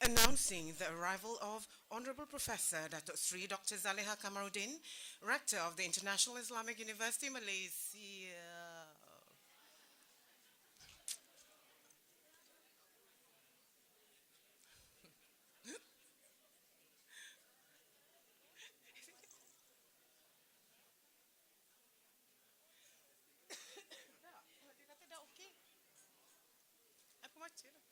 Announcing the arrival of Honorable Professor Dato Sri Dr. Zaleha Kamaruddin, Rector of the International Islamic University, Malaysia. Dia kata dah okey. Aku baca dah.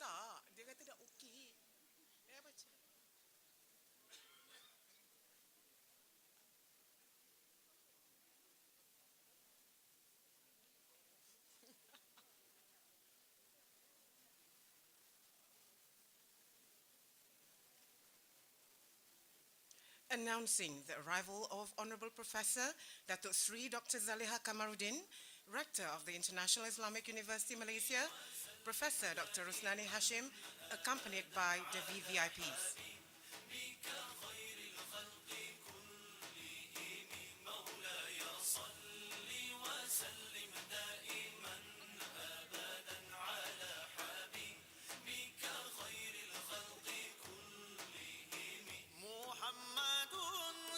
Tak, dia kata dah okey. Dia baca. Announcing the arrival of Honorable Professor Dato Sri Dr. Zaleha Kamaruddin, Rector of the International Islamic University, Malaysia, Professor Dr. Rosnani Hashim, accompanied by the VVIPs. محمد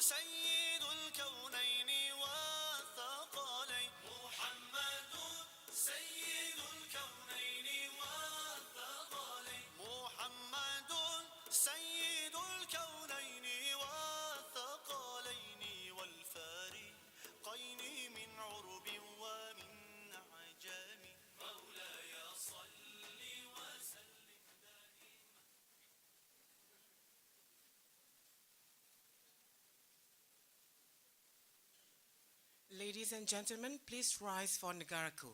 سيد الكونين والثقلين محمد سيد الكونين والثقلين محمد سيد الكونين والثقلين والفارقين من عرب ومن عجم مولاي صل وسلم Ladies and gentlemen, please rise for Nagaraku.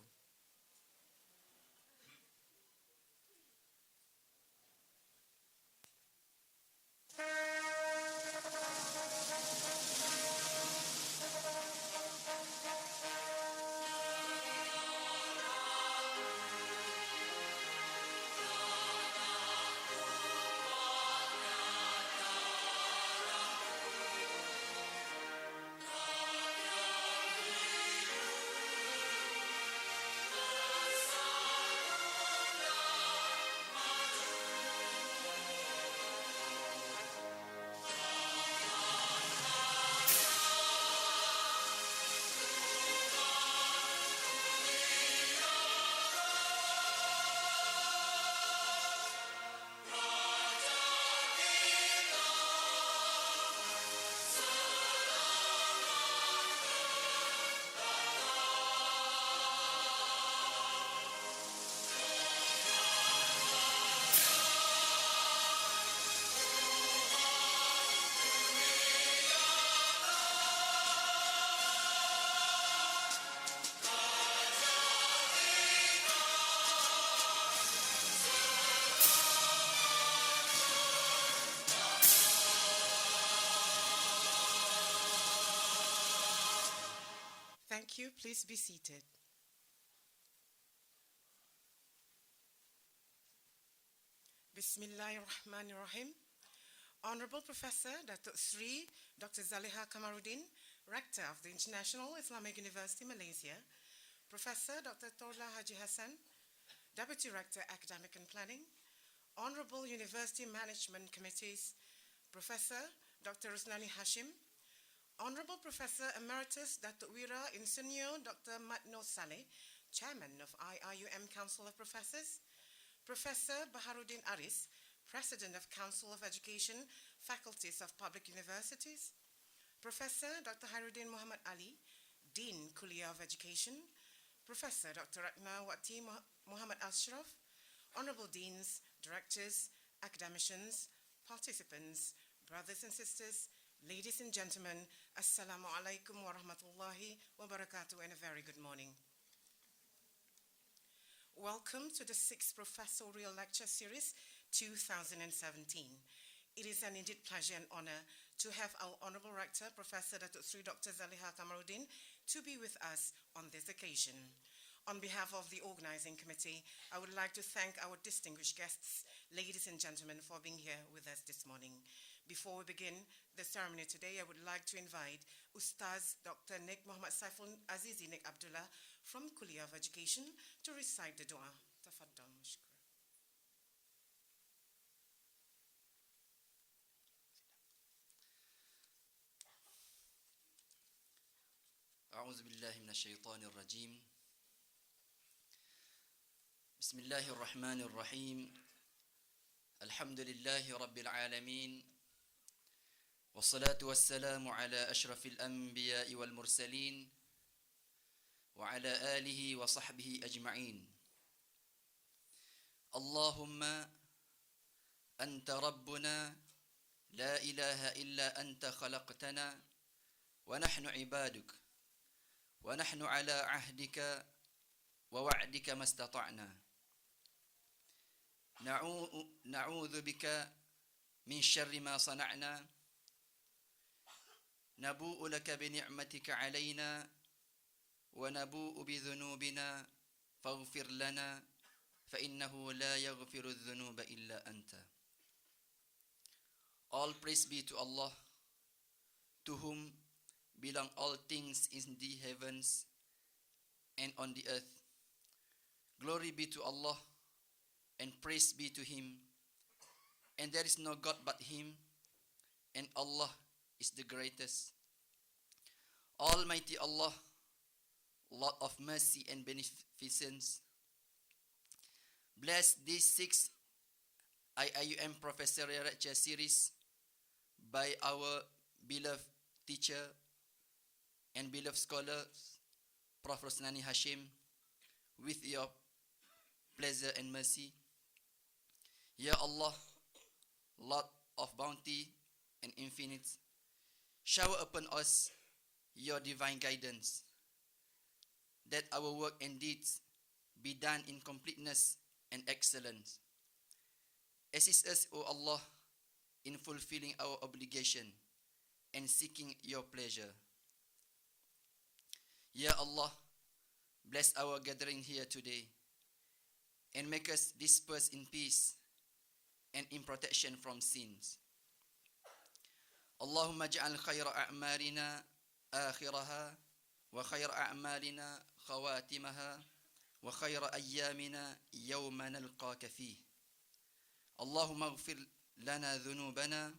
Thank you. Please be seated. Bismillahirrahmanirrahim. Honorable Professor Dato Sri Dr. Zaleha Kamaruddin, Rector of the International Islamic University, Malaysia, Professor Dr. Torla Haji Hassan, Deputy Rector Academic and Planning, Honorable University Management Committees, Professor Dr. Rosnani Hashim, Honorable Professor Emeritus Dr. Wira Insignio Dr. Matno Saleh, Chairman of IIUM Council of Professors, Professor Baharuddin Aris, President of Council of Education, Faculties of Public Universities, Professor Dr. Hairuddin Muhammad Ali, Dean Kuliah of Education, Professor Dr. Ratna Wati Muhammad Ashraf, Honorable Deans, Directors, Academicians, Participants, Brothers and Sisters, Ladies and gentlemen, Assalamu alaikum wa rahmatullahi wa barakatuh and a very good morning. Welcome to the 6th Professorial Lecture Series 2017. It is an indeed pleasure and honor to have our Honorable Rector, Professor Dato Sri Dr. Zaleha Kamaruddin, to be with us on this occasion. On behalf of the Organizing Committee, I would like to thank our distinguished guests, ladies and gentlemen, for being here with us this morning. Before we begin the ceremony today, I would like to invite Ustaz Dr. Nik Muhammad Saiful Azizi Nik Abdullah from Kuliah of Education to recite the dua. Tafaddal, mashkur. أعوذ بالله من الشيطان الرجيم. بسم الله الرحمن الرحيم. الحمد لله رب العالمين، والصلاة والسلام على أشرف الأنبياء والمرسلين وعلى آله وصحبه أجمعين. اللهم أنت ربنا لا إله إلا أنت خلقتنا ونحن عبادك، ونحن على عهدك ووعدك ما استطعنا. نعوذ بك من شر ما صنعنا، نبوء لك بنعمتك علينا ونبوء بذنوبنا فاغفر لنا فإنه لا يغفر الذنوب إلا أنت. All praise be to Allah, to whom belong all things in the heavens and on the earth. Glory be to Allah and praise be to Him, and there is no God but Him, and Allah is the greatest. Almighty Allah, Lord of mercy and beneficence, bless this 6th IIUM Professorial Lecture Series by our beloved teacher and beloved scholar, Prof. Rosnani Hashim, with your pleasure and mercy. Ya Allah, Lord of bounty and infinite, shower upon us your divine guidance, that our work and deeds be done in completeness and excellence. Assist us, O Allah, in fulfilling our obligation and seeking your pleasure. Ya Allah, bless our gathering here today and make us disperse in peace and in protection from sins. Allahumma ja'al khayra a'malina akhiraha wa khayra a'malina khawatimaha wa khayra ayyamina yawma nalqaka fih. Allahumma ighfir lana dhunubana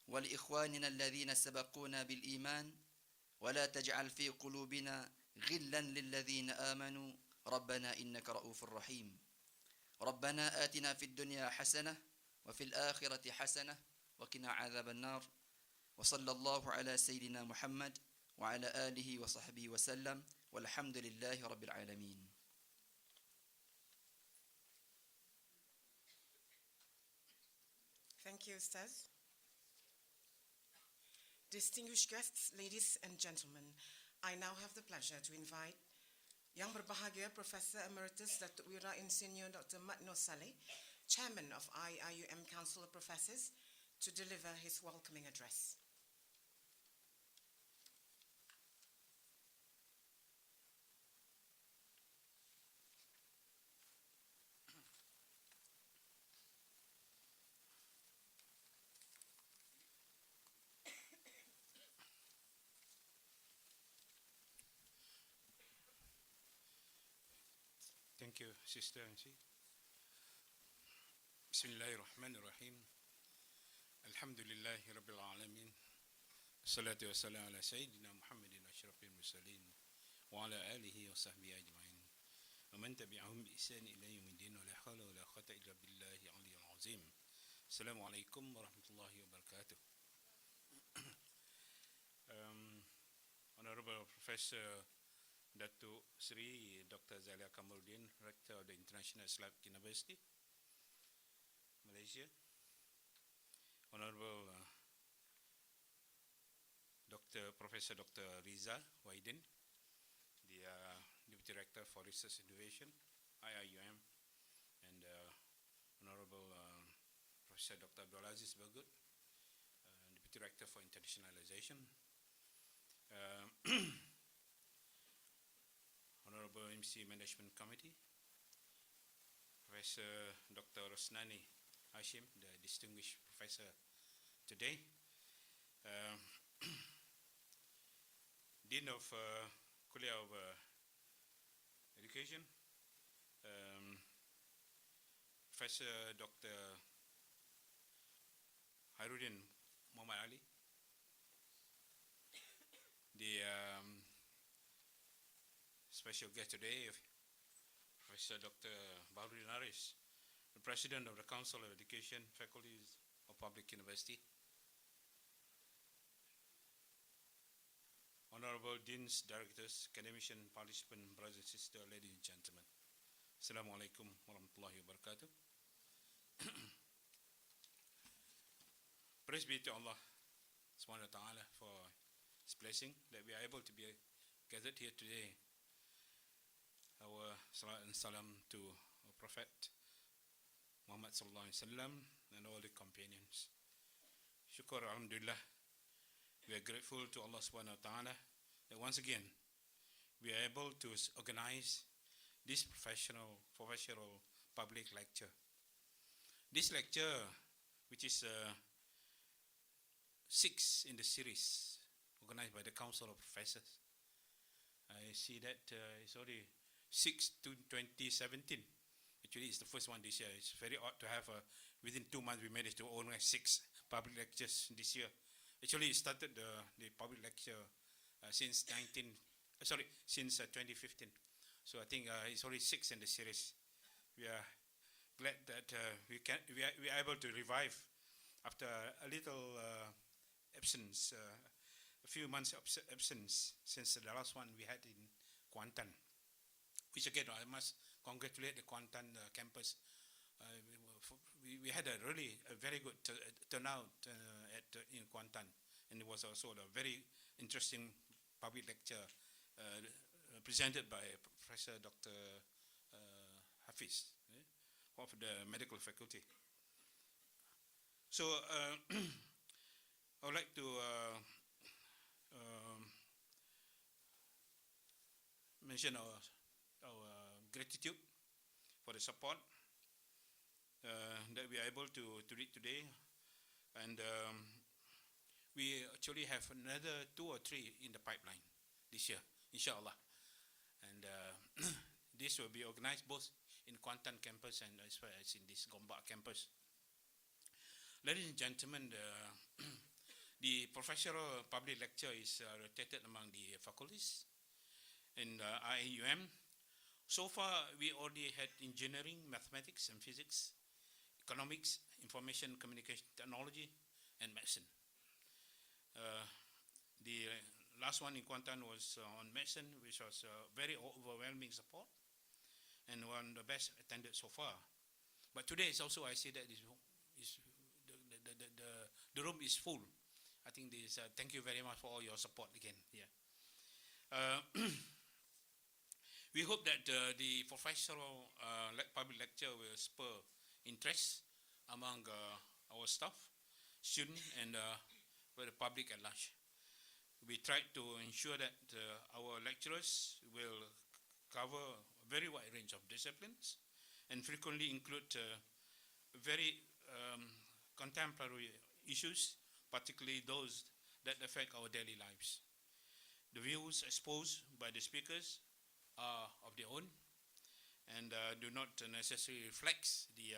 wa li ikhwanina alladhina sabaquna bil iman wa la taj'al fi qulubina ghillan lil ladhina amanu rabbana innaka ra'ufur rahim. ربنا آتنا في الدنيا حسنة وفي الآخرة حسنة وقنا عذاب النار، وصلى الله على سيدنا محمد وعلى آله وصحبه وسلم، والحمد لله رب العالمين. Thank you, Ustaz. Distinguished guests, ladies and gentlemen, I now have the pleasure to invite Yang Berbahagia Professor Emeritus Dr. Wira Insinyur Dr. Matno Saleh, Chairman of IIUM Council of Professors, to deliver his welcoming address. Thank you, Sister Ansi. Bismillahirrahmanirrahim. Alhamdulillahi Rabbil Alamin. Assalatu wassalamu ala Sayyidina Muhammadin ashrafil mursalin wa ala alihi wa sahbihi ajma'in. Wa man tabi'ahum bi ihsan ila yaumiddin wa la hawla wa la quwwata illa billahi aliyyil azim. Assalamualaikum warahmatullahi wabarakatuh. Honorable Professor Datuk Sri Dr. Zaliha Kamaruddin, Rector of the International Islamic University, Malaysia. Honorable Professor Dr. Riza Waidin, the Deputy Director for Research Innovation, IIUM, and Honorable Professor Dr. Abdul Aziz Bagut, Deputy Director for Internationalization. Honorable MC Management Committee, Professor Dr. Rosnani Hashim, the distinguished professor today. Uh, Dean of Kuliah of Education, Professor Dr. Hairuddin Muhammad Ali, the special guest today, Professor Dr. Bahruddin Aris, the President of the Council of Education, Faculties of Public University, Honorable Deans, Directors, Academicians, Participants, Brothers and Sisters, Ladies and Gentlemen. Assalamu alaikum warahmatullahi wabarakatuh. Praise be to Allah subhanahu wa ta'ala for His blessing that we are able to be gathered here today. Our salat and salam to our Prophet Muhammad sallallahu alaihi wasallam and all the companions. Shukr alhamdulillah. We are grateful to Allah subhanahu wa ta'ala that once again we are able to organize this professional public lecture. This lecture, which is 6 in the series organized by the Council of Professors. I see that it's already 6 to 2017. Actually, it's the first one this year. It's very odd to have, within 2 months, we managed to organize 6 public lectures this year. Actually, it started the public lecture since 2015. So I think it's only 6 in the series. We are glad that we are able to revive after a little absence, a few months absence since the last one we had in Kuantan. Which again, I must congratulate the Kuantan campus. We had a very good turnout in Kuantan, and it was also a very interesting public lecture presented by Professor Dr. Hafiz of the medical faculty. So I would like to mention our gratitude for the support that we are able to read today, and we actually have another 2 or 3 in the pipeline this year, inshallah. And this will be organized both in Kuantan campus and as well as in this Gombak campus. Ladies and gentlemen, the professional public lecture is rotated among the faculties in IIUM. So far, we already had engineering, mathematics and physics, economics, information communication technology, and medicine. The last one in Kuantan was on medicine, which was very overwhelming support and one of the best attended so far. But today is also, I see that the room is full. I think this. Thank you very much for all your support again. Yeah. We hope that the professional public lecture will spur interest among our staff, students, and for the public at large. We try to ensure that our lecturers will cover a very wide range of disciplines and frequently include very contemporary issues, particularly those that affect our daily lives. The views exposed by the speakers are of their own and do not necessarily reflect the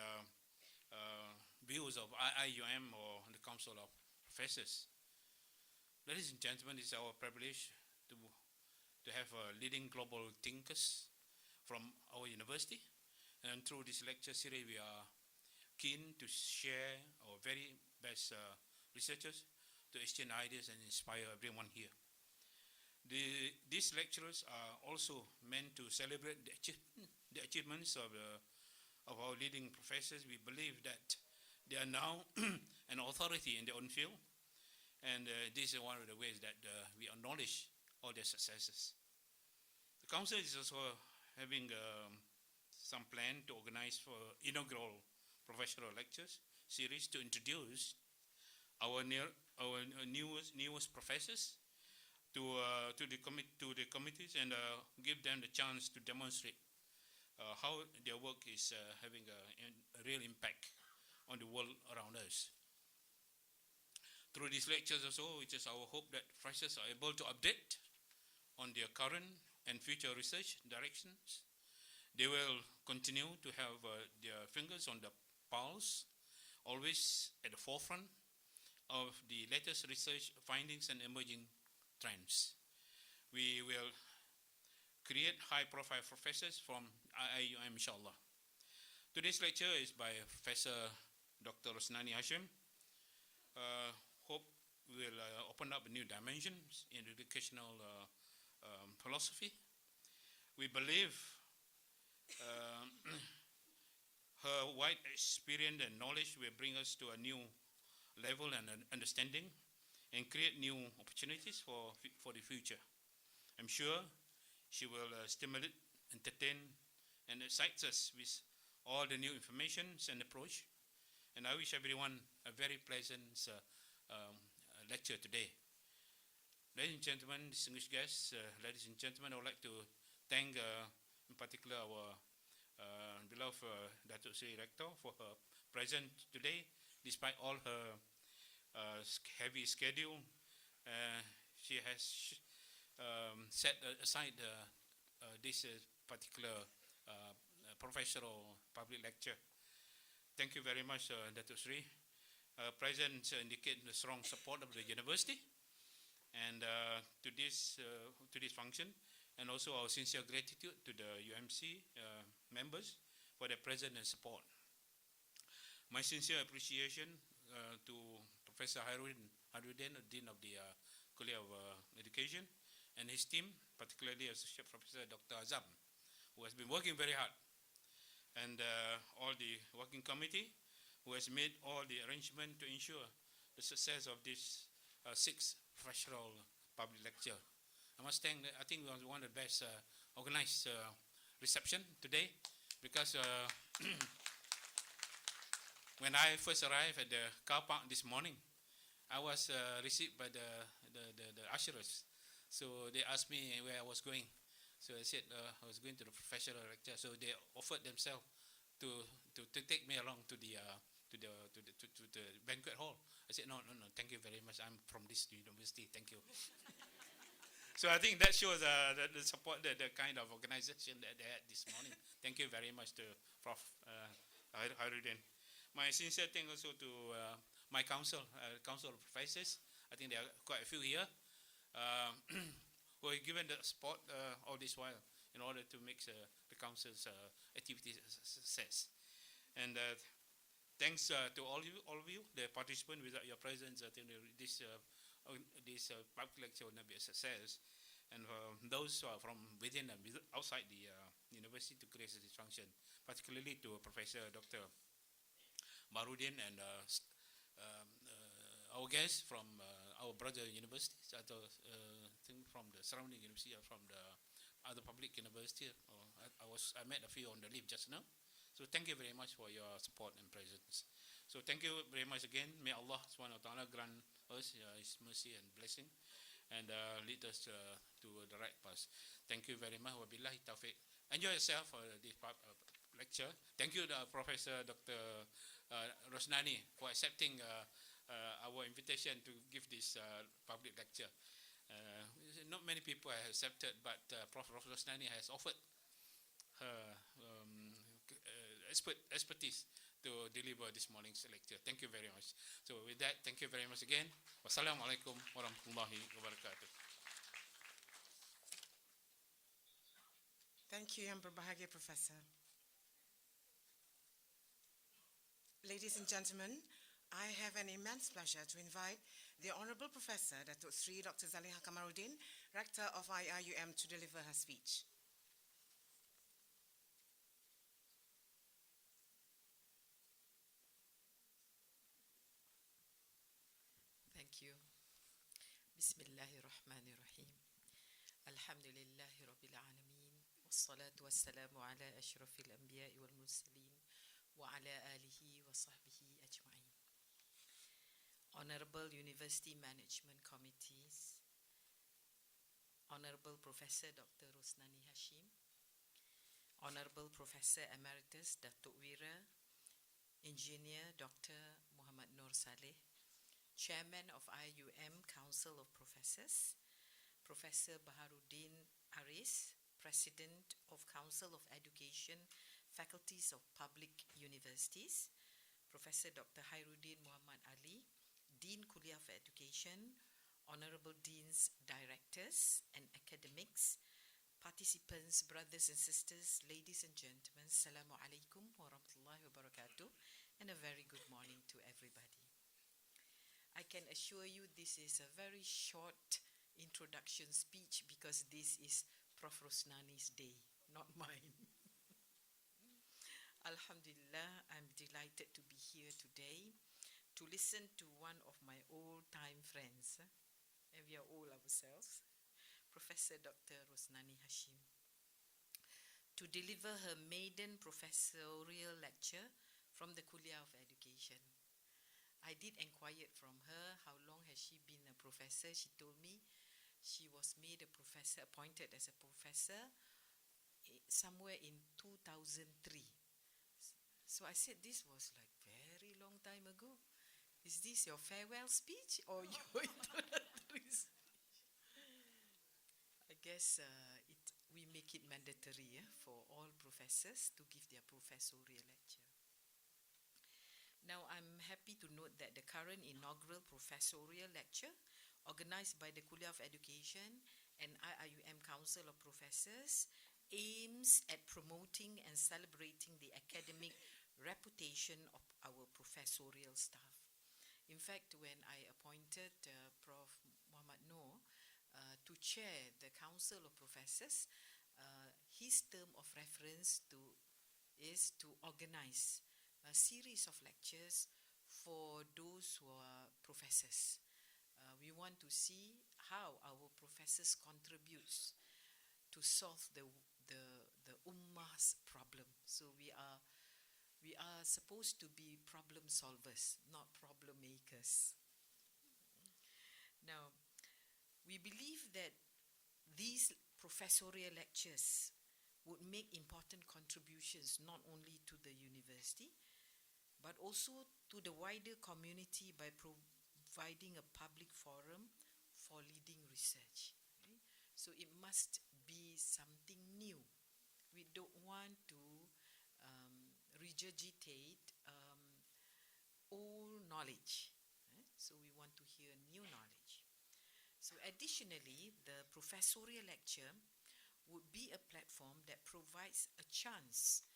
views of IIUM or the Council of Professors. Ladies and gentlemen, it's our privilege to have leading global thinkers from our university, and through this lecture series we are keen to share our very best researchers to exchange ideas and inspire everyone here. These lecturers are also meant to celebrate the achievements of our leading professors. We believe that they are now an authority in their own field, and this is one of the ways that we acknowledge all their successes. The Council is also having some plan to organize for inaugural professional lectures series to introduce our newest professors to the committees and give them the chance to demonstrate how their work is having a real impact on the world around us. Through these lectures also, it is our hope that freshers are able to update on their current and future research directions. They will continue to have their fingers on the pulse, always at the forefront of the latest research findings and emerging trends. We will create high-profile professors from IIUM, inshallah. Today's lecture is by Professor Dr. Rosnani Hashim. Hope will open up new dimensions in educational philosophy. We believe her wide experience and knowledge will bring us to a new level and understanding and create new opportunities for the future. I'm sure she will stimulate, entertain, and excite us with all the new information and approach. And I wish everyone a very pleasant lecture today. Ladies and gentlemen, distinguished guests, ladies and gentlemen, I would like to thank in particular our beloved Datuk Sri Rector for her presence today. Despite all her heavy schedule, she has set aside this particular professional public lecture. Thank you very much, Datuk Sri. Presence indicate the strong support of the university and to this function, and also our sincere gratitude to the UMC members for their presence and support. My sincere appreciation to Professor Harudin, Dean of the College of Education, and his team, particularly Associate Professor Dr. Azam, who has been working very hard, and all the working committee, who has made all the arrangements to ensure the success of this sixth professional public lecture. I must thank, I think it was one of the best organized reception today, because when I first arrived at the car park this morning, I was received by the ushers. So they asked me where I was going. So I said I was going to the professional lecture. So they offered themselves to take me along to the banquet hall. I said no, thank you very much. I'm from this university. Thank you. So I think that shows the support, the kind of organization that they had this morning. Thank you very much to Prof. Harudin. My sincere thanks also to my council of professors. I think there are quite a few here who are given the support all this while in order to make the council's activities a success. And thanks to all of you, the participants. Without your presence, I think this public lecture will not be a success. And those who are from within and outside the university to create this function, particularly to Professor Dr. Marudin and our guests from our brother universities, I think from the surrounding university or from the other public university. I met a few on the lift just now. So thank you very much for your support and presence. So thank you very much again. May Allah subhanahu wa ta'ala grant us His mercy and blessing and lead us to the right path. Thank you very much. Wabillahi taufiq. Enjoy yourself for this lecture. Thank you, Professor Dr. Rosnani, for accepting our invitation to give this public lecture. Not many people have accepted, but Prof. Rosnani has offered her expertise to deliver this morning's lecture. Thank you very much. So with that, thank you very much again. Wassalamualaikum warahmatullahi wabarakatuh. Thank you, Yang Berbahagia Professor. Ladies and gentlemen, I have an immense pleasure to invite the Honorable Professor Datuk Sri Dr. Zaliha Kamarudin, Rector of IIUM, to deliver her speech. Thank you. Bismillahirrahmanirrahim. Alhamdulillahi Rabbil Alameen. Wassalatu wassalamu ala ashrafil anbiya'i wal mursalin wa ala alihi wa sahbihi ajma'in. Honorable University Management Committees, Honorable Professor Dr. Rosnani Hashim, Honorable Professor Emeritus Datuk Wira, Engineer Dr. Muhammad Nur Saleh, Chairman of IIUM Council of Professors, Professor Baharuddin Aris, President of Council of Education, Faculties of Public Universities, Professor Dr. Hairuddin Muhammad Ali, Dean Kuliah of Education, Honorable Deans, Directors and Academics, participants, brothers and sisters, ladies and gentlemen, Assalamu alaikum wa rahmatullahi wa barakatuh, and a very good morning to everybody. I can assure you this is a very short introduction speech because this is Prof. Rosnani's day, not mine. Alhamdulillah, I'm delighted to be here today to listen to one of my old-time friends, and we are all ourselves, Professor Dr. Rosnani Hashim, to deliver her maiden professorial lecture from the Kuliah of Education. I did inquire from her how long has she been a professor. She told me she was made a professor, appointed as a professor somewhere in 2003. So I said, this was like very long time ago. Is this your farewell speech or your introductory speech? I guess we make it mandatory for all professors to give their professorial lecture. Now, I'm happy to note that the current inaugural professorial lecture organized by the Kuliah of Education and IIUM Council of Professors aims at promoting and celebrating the academic reputation of our professorial staff. In fact, when I appointed Prof. Muhammad Noor to chair the Council of Professors, his term of reference is to organize a series of lectures for those who are professors. We want to see how our professors contributes to solve the ummah's problem. So we are supposed to be problem solvers, not problem makers. Now, we believe that these professorial lectures would make important contributions not only to the university, but also to the wider community by providing a public forum for leading research. Okay? So it must be something new. We don't want to regurgitate old knowledge. So we want to hear new knowledge. So additionally, the professorial lecture would be a platform that provides a chance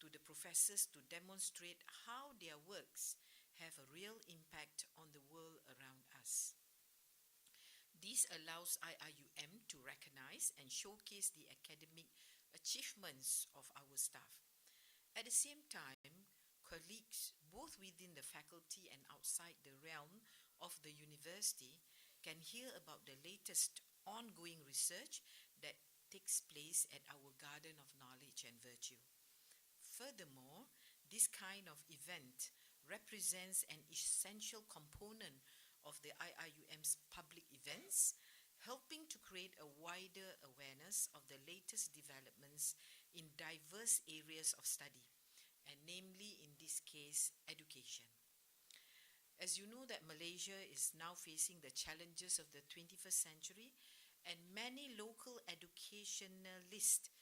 to the professors to demonstrate how their works have a real impact on the world around us. This allows IIUM to recognize and showcase the academic achievements of our staff. At the same time, colleagues, both within the faculty and outside the realm of the university, can hear about the latest ongoing research that takes place at our Garden of Knowledge and Virtue. Furthermore, this kind of event represents an essential component of the IIUM's public events, helping to create a wider awareness of the latest developments in diverse areas of study, and namely in this case, education. As you know that Malaysia is now facing the challenges of the 21st century, and many local educationalists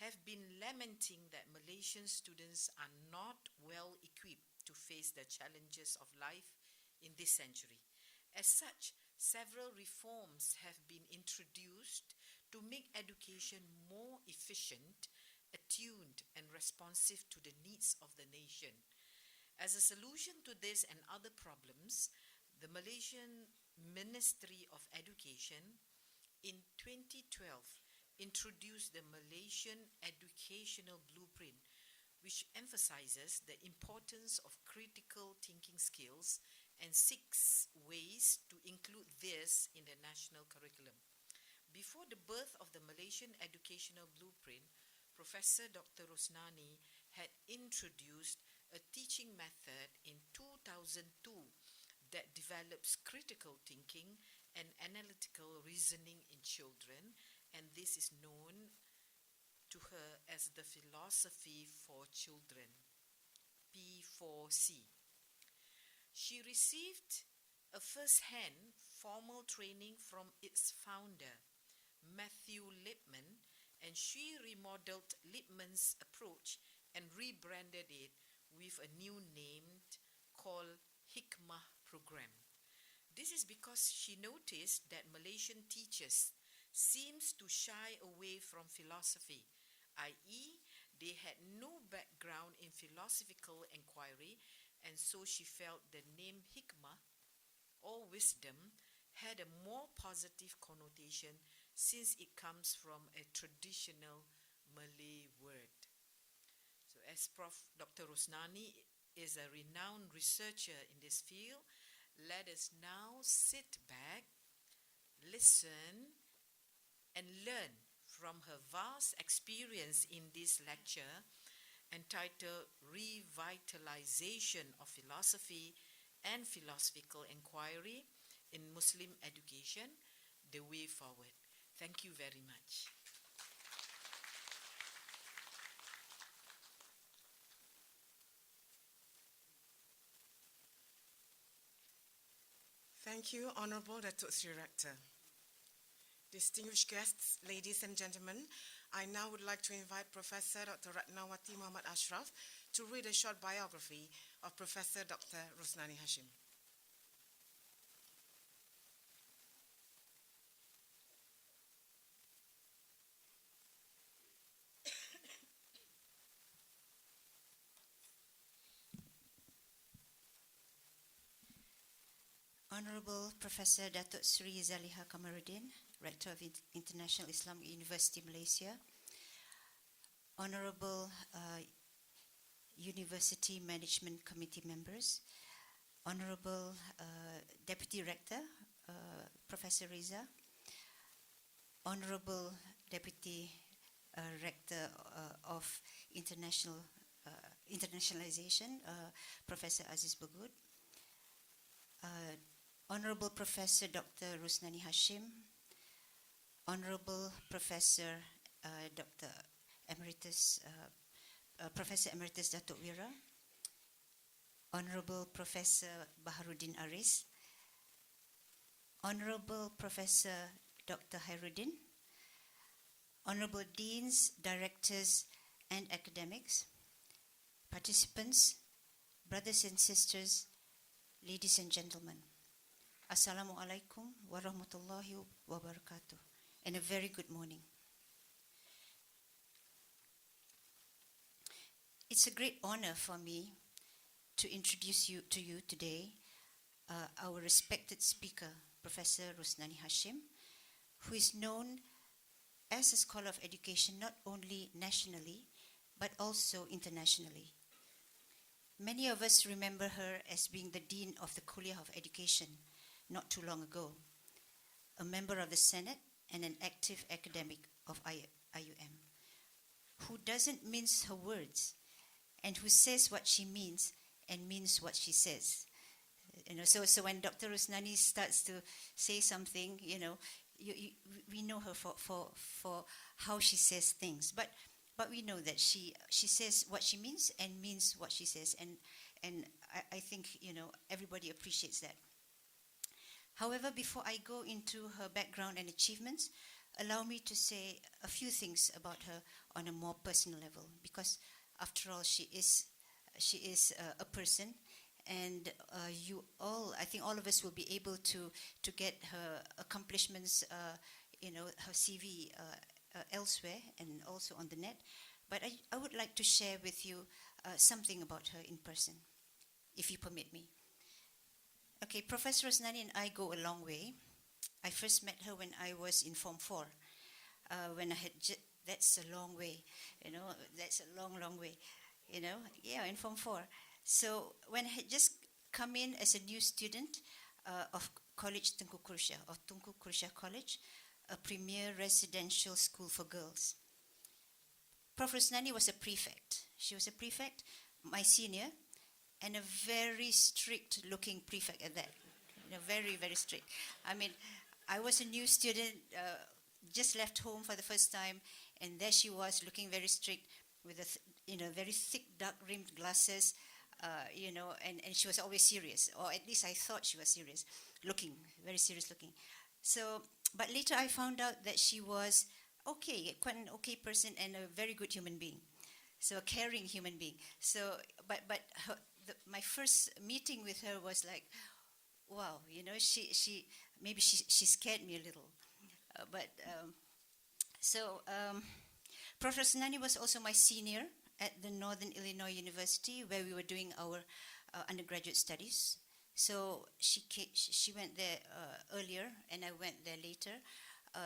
have been lamenting that Malaysian students are not well equipped to face the challenges of life in this century. As such, several reforms have been introduced to make education more efficient, attuned, and responsive to the needs of the nation. As a solution to this and other problems, the Malaysian Ministry of Education in 2012 introduced the Malaysian Educational Blueprint, which emphasizes the importance of critical thinking skills and 6 ways to include this in the national curriculum. Before the birth of the Malaysian Educational Blueprint, Professor Dr. Rosnani had introduced a teaching method in 2002 that develops critical thinking and analytical reasoning in children, and this is known to her as the Philosophy for Children, P4C. She received a first-hand formal training from its founder, Matthew Lipman, and she remodeled Lipman's approach and rebranded it with a new name called Hikmah Program. This is because she noticed that Malaysian teachers seems to shy away from philosophy, i.e., they had no background in philosophical inquiry, and so she felt the name Hikmah, or wisdom, had a more positive connotation since it comes from a traditional Malay word. So as Prof. Dr. Rosnani is a renowned researcher in this field, let us now sit back, listen, and learn from her vast experience in this lecture entitled Revitalization of Philosophy and Philosophical Inquiry in Muslim Education, the Way Forward. Thank you very much. Thank you, Honorable Datuk Sri Rector. Distinguished guests, ladies and gentlemen, I now would like to invite Professor Dr. Ratnawati Muhammad Ashraf to read a short biography of Professor Dr. Rosnani Hashim. Honorable Professor Datuk Sri Zaliha Kamaruddin, Rector of International Islamic University Malaysia, Honorable University Management Committee members, Honorable Deputy Rector, Professor Riza, Honorable Deputy Rector of Internationalization, Professor Aziz Bagud, Honorable Professor Dr. Rosnani Hashim, Honorable Professor Dr. Emeritus Professor Emeritus Datuk Wira, Honorable Professor Baharuddin Aris, Honorable Professor Dr. Hairuddin, Honorable Deans, Directors and Academics, participants, brothers and sisters, ladies and gentlemen, Assalamu alaikum wa rahmatullahi wa barakatuh, and a very good morning. It's a great honor for me to introduce to you today our respected speaker, Professor Rosnani Hashim, who is known as a scholar of education not only nationally but also internationally. Many of us remember her as being the Dean of the Kuliah of Education not too long ago, a member of the Senate and an active academic of IIUM, who doesn't mince her words and who says what she means and means what she says. So when Dr. Rosnani starts to say something, we know her for how she says things, but we know that she says what she means and means what she says, and I think everybody appreciates that. However, before I go into her background and achievements, allow me to say a few things about her on a more personal level, because after all, she is a person, and I think all of us will be able to get her accomplishments, her CV elsewhere and also on the net. But I would like to share with you something about her in person, if you permit me. Okay, Professor Rosnani and I go a long way. I first met her when I was in Form 4, when I had that's a long way, that's a long, long way, in Form 4. So when I had just come in as a new student of College Tunku Kursia, or Tunku Kursia College, a premier residential school for girls. Prof. Rosnani was a prefect. She was a prefect, my senior, and a very strict-looking prefect at that. Very, very strict. I mean, I was a new student, just left home for the first time, and there she was, looking very strict, with very thick, dark-rimmed glasses, and she was always serious, or at least I thought she was serious looking, very serious looking. So, but later I found out that she was okay, quite an okay person and a very good human being. So a caring human being. So, but my first meeting with her was like, wow, she maybe she scared me a little. But so Prof. Rosnani was also my senior at the Northern Illinois University, where we were doing our undergraduate studies. So she went there earlier, and I went there later.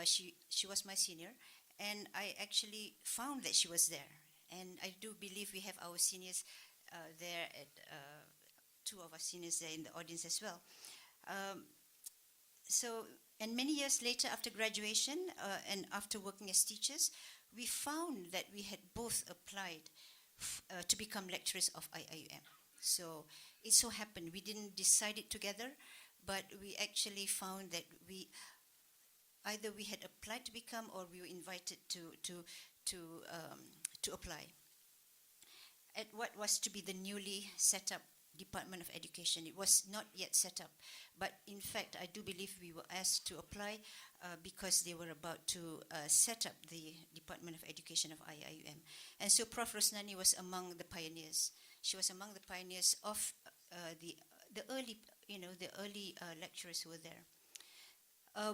She was my senior, and I actually found that she was there. And I do believe we have our seniors there, at two of our seniors there in the audience as well. And many years later, after graduation and after working as teachers, we found that we had both applied to become lecturers of IIUM. So it so happened we didn't decide it together, but we actually found that either we had applied to become, or we were invited to apply at what was to be the newly set up Department of Education. It was not yet set up, but in fact, I do believe we were asked to apply because they were about to set up the Department of Education of IIUM. And so Prof. Rosnani was among the pioneers. She was among the pioneers of the early, the early lecturers who were there.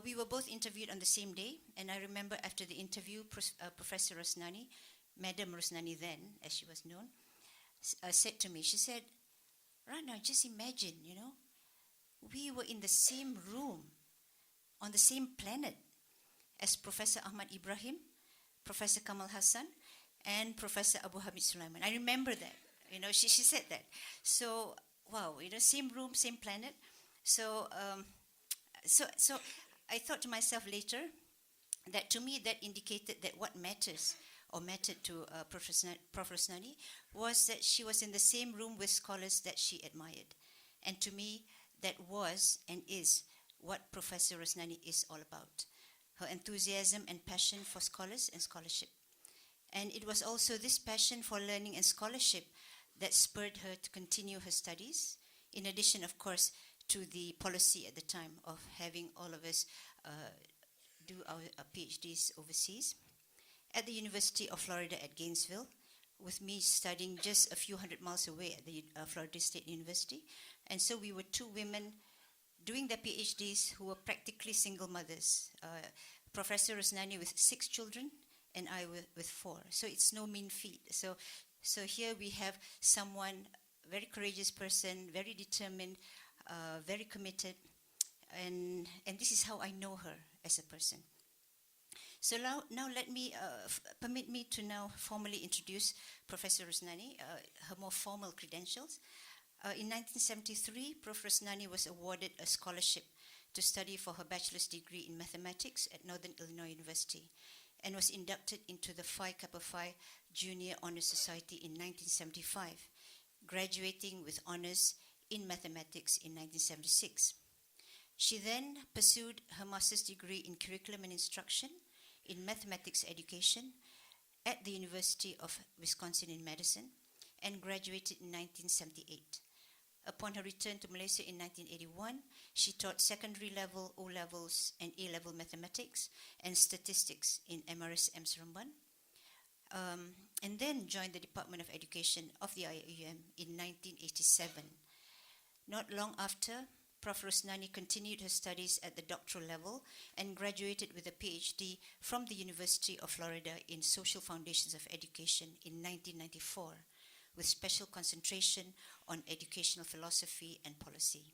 We were both interviewed on the same day, and I remember after the interview, Professor Rosnani, Madam Rosnani then, as she was known, said to me, she said, Rana, just imagine, we were in the same room, on the same planet as Professor Ahmad Ibrahim, Professor Kamal Hassan, and Professor Abu Hamid Sulaiman. I remember that, she said that. So, wow, same room, same planet. So I thought to myself later that to me that indicated that what matters or mattered to Prof. Rosnani was that she was in the same room with scholars that she admired. And to me, that was and is what Professor Rosnani is all about. Her enthusiasm and passion for scholars and scholarship. And it was also this passion for learning and scholarship that spurred her to continue her studies, in addition, of course, to the policy at the time of having all of us do our PhDs overseas. At the University of Florida at Gainesville, with me studying just a few hundred miles away at the Florida State University. And so we were two women doing their PhDs who were practically single mothers. Professor Rosnani with 6 children, and I with 4. So it's no mean feat. So here we have someone, very courageous person, very determined, very committed, and this is how I know her as a person. So now let me, permit me to now formally introduce Professor Rosnani, her more formal credentials. In 1973, Prof. Rosnani was awarded a scholarship to study for her bachelor's degree in mathematics at Northern Illinois University, and was inducted into the Phi Kappa Phi Junior Honor Society in 1975, graduating with honors in mathematics in 1976. She then pursued her master's degree in curriculum and instruction in mathematics education at the University of Wisconsin in Madison, and graduated in 1978. Upon her return to Malaysia in 1981, she taught secondary level, O-levels, and A-level mathematics and statistics in MRSM Seremban, and then joined the Department of Education of the IIUM in 1987. Not long after, Prof. Rosnani continued her studies at the doctoral level and graduated with a PhD from the University of Florida in Social Foundations of Education in 1994, with special concentration on educational philosophy and policy.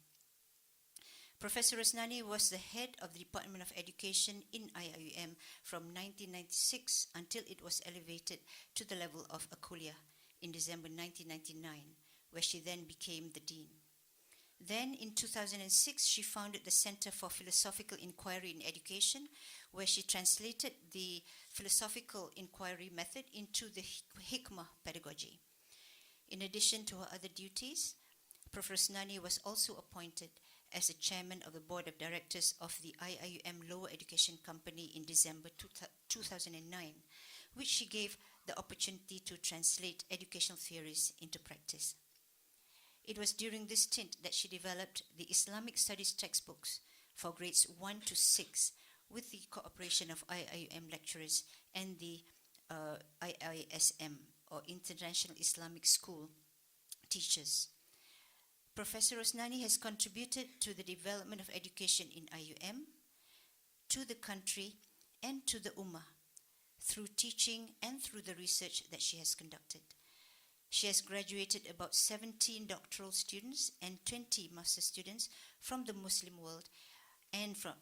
Professor Rosnani was the head of the Department of Education in IIUM from 1996 until it was elevated to the level of a Kulia in December 1999, where she then became the dean. Then, in 2006, she founded the Center for Philosophical Inquiry in Education, where she translated the philosophical inquiry method into the Hikmah pedagogy. In addition to her other duties, Prof. Rosnani was also appointed as the chairman of the board of directors of the IIUM Lower Education Company in December 2009, which she gave the opportunity to translate educational theories into practice. It was during this stint that she developed the Islamic Studies textbooks for grades 1 to 6 with the cooperation of IIUM lecturers and the IISM, or International Islamic School, teachers. Professor Rosnani has contributed to the development of education in IUM, to the country, and to the Ummah through teaching and through the research that she has conducted. She has graduated about 17 doctoral students and 20 master students from the Muslim world, and from,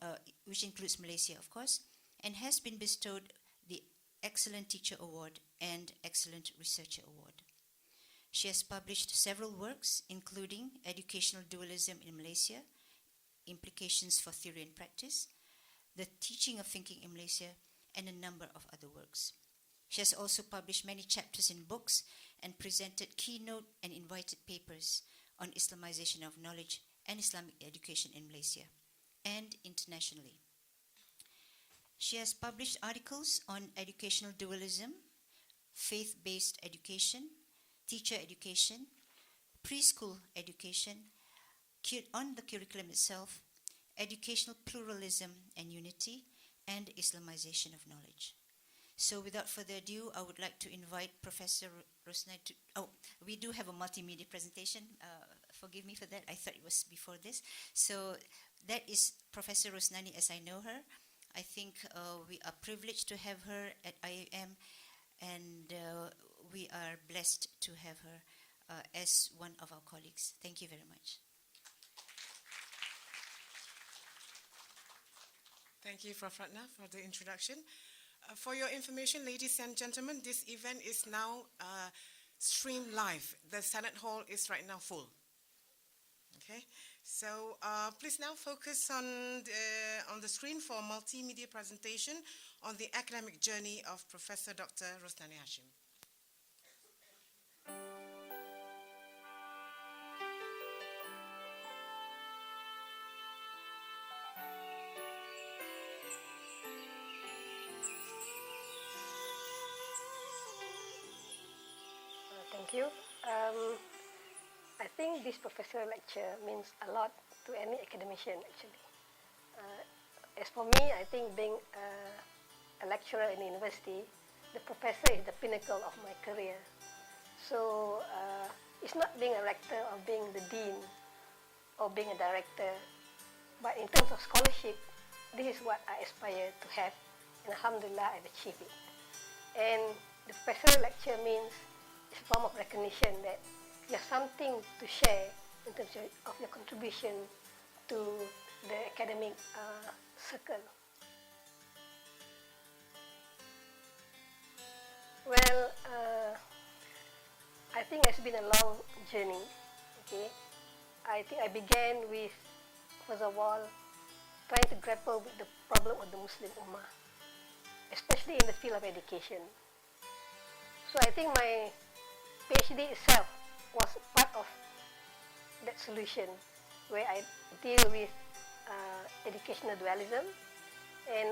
which includes Malaysia, of course, and has been bestowed the Excellent Teacher Award and Excellent Researcher Award. She has published several works, including Educational Dualism in Malaysia, Implications for Theory and Practice, The Teaching of Thinking in Malaysia, and a number of other works. She has also published many chapters in books and presented keynote and invited papers on Islamization of knowledge and Islamic education in Malaysia and internationally. She has published articles on educational dualism, faith-based education, teacher education, preschool education, on the curriculum itself, educational pluralism and unity, and Islamization of knowledge. So without further ado, I would like to invite Professor Rosnani to... Oh, we do have a multimedia presentation. Forgive me for that. I thought it was before this. So that is Professor Rosnani as I know her. I think we are privileged to have her at IIM, and we are blessed to have her as one of our colleagues. Thank you very much. Thank you, Prof. Ratna, for the introduction. For your information, ladies and gentlemen, this event is now streamed live. The Senate Hall is right now full. Okay, so please now focus on the screen for a multimedia presentation on the academic journey of Professor Dr. Rosnani Hashim. Thank you. I think this professorial lecture means a lot to any academician, actually. As for me, I think being a lecturer in the university, the professor is the pinnacle of my career. So it's not being a rector or being the dean or being a director, but in terms of scholarship, this is what I aspire to have, and alhamdulillah, I've achieved it. And the professorial lecture means it's a form of recognition that you have something to share in terms of your contribution to the academic circle. Well, I think it's been a long journey. Okay, I think I began with, first of all, trying to grapple with the problem of the Muslim Ummah, especially in the field of education. So I think my PhD itself was part of that solution, where I deal with educational dualism, and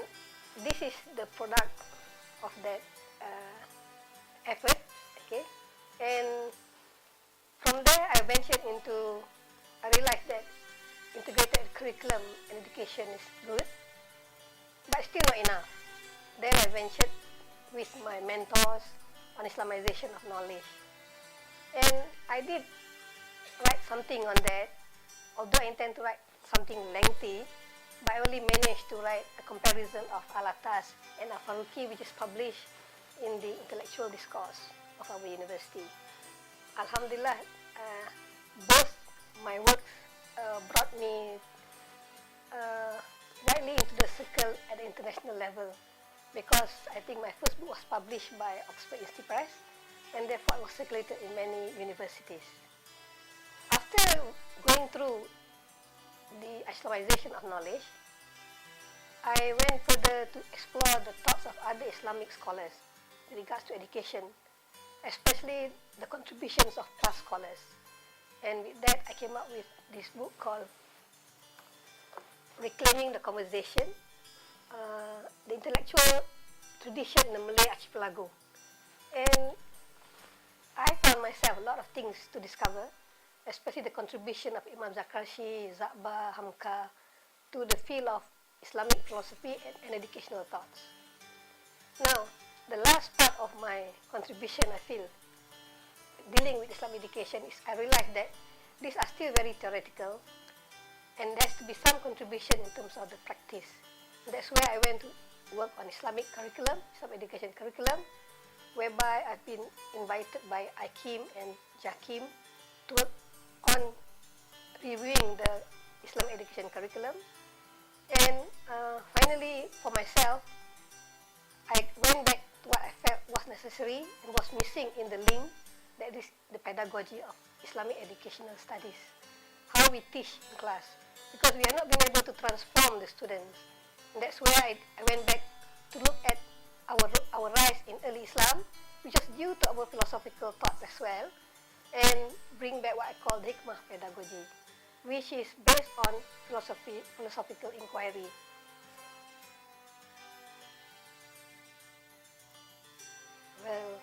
this is the product of that effort. Okay, and from there I ventured into, I realized that integrated curriculum and education is good, but still not enough. Then I ventured with my mentors on Islamization of knowledge. And I did write something on that, although I intend to write something lengthy, but I only managed to write a comparison of Al-Atas and Al-Faruqi, which is published in the intellectual discourse of our university. Alhamdulillah, both my works brought me widely into the circle at the international level, because I think my first book was published by Oxford Institute Press, and therefore it was circulated in many universities. After going through the Islamization of knowledge, I went further to explore the thoughts of other Islamic scholars with regards to education, especially the contributions of past scholars. And with that, I came up with this book called Reclaiming the Conversation, the intellectual tradition in the Malay archipelago. And I found myself a lot of things to discover, especially the contribution of Imam Zakarshi, Zakba, Hamka to the field of Islamic philosophy and educational thoughts. Now, the last part of my contribution, I feel, dealing with Islam education is I realized that these are still very theoretical and there has to be some contribution in terms of the practice. That's where I went to work on Islamic curriculum, Islam education curriculum, whereby I've been invited by IIUM and Jakim to work on reviewing the Islam education curriculum. And finally, for myself, I went back to what I felt was necessary and was missing in the link, that is the pedagogy of Islamic educational studies, how we teach in class, because we are not being able to transform the students. And that's where I went back to look at our rise in early Islam, which is due to our philosophical thoughts as well, and bring back what I call the hikmah pedagogy, which is based on philosophical inquiry. Well,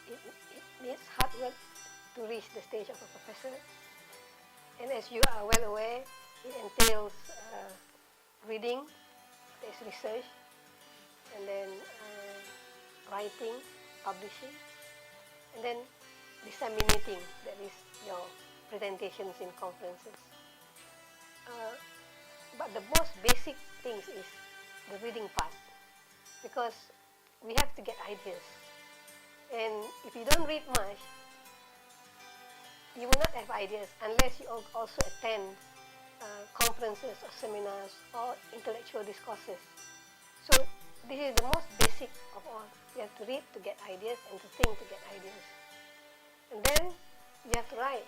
it needs hard work to reach the stage of a professor, and as you are well aware, it entails reading, there's research, and then writing, publishing, and then disseminating, that is your presentations in conferences. But the most basic things is the reading part, because we have to get ideas. And if you don't read much, you will not have ideas unless you also attend conferences or seminars or intellectual discourses. So this is the most basic of all. You have to read to get ideas and to think to get ideas. And then you have to write.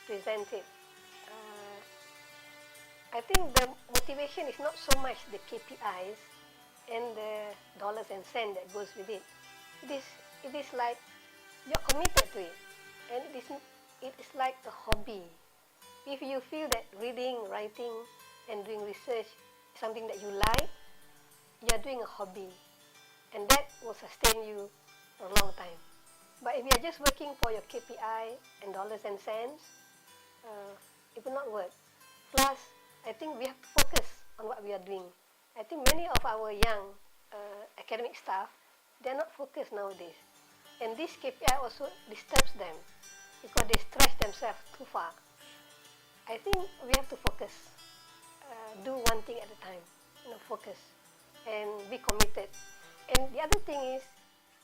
Present it. I think the motivation is not so much the KPIs and the dollars and cents that goes with it. It is like you're committed to it, and it is like a hobby. If you feel that reading, writing, and doing research is something that you like, you are doing a hobby, and that will sustain you for a long time. But if you are just working for your KPI and dollars and cents, it will not work. Plus, I think we have to focus on what we are doing. I think many of our young academic staff, they are not focused nowadays. And this KPI also disturbs them because they stretch themselves too far. I think we have to focus, do one thing at a time, focus, and be committed. And the other thing is,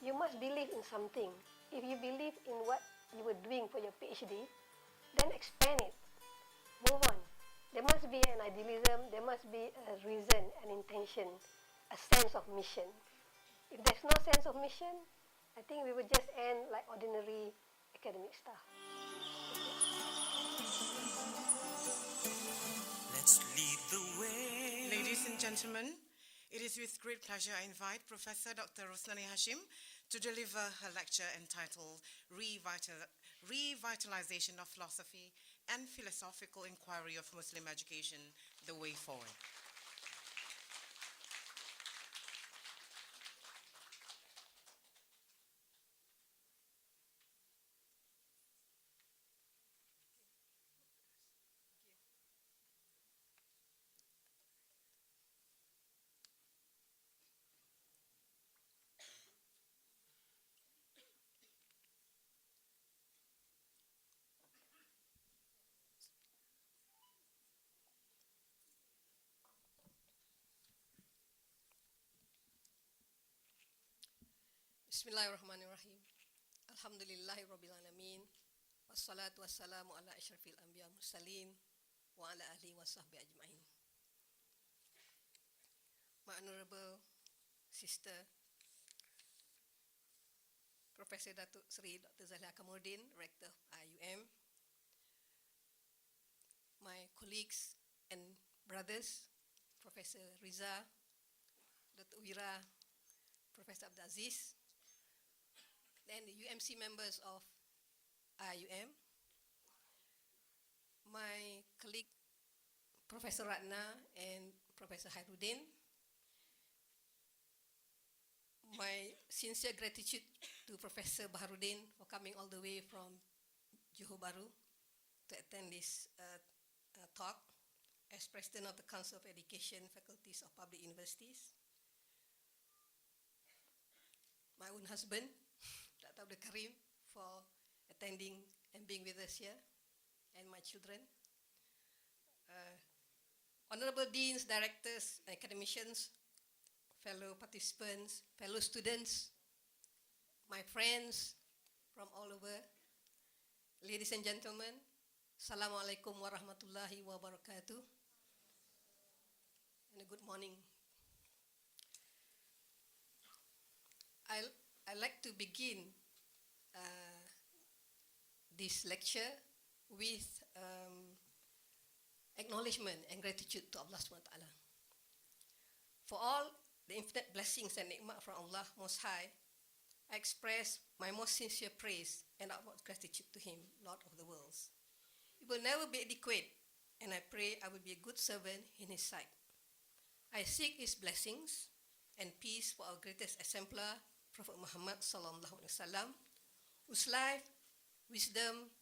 you must believe in something. If you believe in what you were doing for your PhD, then expand it, move on. There must be an idealism, there must be a reason, an intention, a sense of mission. If there's no sense of mission, I think we would just end like ordinary academic staff. Let's lead the way. Ladies and gentlemen, it is with great pleasure I invite Professor Dr. Rosnani Hashim to deliver her lecture entitled Revitalization of Philosophy and Philosophical Inquiry of Muslim Education, The Way Forward. Bismillahirrahmanirrahim. Alhamdulillahi Rabbil Alamin. Wassalatu wassalamu ala asyrafil anbiya mursalin wa ala alihi wa sahbihi ajma'in. My Honorable Sister Professor Datuk Sri Dr. Zaliha Kamaruddin, Rector of IIUM, my colleagues and brothers, Professor Riza, Dr. Wira, Professor Abdul Aziz, and the UMC members of IIUM, my colleague Professor Ratna and Professor Hairuddin, my sincere gratitude to Professor Baharudin for coming all the way from Johor Bahru to attend this talk as President of the Council of Education Faculties of Public Universities. My own husband, Dr. Abdul Karim, for attending and being with us here, and my children. Honorable Deans, Directors, Academicians, fellow participants, fellow students, my friends from all over, ladies and gentlemen, Assalamualaikum warahmatullahi wabarakatuh, and a good morning. I'd like to begin this lecture with acknowledgement and gratitude to Allah SWT. For all the infinite blessings and nikmat from Allah Most High, I express my most sincere praise and utmost gratitude to Him, Lord of the worlds. It will never be adequate, and I pray I will be a good servant in His sight. I seek His blessings and peace for our greatest exemplar, Prophet Muhammad sallallahu alaihi wasallam, whose life, wisdom,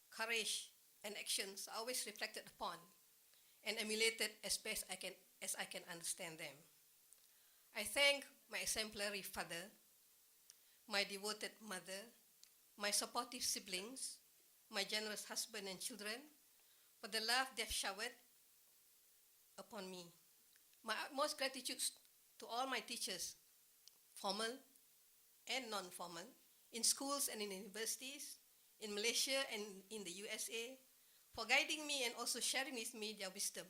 courage, and actions are always reflected upon and emulated as best as I can understand them. I thank my exemplary father, my devoted mother, my supportive siblings, my generous husband and children for the love they have showered upon me. My utmost gratitude to all my teachers, formal and non-formal, in schools and in universities, in Malaysia and in the USA, for guiding me and also sharing with me their wisdom.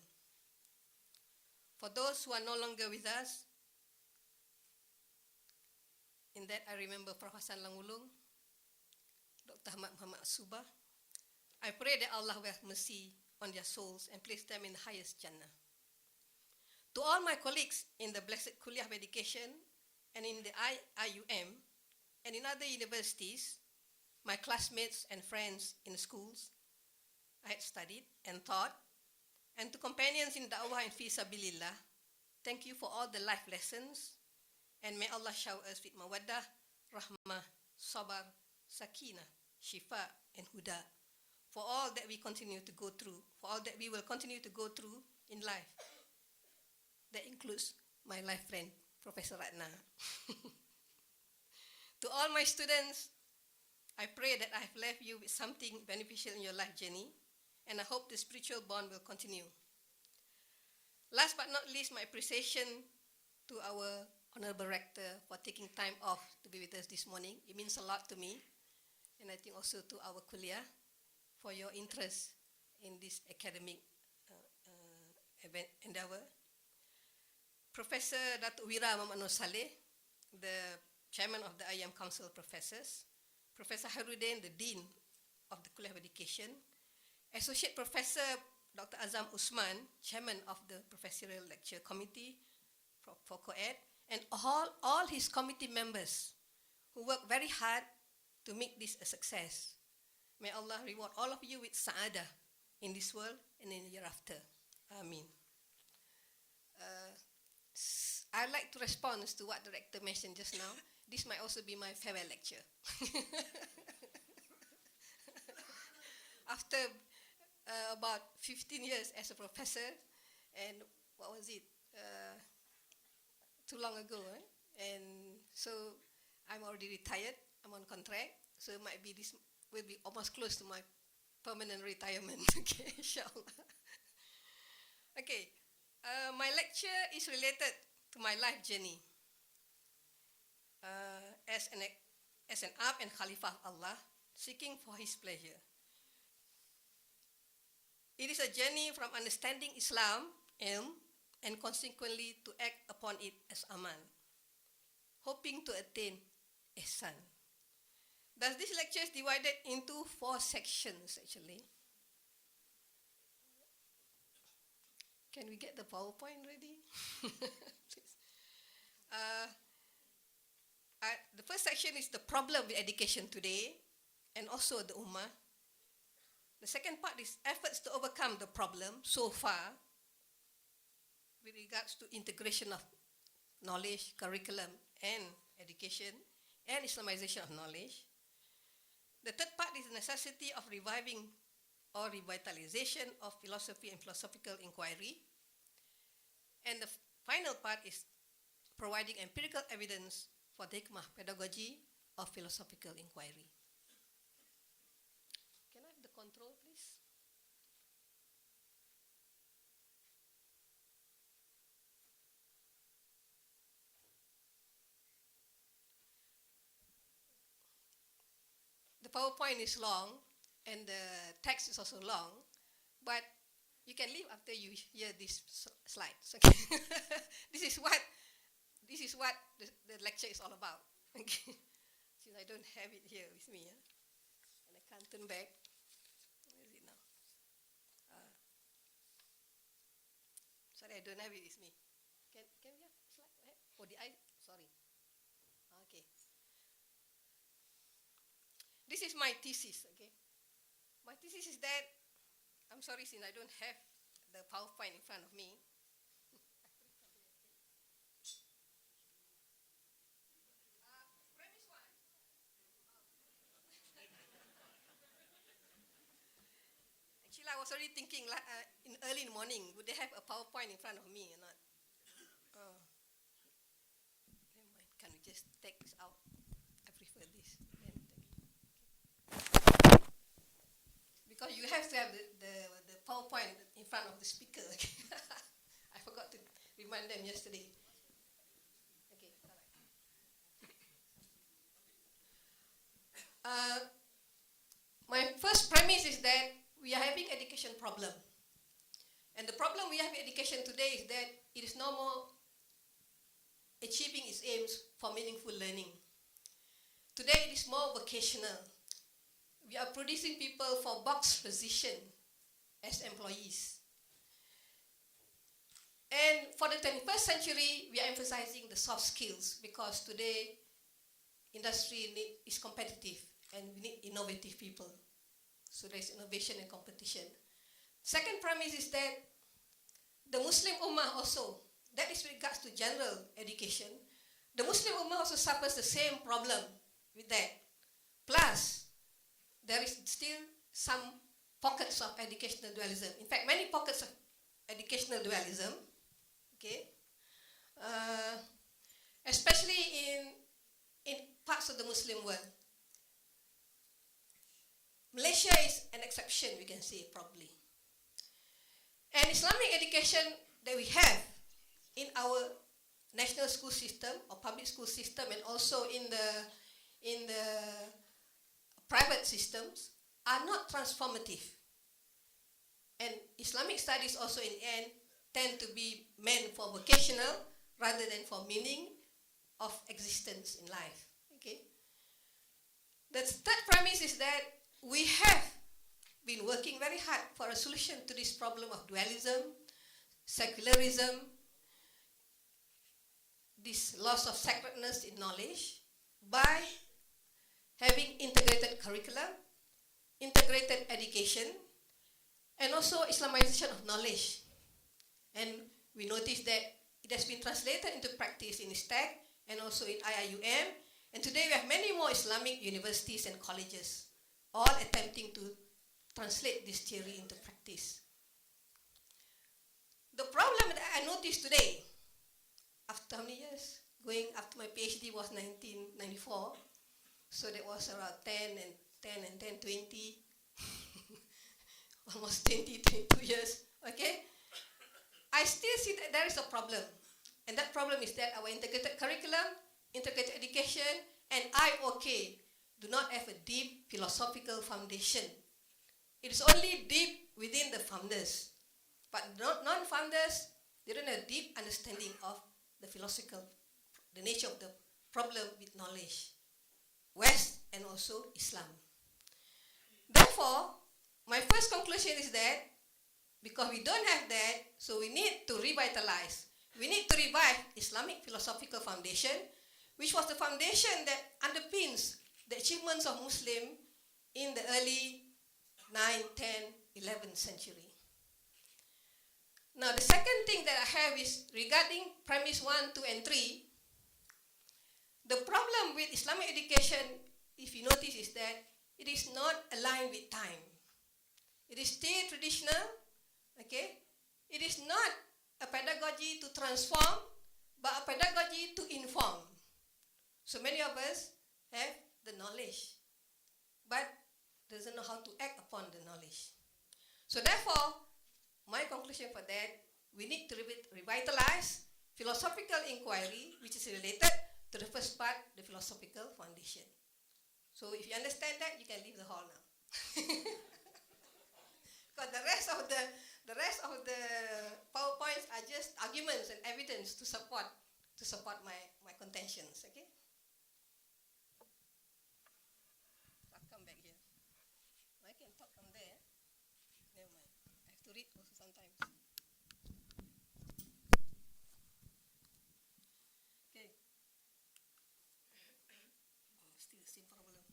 For those who are no longer with us, in that I remember Prof. Hassan Langulung, Dr. Ahmad Muhammad Subah. I pray that Allah will have mercy on their souls and place them in the highest Jannah. To all my colleagues in the Blessed Kuliah of Education and in the IIUM and in other universities, my classmates and friends in schools I had studied and taught, and to companions in Da'wah and Fi Sabilillah, thank you for all the life lessons, and may Allah shower us with mawaddah, rahmah, sabar, sakina, shifa, and huda, for all that we continue to go through, for all that we will continue to go through in life. That includes my life friend, Professor Ratna. To all my students, I pray that I have left you with something beneficial in your life journey, and I hope the spiritual bond will continue. Last but not least, my appreciation to our Honorable Rector for taking time off to be with us this morning. It means a lot to me, and I think also to our kuliah for your interest in this academic endeavor. Professor Datuk Wira Muhammad Nur Saleh, the Chairman of the IIUM Council of Professors, Professor Harudin, the Dean of the Kuliah of Education, Associate Professor Dr. Azam Usman, Chairman of the Professorial Lecture Committee for Co-Ed, and all his committee members who work very hard to make this a success. May Allah reward all of you with sa'adah in this world and in the year after. Ameen. I'd like to respond to what the rector mentioned just now. This might also be my farewell lecture. After about 15 years as a professor, and what was it? Too long ago, and so I'm already retired. I'm on contract, so it might be this will be almost close to my permanent retirement. Okay, inshallah. Okay, my lecture is related to my life journey as an Ab and Khalifah of Allah, seeking for His pleasure. It is a journey from understanding Islam, ilm, and consequently to act upon it as amal, hoping to attain ihsan. Thus, this lecture is divided into 4 sections, actually. Can we get the PowerPoint ready? Please. The first section is the problem with education today and also the Ummah. The second part is efforts to overcome the problem so far with regards to integration of knowledge, curriculum, and education and Islamization of knowledge. The third part is the necessity of reviving or revitalization of philosophy and philosophical inquiry. And the final part is providing empirical evidence for the hikmah pedagogy of philosophical inquiry. Can I have the control, please? The PowerPoint is long and the text is also long, but you can leave after you hear these slides. Okay? This is what the lecture is all about. Okay? Since I don't have it here with me, and I can't turn back. Where is it now? Sorry, I don't have it with me. Can we have slide? Oh, sorry. Okay. This is my thesis, okay? My thesis is that, I'm sorry since I don't have the PowerPoint in front of me. Premise one. Actually, I was already thinking in early in the morning, would they have a PowerPoint in front of me or not? Never mind, can we just take this out? I prefer this. Because you have to have the PowerPoint in front of the speaker. I forgot to remind them yesterday. Okay, all right. My first premise is that we are having education problem. And the problem we have in education today is that it is no more achieving its aims for meaningful learning. Today it is more vocational. We are producing people for box position as employees. And for the 21st century, we are emphasizing the soft skills because today industry is competitive and we need innovative people. So there's innovation and competition. Second premise is that the Muslim Ummah also, that is with regards to general education, the Muslim Ummah also suffers the same problem with that. Plus, there is still some pockets of educational dualism. In fact, many pockets of educational dualism, okay, especially in parts of the Muslim world. Malaysia is an exception, we can say probably. And Islamic education that we have in our national school system or public school system and also in the private systems are not transformative. And Islamic studies also in the end tend to be meant for vocational rather than for meaning of existence in life. Okay. The third premise is that we have been working very hard for a solution to this problem of dualism, secularism, this loss of sacredness in knowledge by having integrated curriculum, integrated education, and also Islamization of knowledge. And we noticed that it has been translated into practice in ISTEC and also in IIUM. And today we have many more Islamic universities and colleges, all attempting to translate this theory into practice. The problem that I noticed today, after how many years? Going after my PhD was 1994. So that was around 10 and 10, 20, almost 20, 22 years, okay? I still see that there is a problem. And that problem is that our integrated curriculum, integrated education, and IOK do not have a deep philosophical foundation. It is only deep within the founders. But non-founders, they don't have a deep understanding of the philosophical, the nature of the problem with knowledge. West and also Islam. Therefore, my first conclusion is that because we don't have that, so we need to revitalize. We need to revive Islamic philosophical foundation, which was the foundation that underpins the achievements of Muslims in the early 9, 10, 11th century. Now, the second thing that I have is regarding premise 1, 2, and 3. The problem with Islamic education, if you notice, is that it is not aligned with time. It is still traditional, okay? It is not a pedagogy to transform, but a pedagogy to inform. So many of us have the knowledge, but doesn't know how to act upon the knowledge. So therefore, my conclusion for that, we need to revitalize philosophical inquiry, which is related to the first part, the philosophical foundation. So if you understand that, you can leave the hall now. Because the rest of the PowerPoints are just arguments and evidence to support my contentions. Okay. I'll come back here. I can talk from there. Never mind. I have to read also sometimes. Okay. Still the same problem.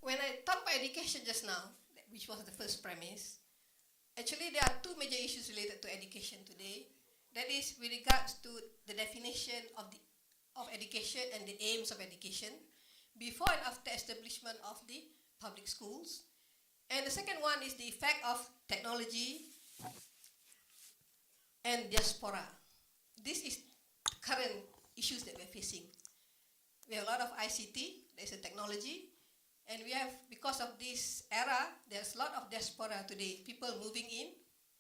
When I talk about education just now, which was the first premise, actually there are two major issues related to education today. That is with regards to the definition of education and the aims of education before and after establishment of the public schools. And the second one is the effect of technology and diaspora. This is current issues that we're facing. We have a lot of ICT, there's a technology, and we have, because of this era, there's a lot of diaspora today, people moving in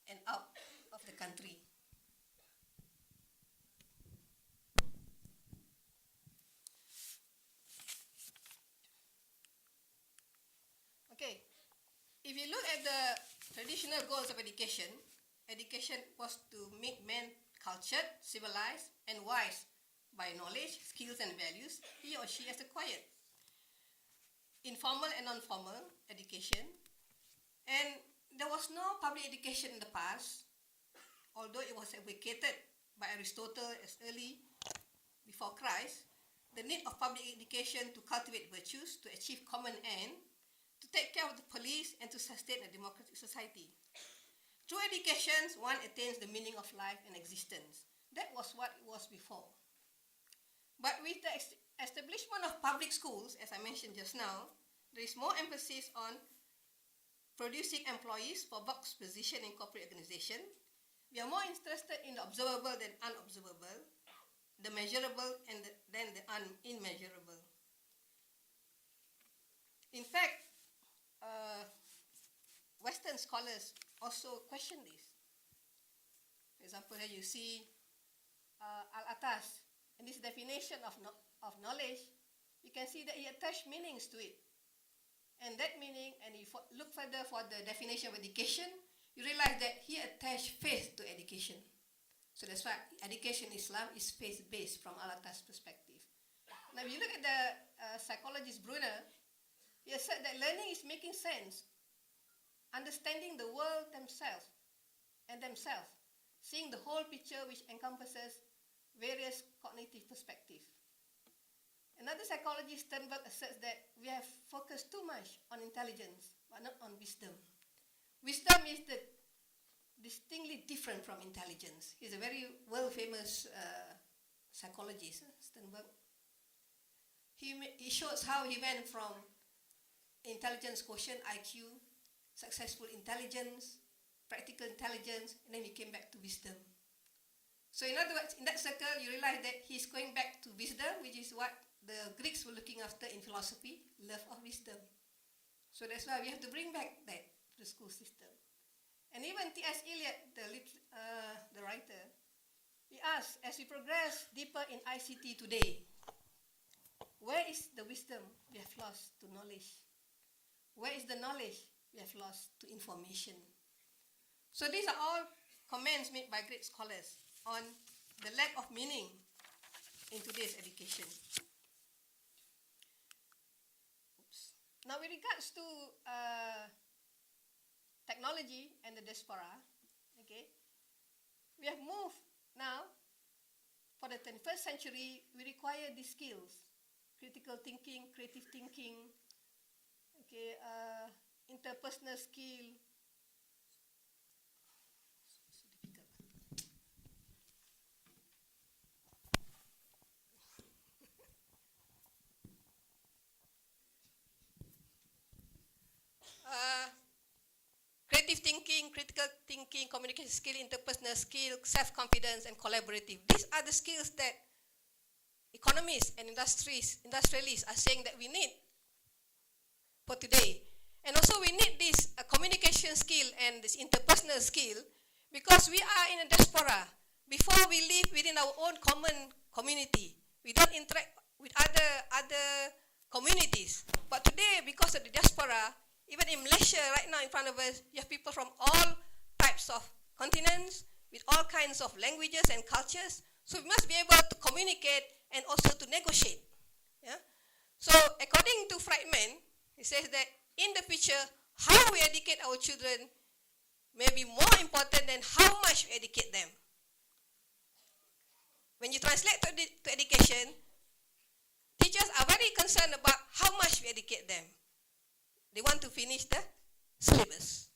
and out of the country. Okay, if you look at the traditional goals of education, education was to make men cultured, civilized, and wise by knowledge, skills, and values he or she has acquired. Informal and non-formal education, and there was no public education in the past, although it was advocated by Aristotle as early before Christ. The need of public education to cultivate virtues, to achieve common end, to take care of the police, and to sustain a democratic society. Through education, one attains the meaning of life and existence. That was what it was before. But with the establishment of public schools, as I mentioned just now, there is more emphasis on producing employees for box position in corporate organization. We are more interested in the observable than unobservable, the measurable than the immeasurable. In fact, Western scholars also question this. For example, here you see Al-Atas. In this definition of knowledge, you can see that he attached meanings to it. And that meaning, and if you look further for the definition of education, you realize that he attached faith to education. So that's why education in Islam is faith-based from Al-Atas' perspective. Now, if you look at the psychologist Brunner, he has said that learning is making sense, understanding the world themselves, seeing the whole picture which encompasses various cognitive perspectives. Another psychologist, Sternberg, asserts that we have focused too much on intelligence, but not on wisdom. Wisdom is distinctly different from intelligence. He's a very well-famous psychologist, Sternberg. He shows how he went from intelligence quotient, IQ, successful intelligence, practical intelligence, and then he came back to wisdom. So in other words, in that circle, you realize that he's going back to wisdom, which is what the Greeks were looking after in philosophy, love of wisdom. So that's why we have to bring back that to the school system. And even T.S. Eliot, the writer, he asks, as we progress deeper in ICT today, where is the wisdom we have lost to knowledge? Where is the knowledge we have lost to information? So these are all comments made by great scholars on the lack of meaning in today's education. Oops. Now, with regards to technology and the diaspora, okay, we have moved now. For the 21st century, we require these skills: critical thinking, creative thinking, okay, interpersonal skill. So difficult. Creative thinking, critical thinking, communication skill, interpersonal skill, self-confidence, and collaborative. These are the skills that economists and industrialists are saying that we need for today. And also we need this communication skill and this interpersonal skill because we are in a diaspora. Before we live within our own common community, we don't interact with other communities. But today, because of the diaspora, even in Malaysia right now in front of us, you have people from all types of continents with all kinds of languages and cultures. So we must be able to communicate and also to negotiate. Yeah? So according to Friedman, he says that in the future, how we educate our children may be more important than how much we educate them. When you translate to education, teachers are very concerned about how much we educate them. They want to finish the syllabus.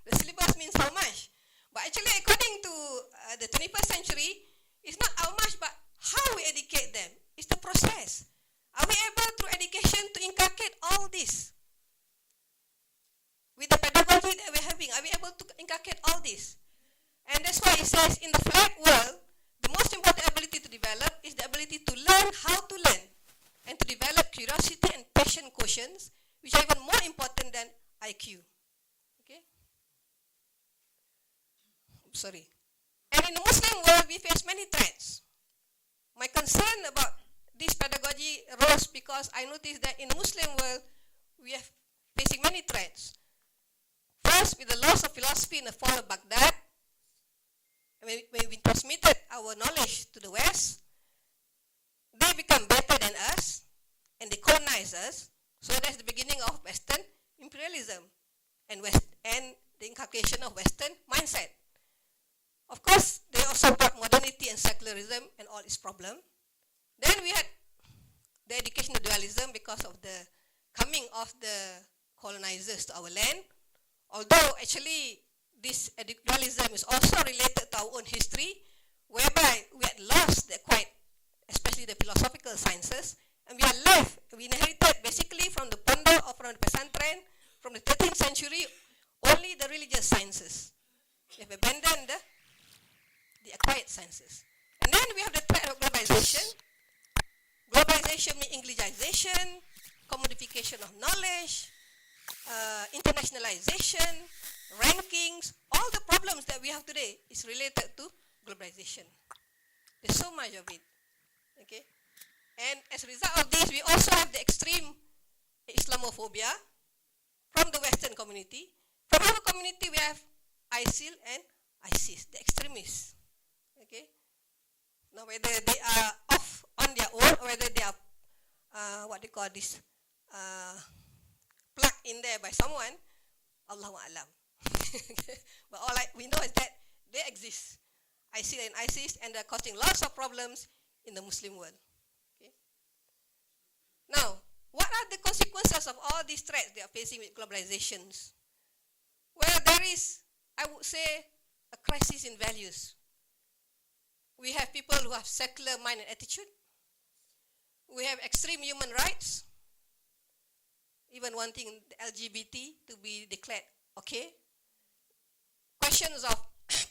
The syllabus means how much. But actually, according to the 21st century, it's not how much, but how we educate them. It's the process. Are we able, through education, to inculcate all this? With the pedagogy that we're having, are we able to inculcate all this? And that's why it says, in the flat world, the most important ability to develop is the ability to learn how to learn and to develop curiosity and passion quotients, which are even more important than IQ. Okay? Sorry. And in the Muslim world, we face many threats. My concern about this pedagogy rose because I noticed that in the Muslim world, we are facing many threats. First, with the loss of philosophy in the fall of Baghdad, when we transmitted our knowledge to the West, they become better than us, and they colonize us. So that's the beginning of Western imperialism and the inculcation of Western mindset. Of course, they also brought modernity and secularism and all its problems. Then we had the educational dualism because of the coming of the colonizers to our land. Although actually this dualism is also related to our own history, whereby we had lost the quite, especially the philosophical sciences, and we are left, we inherited basically from the Pondok or from the Pesantren, from the 13th century, only the religious sciences. We have abandoned the acquired sciences. And then we have the threat of globalization. Globalization means Englishization, commodification of knowledge, internationalization, rankings, all the problems that we have today is related to globalization. There's so much of it. Okay? And as a result of this, we also have the extreme Islamophobia from the Western community. From our community, we have ISIL and ISIS, the extremists. Okay? Now, whether they are off on their own or whether they are, plugged in there by someone, Allahu A'lam. But all we know is that they exist, ISIL and ISIS, and they're causing lots of problems in the Muslim world. Okay? Now, what are the consequences of all these threats they are facing with globalizations? Well, there is, I would say, a crisis in values. We have people who have secular mind and attitude. We have extreme human rights, even wanting the LGBT to be declared okay. Questions of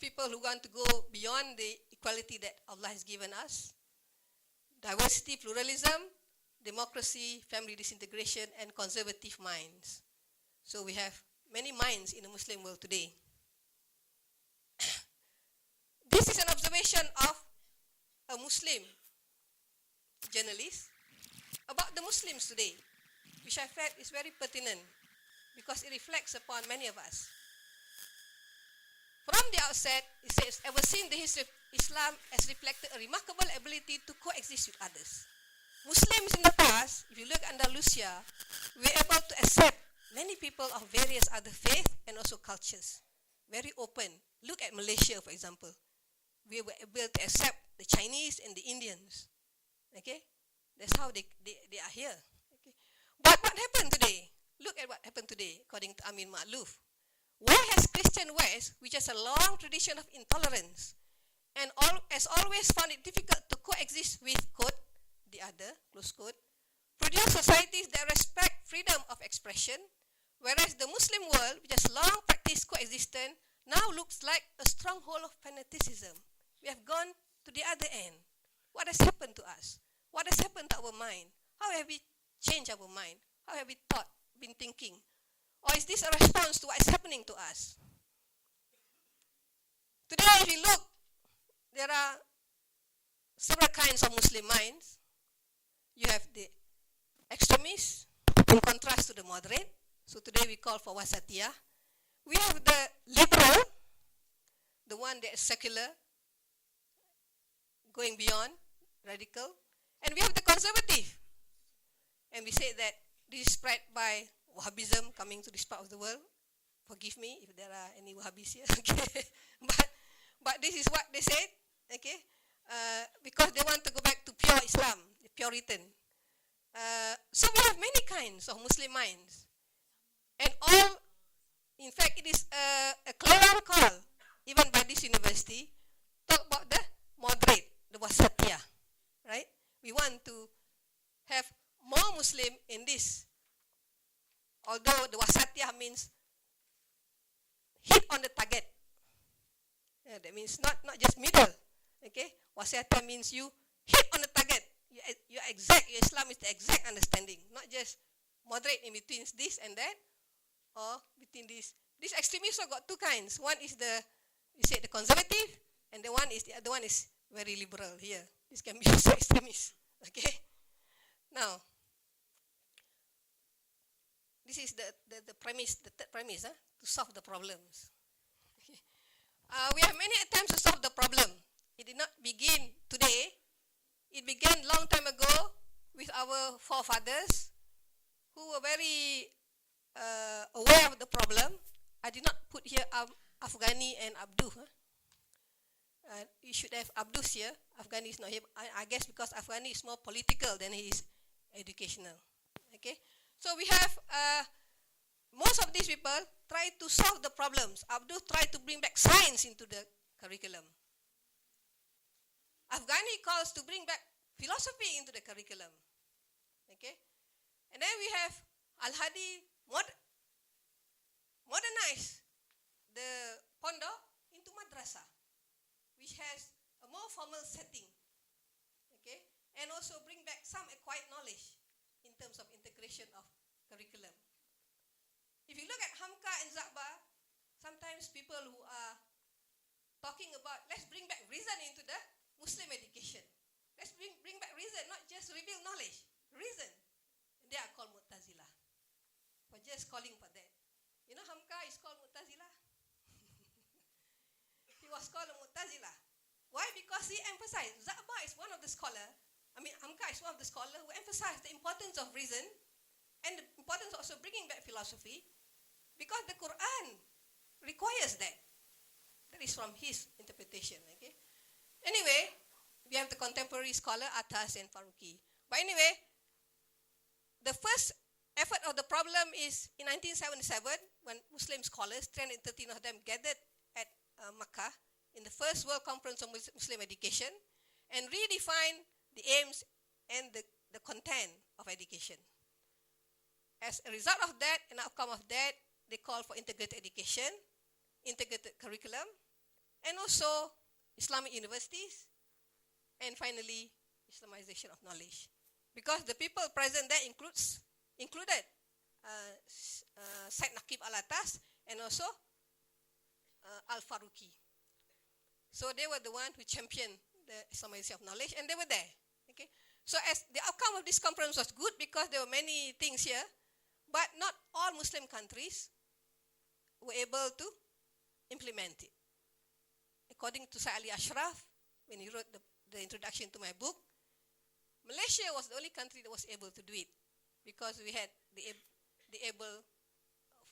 people who want to go beyond the equality that Allah has given us. Diversity, pluralism, democracy, family disintegration, and conservative minds. So we have many minds in the Muslim world today. This is an observation of a Muslim journalist about the Muslims today, which I felt is very pertinent because it reflects upon many of us. From the outset, it says, ever since the history of Islam has reflected a remarkable ability to coexist with others. Muslims in the past, if you look at Andalusia, were able to accept many people of various other faiths and also cultures. Very open. Look at Malaysia, for example. We were able to accept the Chinese and the Indians. Okay? That's how they are here. Okay. But what happened today? Look at what happened today, according to Amin Ma'luf. Why has Christian West, which has a long tradition of intolerance, and has always found it difficult to coexist with, quote, the other, close quote, produce societies that respect freedom of expression, whereas the Muslim world, which has long practiced coexistence, now looks like a stronghold of fanaticism. We have gone to the other end. What has happened to us? What has happened to our mind? How have we changed our mind? How have we been thinking? Or is this a response to what is happening to us? Today, if you look, there are several kinds of Muslim minds. You have the extremists, in contrast to the moderate. So today we call for wasatiyah. We have the liberal, the one that is secular, going beyond, radical. And we have the conservative. And we say that this is spread by Wahhabism coming to this part of the world. Forgive me if there are any Wahhabis here. Okay. But this is what they said. Okay. Because they want to go back to pure Islam, the Puritan. So we have many kinds of Muslim minds. And all, in fact, it is a clear call, even by this university, talk about the moderate, the wasatiyah, right? We want to have more Muslim in this. Although the wasatiyah means hit on the target. Yeah, that means not just middle. Okay? Wasatiyah means you hit on the target. You exact, your Islam is the exact understanding, not just moderate in between this and that, or between this. These extremists have got two kinds. One is the conservative, and the other one is very liberal here. This can be also extremist. Okay? Now, this is the premise, the third premise, to solve the problems. Okay. We have many attempts to solve the problem. It did not begin today. It began long time ago with our forefathers who were very aware of the problem. I did not put here Afghani and Abdu. You should have Abdus here. Afghani is not here. I guess because Afghani is more political than he is educational. Okay? So we have most of these people try to solve the problems. Abdul tried to bring back science into the curriculum. Afghani calls to bring back philosophy into the curriculum. Okay? And then we have Al-Hadi modernize the pondok into madrasah, which has a more formal setting. Okay? And also bring back some acquired knowledge in terms of integration of curriculum. If you look at Hamka and Zakba, sometimes people who are talking about let's bring back reason into the Muslim education. Let's bring back reason, not just reveal knowledge. Reason. They are called Mu'tazilah. For just calling for that. You know Hamka is called Mu'tazilah? He was called a Mu'tazilah. Why? Because he emphasized. Zakba is one of the scholars. Hamka is one of the scholars who emphasized the importance of reason and the importance of also bringing back philosophy because the Quran requires that. That is from his interpretation. Okay. Anyway, we have the contemporary scholar Atas and Faruqi. But anyway, the first effort of the problem is in 1977 when Muslim scholars, 313 of them, gathered at Makkah in the first World Conference on Muslim Education and redefined the aims and the content of education. As a result of that, an outcome of that, they call for integrated education, integrated curriculum, and also Islamic universities, and finally, Islamization of knowledge. Because the people present there included Said Naqib Al-Atas and also Al-Faruqi. So they were the one who championed the Islamization of knowledge, and they were there. Okay. So as the outcome of this conference was good because there were many things here, but not all Muslim countries were able to implement it. According to Said Ali Ashraf, when he wrote the introduction to my book, Malaysia was the only country that was able to do it because we had the able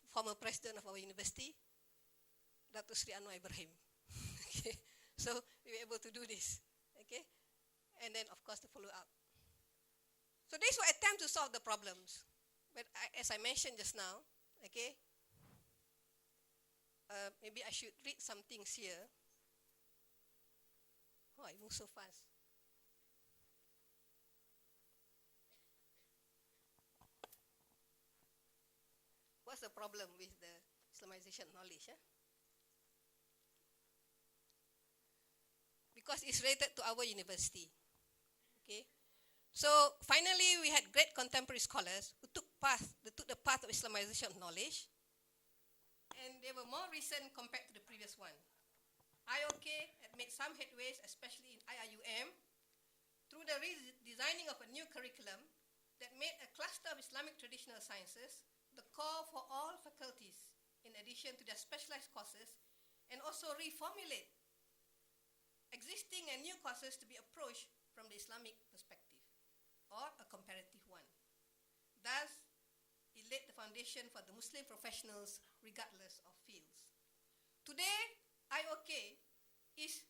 former president of our university, Dr. Sri Anwar Ibrahim. Okay. So we were able to do this. Okay. And then, of course, the follow-up. So this will attempt to solve the problems. But as I mentioned just now, okay, maybe I should read some things here. Oh, I move so fast. What's the problem with the Islamization knowledge? Because it's related to our university. Okay. So finally, we had great contemporary scholars who took the path of Islamization of knowledge, and they were more recent compared to the previous one. IOK had made some headways, especially in IIUM, through the redesigning of a new curriculum that made a cluster of Islamic traditional sciences the core for all faculties, in addition to their specialized courses, and also reformulate existing and new courses to be approached from the Islamic perspective, or a comparative one. Thus, it laid the foundation for the Muslim professionals regardless of fields. Today, IOK is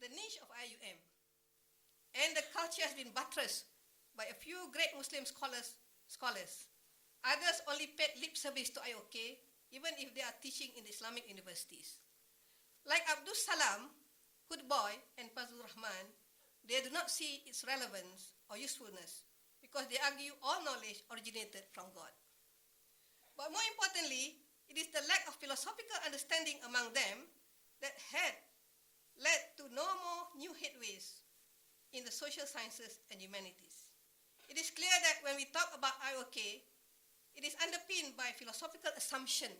the niche of IIUM, and the culture has been buttressed by a few great Muslim scholars. Others only paid lip service to IOK, even if they are teaching in the Islamic universities. Like Abdul Salam, Hudboy, and Fazlur Rahman, they do not see its relevance or usefulness because they argue all knowledge originated from God. But more importantly, it is the lack of philosophical understanding among them that had led to no more new headways in the social sciences and humanities. It is clear that when we talk about IOK, it is underpinned by philosophical assumption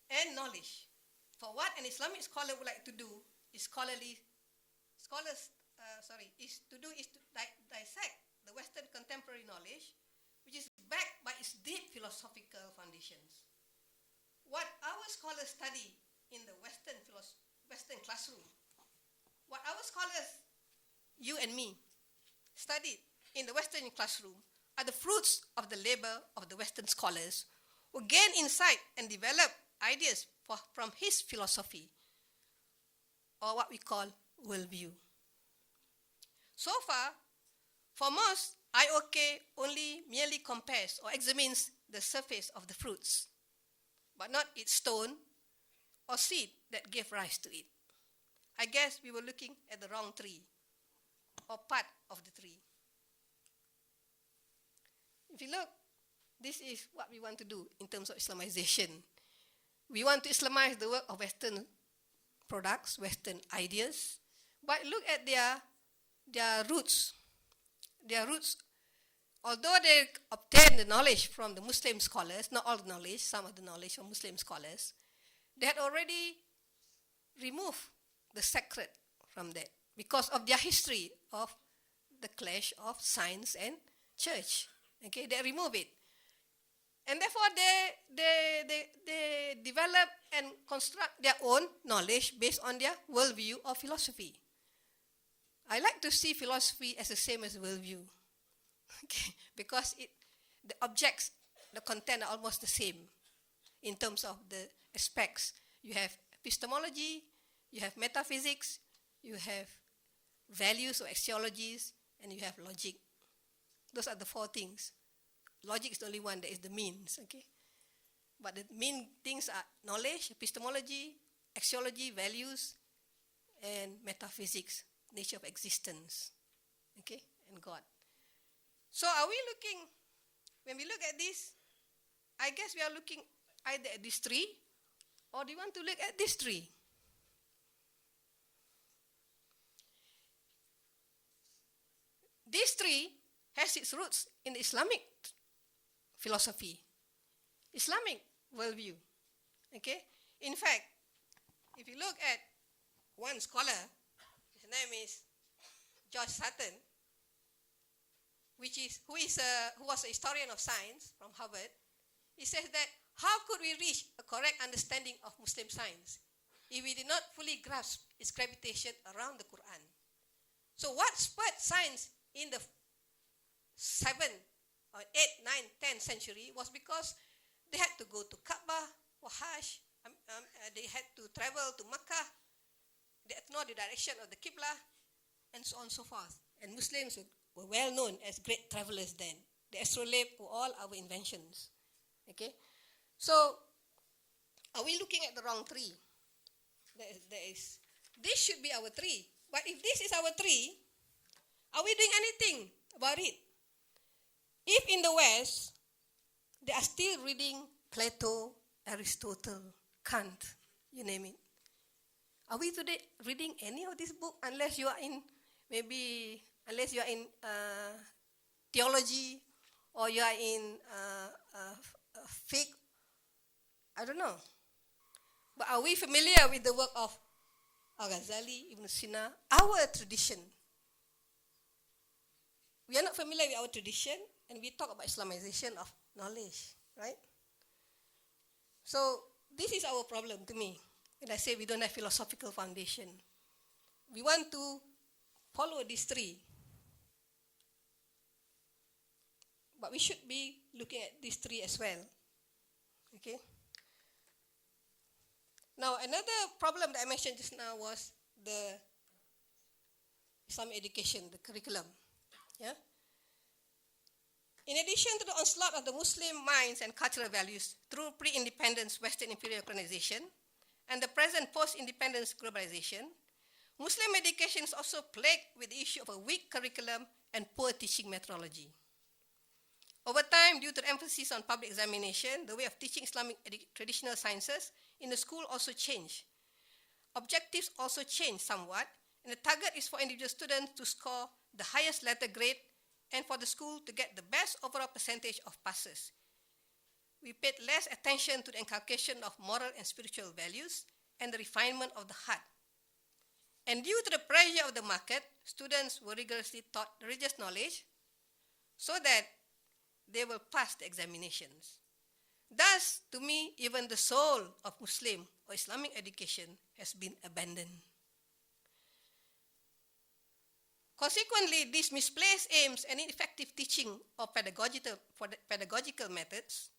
and knowledge. For what an Islamic scholar would like to do is to dissect the Western contemporary knowledge, which is backed by its deep philosophical foundations. What our scholars study in the Western classroom, what our scholars, you and me, studied in the Western classroom are the fruits of the labor of the Western scholars who gain insight and develop ideas from his philosophy, or what we call worldview. So far, for most, IOK only merely compares or examines the surface of the fruits, but not its stone or seed that gave rise to it. I guess we were looking at the wrong tree, or part of the tree. If you look, this is what we want to do in terms of Islamization. We want to Islamize the work of Western products, Western ideas, but look at their roots. Their roots, although they obtained the knowledge from the Muslim scholars, not all the knowledge, some of the knowledge from Muslim scholars, they had already removed the sacred from that because of their history of the clash of science and church. Okay, they remove it. And therefore, they develop and construct their own knowledge based on their worldview or philosophy. I like to see philosophy as the same as worldview, okay, because the objects, the content are almost the same in terms of the aspects. You have epistemology, you have metaphysics, you have values or axiologies, and you have logic. Those are the four things. Logic is the only one that is the means, okay? But the main things are knowledge, epistemology, axiology, values, and metaphysics, nature of existence, okay, and God. So are we looking, when we look at this, I guess we are looking either at this tree, or do you want to look at this tree? This tree has its roots in the Islamic philosophy, Islamic worldview, okay? In fact, if you look at one scholar, his name is George Sutton, who was a historian of science from Harvard. He says that how could we reach a correct understanding of Muslim science if we did not fully grasp its gravitation around the Quran? So what spurred science in the 7th or 8th, 9th, 10th century was because they had to go to Kaaba or Hajj, they had to travel to Makkah, they had to know the direction of the Qibla, and so on and so forth. And Muslims would were well known as great travelers then. The astrolabe were all our inventions. Okay? So, are we looking at the wrong tree? This should be our tree. But if this is our tree, are we doing anything about it? If in the West, they are still reading Plato, Aristotle, Kant, you name it. Are we today reading any of this book unless you are in theology or you are in fiqh? I don't know. But are we familiar with the work of Al-Ghazali, Ibn Sina, our tradition? We are not familiar with our tradition, and we talk about Islamization of knowledge, right? So this is our problem to me. When I say we don't have philosophical foundation, we want to follow this tree, but we should be looking at this tree as well. Okay. Now another problem that I mentioned just now was the Islamic education, the curriculum. Yeah. In addition to the onslaught of the Muslim minds and cultural values through pre-independence Western imperial colonization and the present post-independence globalization, Muslim education is also plagued with the issue of a weak curriculum and poor teaching methodology. Over time, due to the emphasis on public examination, the way of teaching Islamic traditional sciences in the school also changed. Objectives also changed somewhat, and the target is for individual students to score the highest letter grade and for the school to get the best overall percentage of passes. We paid less attention to the inculcation of moral and spiritual values and the refinement of the heart. And due to the pressure of the market, students were rigorously taught religious knowledge so that they will pass the examinations. Thus, to me, even the soul of Muslim or Islamic education has been abandoned. Consequently, these misplaced aims and ineffective teaching of pedagogical methods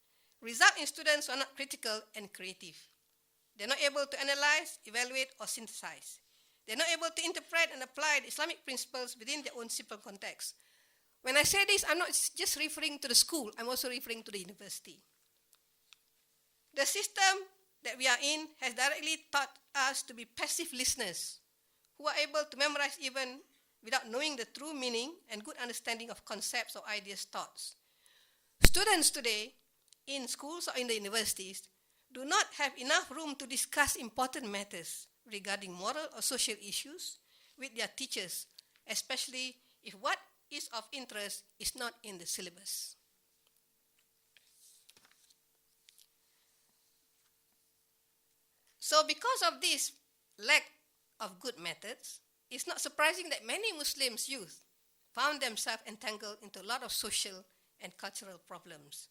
result in students who are not critical and creative. They're not able to analyze, evaluate, or synthesize. They're not able to interpret and apply the Islamic principles within their own simple context. When I say this, I'm not just referring to the school, I'm also referring to the university. The system that we are in has directly taught us to be passive listeners who are able to memorize even without knowing the true meaning and good understanding of concepts or ideas thoughts. Students today in schools or in the universities do not have enough room to discuss important matters regarding moral or social issues with their teachers, especially if what is of interest is not in the syllabus. So because of this lack of good methods, it's not surprising that many Muslims youth found themselves entangled into a lot of social and cultural problems.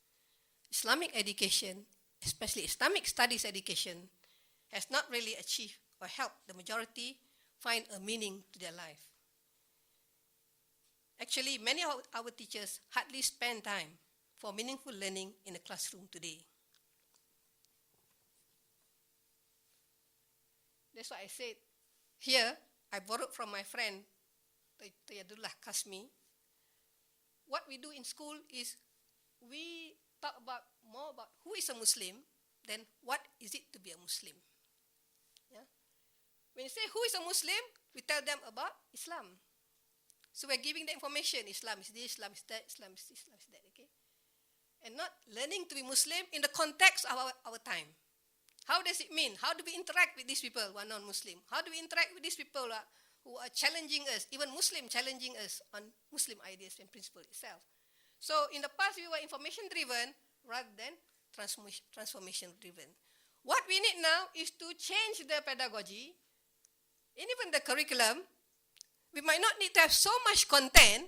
Islamic education, especially Islamic studies education, has not really achieved or helped the majority find a meaning to their life. Actually, many of our teachers hardly spend time for meaningful learning in the classroom today. That's why I said here, I borrowed from my friend, Tayyadullah Kasmi. What we do in school is we talk more about who is a Muslim than what is it to be a Muslim. Yeah? When you say who is a Muslim, we tell them about Islam. So we're giving the information, Islam is this, Islam is that, Islam is this, Islam is that, okay? And not learning to be Muslim in the context of our time. How does it mean? How do we interact with these people who are non-Muslim? How do we interact with these people who are challenging us, even Muslim challenging us on Muslim ideas and principles itself? So in the past, we were information-driven rather than transformation-driven. What we need now is to change the pedagogy, and even the curriculum. We might not need to have so much content,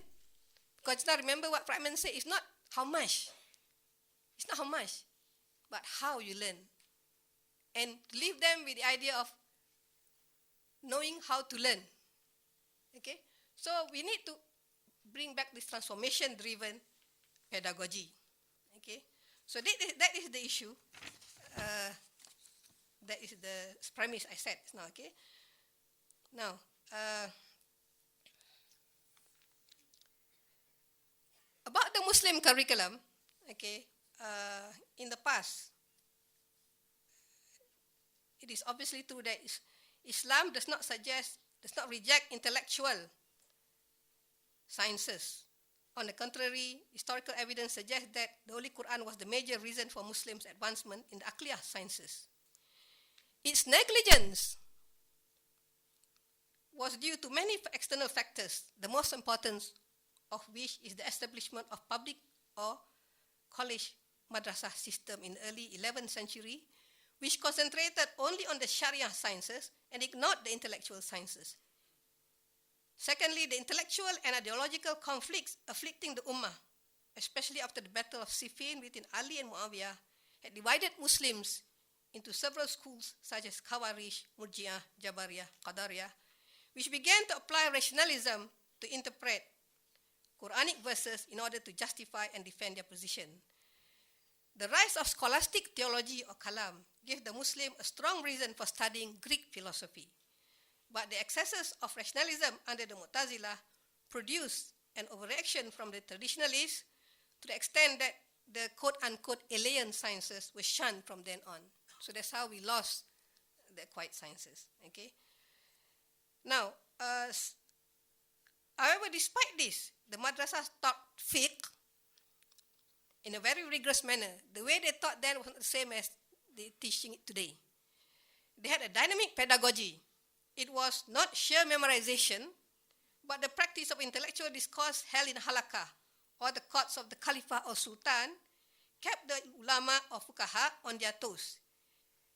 because now remember what Fragment said, it's not how much. It's not how much, but how you learn. And leave them with the idea of knowing how to learn. Okay? So we need to bring back this transformation-driven pedagogy. Okay? So that is the issue. That is the premise I said now. Okay? Now, about the Muslim curriculum, in the past, it is obviously true that Islam does not reject intellectual sciences. On the contrary, historical evidence suggests that the Holy Quran was the major reason for Muslims' advancement in the Aqliyah sciences. Its negligence was due to many external factors, the most important of which is the establishment of public or college madrasah system in the early 11th century, which concentrated only on the Sharia sciences and ignored the intellectual sciences. Secondly, the intellectual and ideological conflicts afflicting the Ummah, especially after the Battle of Siffin between Ali and Muawiyah, had divided Muslims into several schools such as Khawarij, Murji'ah, Jabariyah, Qadariyah, which began to apply rationalism to interpret Quranic verses in order to justify and defend their position. The rise of scholastic theology or kalam gave the Muslim a strong reason for studying Greek philosophy. But the excesses of rationalism under the Mu'tazilah produced an overreaction from the traditionalists to the extent that the quote-unquote alien sciences were shunned from then on. So that's how we lost the acquired sciences. Now, however, despite this, the madrasahs taught fiqh in a very rigorous manner. The way they taught then was not the same as they teaching it today. They had a dynamic pedagogy. It was not sheer memorization, but the practice of intellectual discourse held in halakah or the courts of the Khalifah or Sultan kept the ulama or fuqaha on their toes.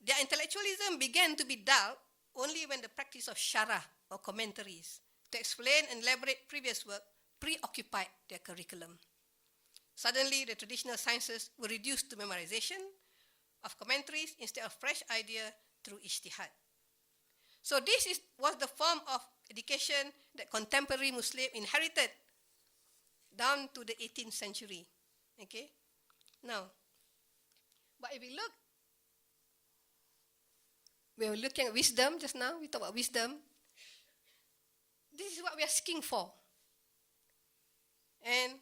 Their intellectualism began to be dulled only when the practice of sharah or commentaries to explain and elaborate previous work preoccupied their curriculum. Suddenly, the traditional sciences were reduced to memorization of commentaries instead of fresh idea through ijtihad. So this was the form of education that contemporary Muslim inherited down to the 18th century. Now, but if we were looking at wisdom just now, we talked about wisdom. This is what we are seeking for. And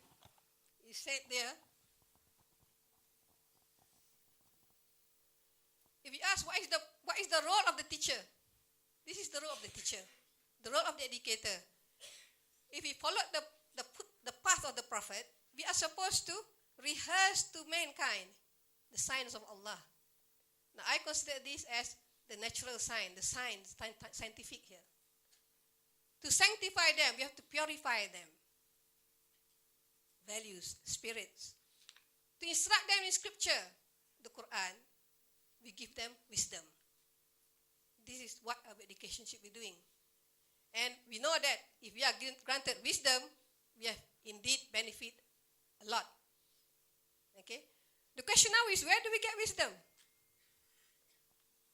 it said there, if you ask what is the role of the teacher, this is the role of the teacher, the role of the educator. If we follow the path of the Prophet, we are supposed to rehearse to mankind the signs of Allah. Now, I consider this as the natural sign, the science, scientific here. To sanctify them, we have to purify them. Values, spirits. To instruct them in scripture, the Quran, we give them wisdom. This is what our education should be doing. And we know that if we are granted wisdom, we have indeed benefit a lot. The question now is, where do we get wisdom?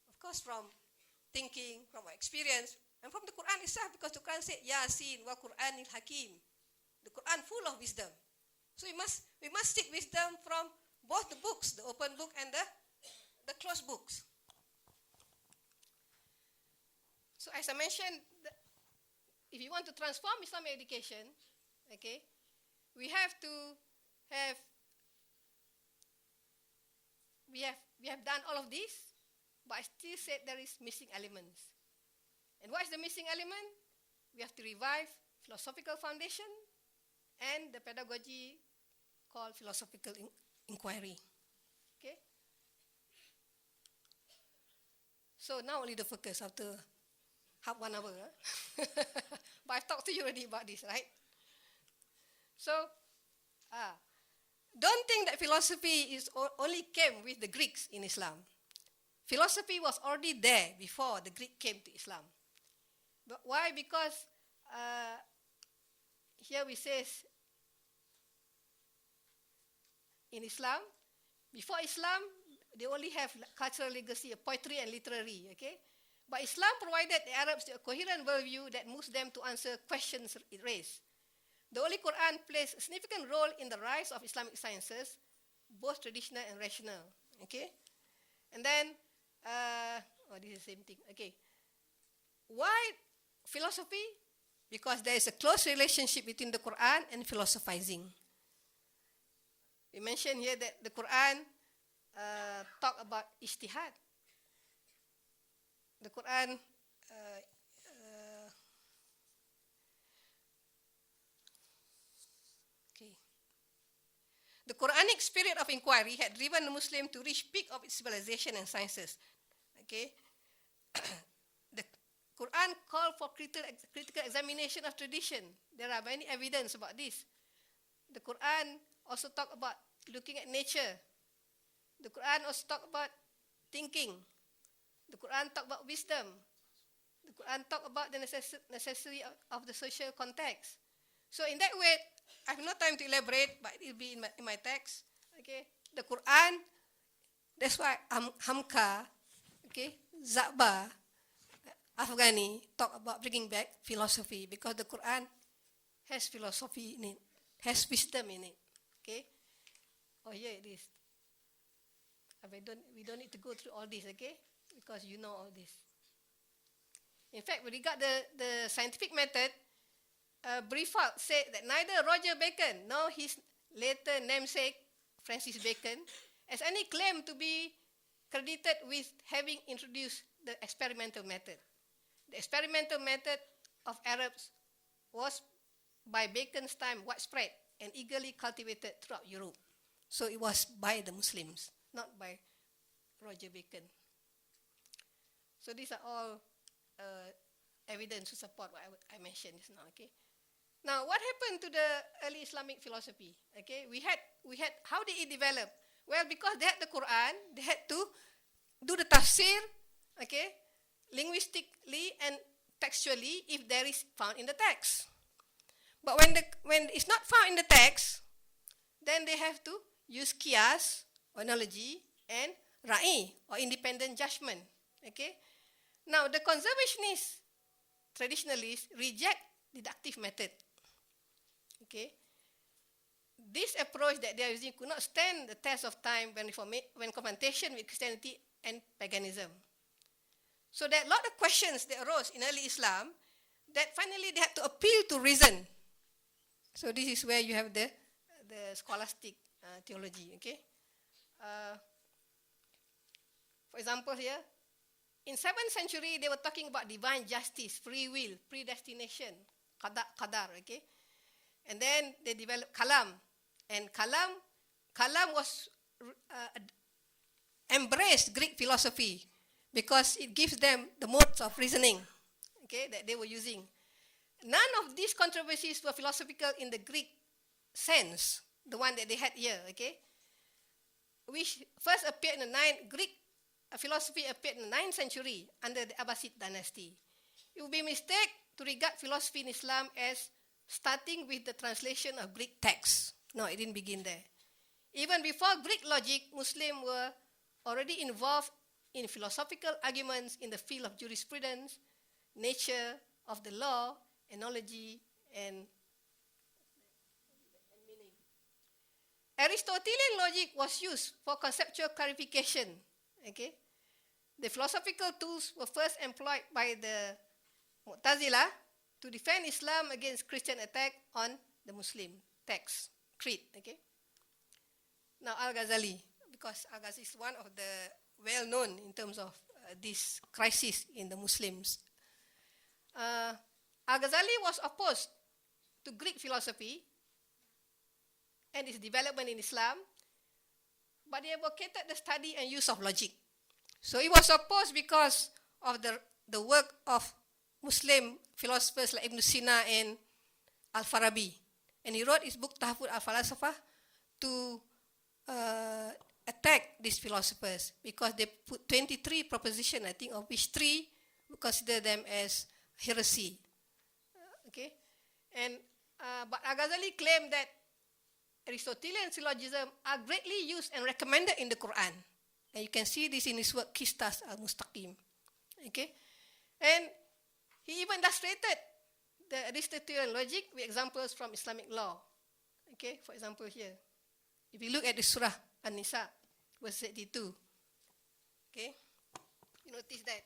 Of course, from thinking, from our experience, and from the Quran itself, because the Quran said, Yasin wa Quranil Hakim. The Quran full of wisdom. So we must seek wisdom from both the books, the open book and the closed books. So as I mentioned, if you want to transform Islamic education, we have done all of this, but I still said there is missing elements. And what is the missing element? We have to revive philosophical foundation and the pedagogy called philosophical inquiry. So now only the focus after half 1 hour. But I've talked to you already about this, right? So, don't think that philosophy only came with the Greeks in Islam. Philosophy was already there before the Greek came to Islam. But why? Because here we says in Islam, before Islam, they only have cultural legacy, poetry and literary, But Islam provided the Arabs a coherent worldview that moves them to answer questions it raised. The Holy Quran plays a significant role in the rise of Islamic sciences, both traditional and rational, And then, this is the same thing, Why philosophy? Because there is a close relationship between the Quran and philosophizing. we mentioned here that the Quran talk about ijtihad. The Quran The Quranic spirit of inquiry had driven the Muslim to reach peak of its civilization and sciences. Okay, the Quran called for critical examination of tradition. There are many evidence about this. The Quran also talk about looking at nature. The Quran also talk about thinking. The Quran talk about wisdom. The Quran talk about the necessity of the social context. So in that way, I have no time to elaborate, but it will be in my text. Okay, the Quran. That's why Hamka, okay, Zaba, Afghani talk about bringing back philosophy, because the Quran has philosophy in it, has wisdom in it. Okay. Oh, here it is. We don't need to go through all this, okay? Because you know all this. In fact, with regard the scientific method, Brifalt said that neither Roger Bacon nor his later namesake, Francis Bacon, has any claim to be credited with having introduced the experimental method. The experimental method of Arabs was by Bacon's time widespread and eagerly cultivated throughout Europe. So it was by the Muslims, not by Roger Bacon. So these are all evidence to support what I mentioned just now. Okay. Now, what happened to the early Islamic philosophy? Okay, we had how did it develop? Well, because they had the Quran, they had to do the tafsir, okay, linguistically and textually if there is found in the text. But when it's not found in the text, then they have to use qiyas, or analogy, and ra'i, or independent judgment. Okay. Now, the conservationists, traditionalists, reject deductive method. Okay. This approach that they are using could not stand the test of time when confrontation with Christianity and paganism. So there are a lot of questions that arose in early Islam that finally they had to appeal to reason. So this is where you have the scholastic theology. Okay. For example, here in 7th century they were talking about divine justice, free will, predestination, qadar. Okay. And then they developed kalam. And kalam was embraced Greek philosophy because it gives them the modes of reasoning, okay, that they were using. None of these controversies were philosophical in the Greek sense, the one that they had here, okay, which first appeared in the Greek philosophy appeared in the 9th century under the Abbasid dynasty. It would be a mistake to regard philosophy in Islam as starting with the translation of Greek texts. No, it didn't begin there. Even before Greek logic, Muslims were already involved in philosophical arguments in the field of jurisprudence, nature of the law, analogy, and meaning. Aristotelian logic was used for conceptual clarification. Okay? The philosophical tools were first employed by the Mu'tazila to defend Islam against Christian attack on the Muslim text, creed. Okay. Now Al-Ghazali, because Al-Ghazali is one of the well-known in terms of this crisis in the Muslims. Al-Ghazali was opposed to Greek philosophy and its development in Islam, but he advocated the study and use of logic. So he was opposed because of the work of Muslim philosophers like Ibn Sina and Al-Farabi. And he wrote his book Tahfud al-Falasafah to attack these philosophers because they put 23 propositions, I think, of which 3 we consider them as heresy. Okay, and but Al-Ghazali claimed that Aristotelian syllogism are greatly used and recommended in the Quran. And you can see this in his work Qistas al-Mustaqim. Okay, and he even illustrated the Aristotelian logic with examples from Islamic law. Okay, for example here, if you look at the Surah An-Nisa, verse 82, okay, you notice that.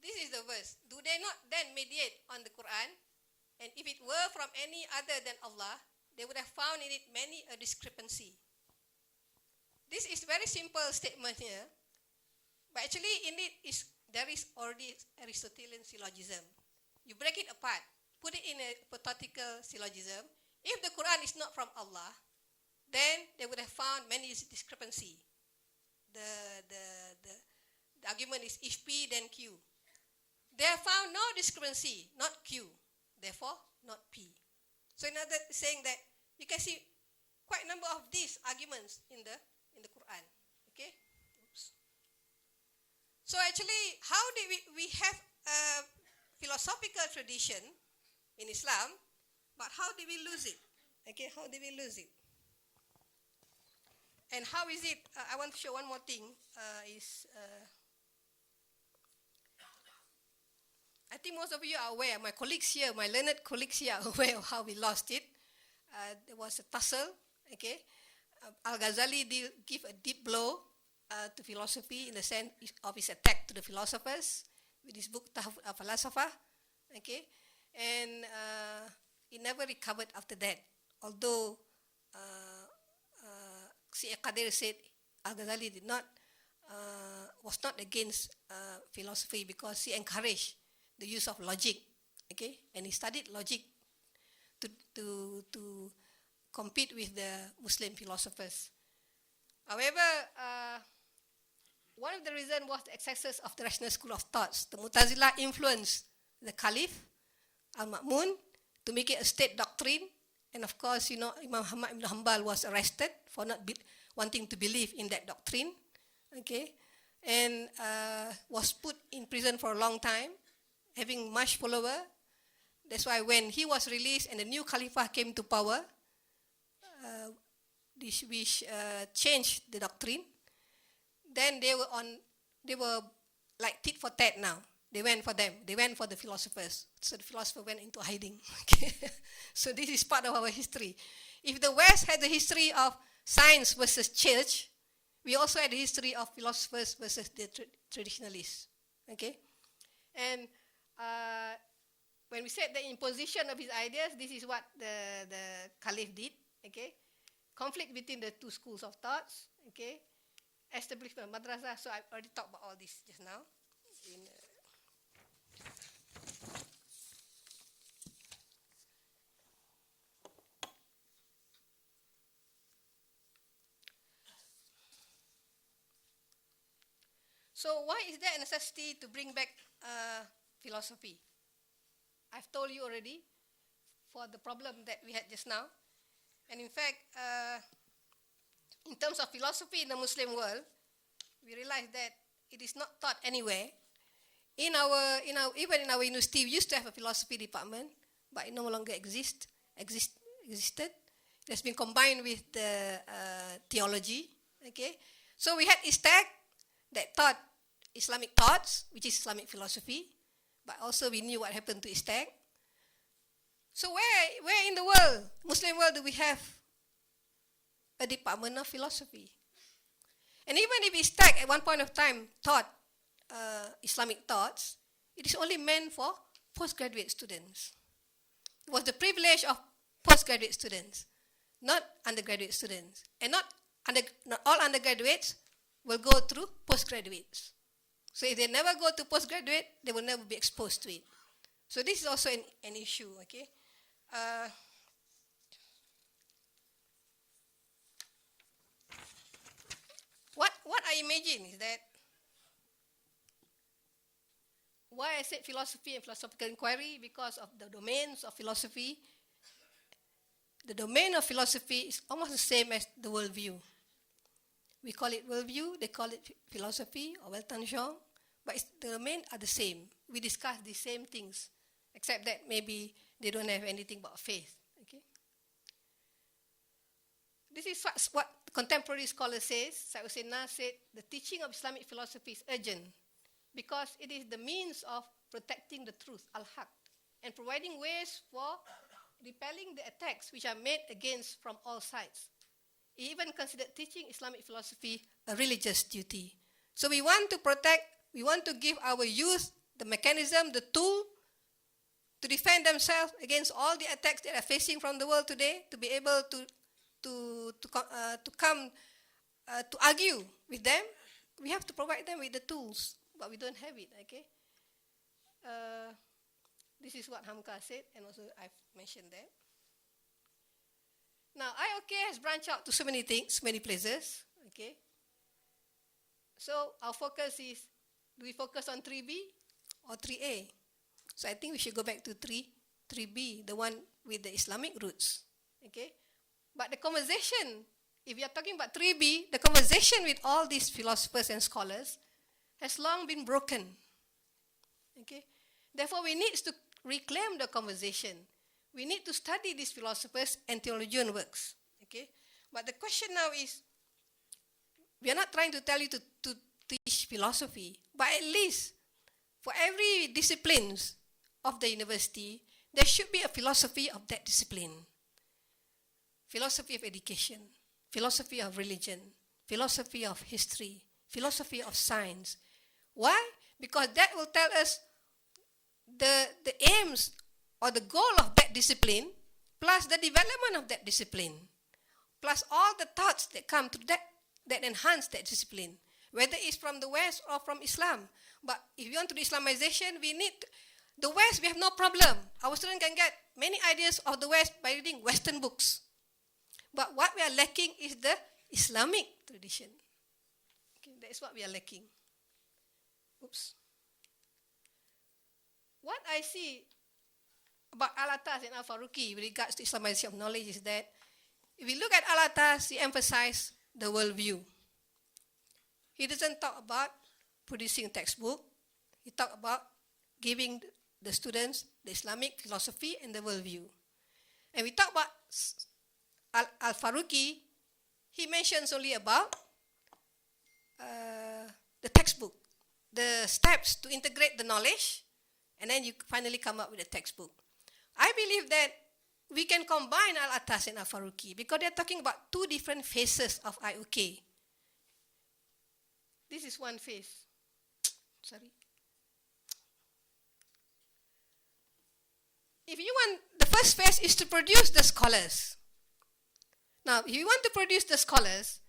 This is the verse. Do they not then mediate on the Quran? And if it were from any other than Allah, they would have found in it many a discrepancy. This is very simple statement here, but actually in it there is already Aristotelian syllogism. You break it apart, put it in a hypothetical syllogism. If the Quran is not from Allah, then they would have found many discrepancy. The argument is if P then Q. They have found no discrepancy, not Q, therefore not P. So in other saying that you can see quite a number of these arguments in the Quran. Okay. Oops. So actually, how did we have a philosophical tradition in Islam, but how did we lose it? Okay, how did we lose it? And how is it? I want to show one more thing. I think most of you are aware. My colleagues here, my learned colleagues here, are aware of how we lost it. There was a tussle. Okay, Al-Ghazali did give a deep blow to philosophy in the sense of his attack to the philosophers with his book Tahf al-Falsafa. Okay, and he never recovered after that. Although Syed Qadir said Al-Ghazali was not against philosophy because he encouraged the use of logic, okay, and he studied logic to compete with the Muslim philosophers. However, one of the reasons was the excesses of the rational school of thoughts. The Mu'tazilah influenced the Caliph Al-Ma'mun to make it a state doctrine. And of course, you know, Imam Ahmad ibn Hanbal was arrested for not wanting to believe in that doctrine, okay, and was put in prison for a long time, having much follower. That's why when he was released and the new Khalifah came to power, which changed the doctrine, then they were like tit for tat now. They went for them. They went for the philosophers. So the philosopher went into hiding. Okay? So this is part of our history. If the West had the history of science versus church, we also had the history of philosophers versus the traditionalists. Okay? And when we said the imposition of his ideas, this is what the Caliph did. Okay? Conflict between the two schools of thoughts. Okay? Establishment of madrasah. So I already talked about all this just now. So why is there a necessity to bring back philosophy? I've told you already for the problem that we had just now. And in fact, in terms of philosophy in the Muslim world, we realize that it is not taught anywhere. Even in our university, we used to have a philosophy department, but it no longer existed. It has been combined with the theology. Okay, so we had ISTAC that taught Islamic thoughts, which is Islamic philosophy, but also we knew what happened to ISTAC. So where in the world, Muslim world, do we have a department of philosophy? And even if ISTAC at one point of time taught Islamic thoughts, it is only meant for postgraduate students. It was the privilege of postgraduate students, not undergraduate students. And not all undergraduates will go through postgraduates. So if they never go to postgraduate, they will never be exposed to it. So this is also an issue, okay? What I imagine is that why I said philosophy and philosophical inquiry, because of the domains of philosophy. The domain of philosophy is almost the same as the worldview. We call it worldview, they call it philosophy or Weltanschauung, but the domain are the same. We discuss the same things, except that maybe they don't have anything but faith. Okay? This is what contemporary scholar says. Syed Hussein said, the teaching of Islamic philosophy is urgent because it is the means of protecting the truth, al-haq, and providing ways for repelling the attacks which are made against from all sides. He even considered teaching Islamic philosophy a religious duty. So we want to protect, we want to give our youth the mechanism, the tool to defend themselves against all the attacks that are facing from the world today, to be able to come to argue with them, we have to provide them with the tools, but we don't have it, okay? This is what Hamka said, and also I've mentioned that. Now, IOK has branched out to so many things, many places, okay? So our focus is, do we focus on 3B or 3A? So I think we should go back to 3B, the one with the Islamic roots, okay? But the conversation, if we are talking about 3B, the conversation with all these philosophers and scholars has long been broken, okay? Therefore, we need to reclaim the conversation. We need to study these philosophers and theologian works, okay? But the question now is, we are not trying to tell you to teach philosophy, but at least for every disciplines of the university, there should be a philosophy of that discipline. Philosophy of education, philosophy of religion, philosophy of history, philosophy of science. Why? Because that will tell us the aims or the goal of that discipline, plus the development of that discipline, plus all the thoughts that come to that enhance that discipline, whether it's from the West or from Islam. But if you want to do Islamization, we need the West. We have no problem. Our students can get many ideas of the West by reading Western books. But what we are lacking is the Islamic tradition. Okay, that is what we are lacking. Oops. What I see about Al-Atas and Al-Faruqi with regards to Islamization of knowledge is that if we look at Al-Atas, he emphasized the worldview. He doesn't talk about producing textbook. He talked about giving the students the Islamic philosophy and the worldview. And we talk about Al-Faruqi, he mentions only about the textbook, the steps to integrate the knowledge, and then you finally come up with a textbook. I believe that we can combine Al-Atas and Al-Faruqi because they're talking about two different phases of IOK. This is one phase. Sorry. If you want, the first phase is to produce the scholars. Now, if you want to produce the scholars,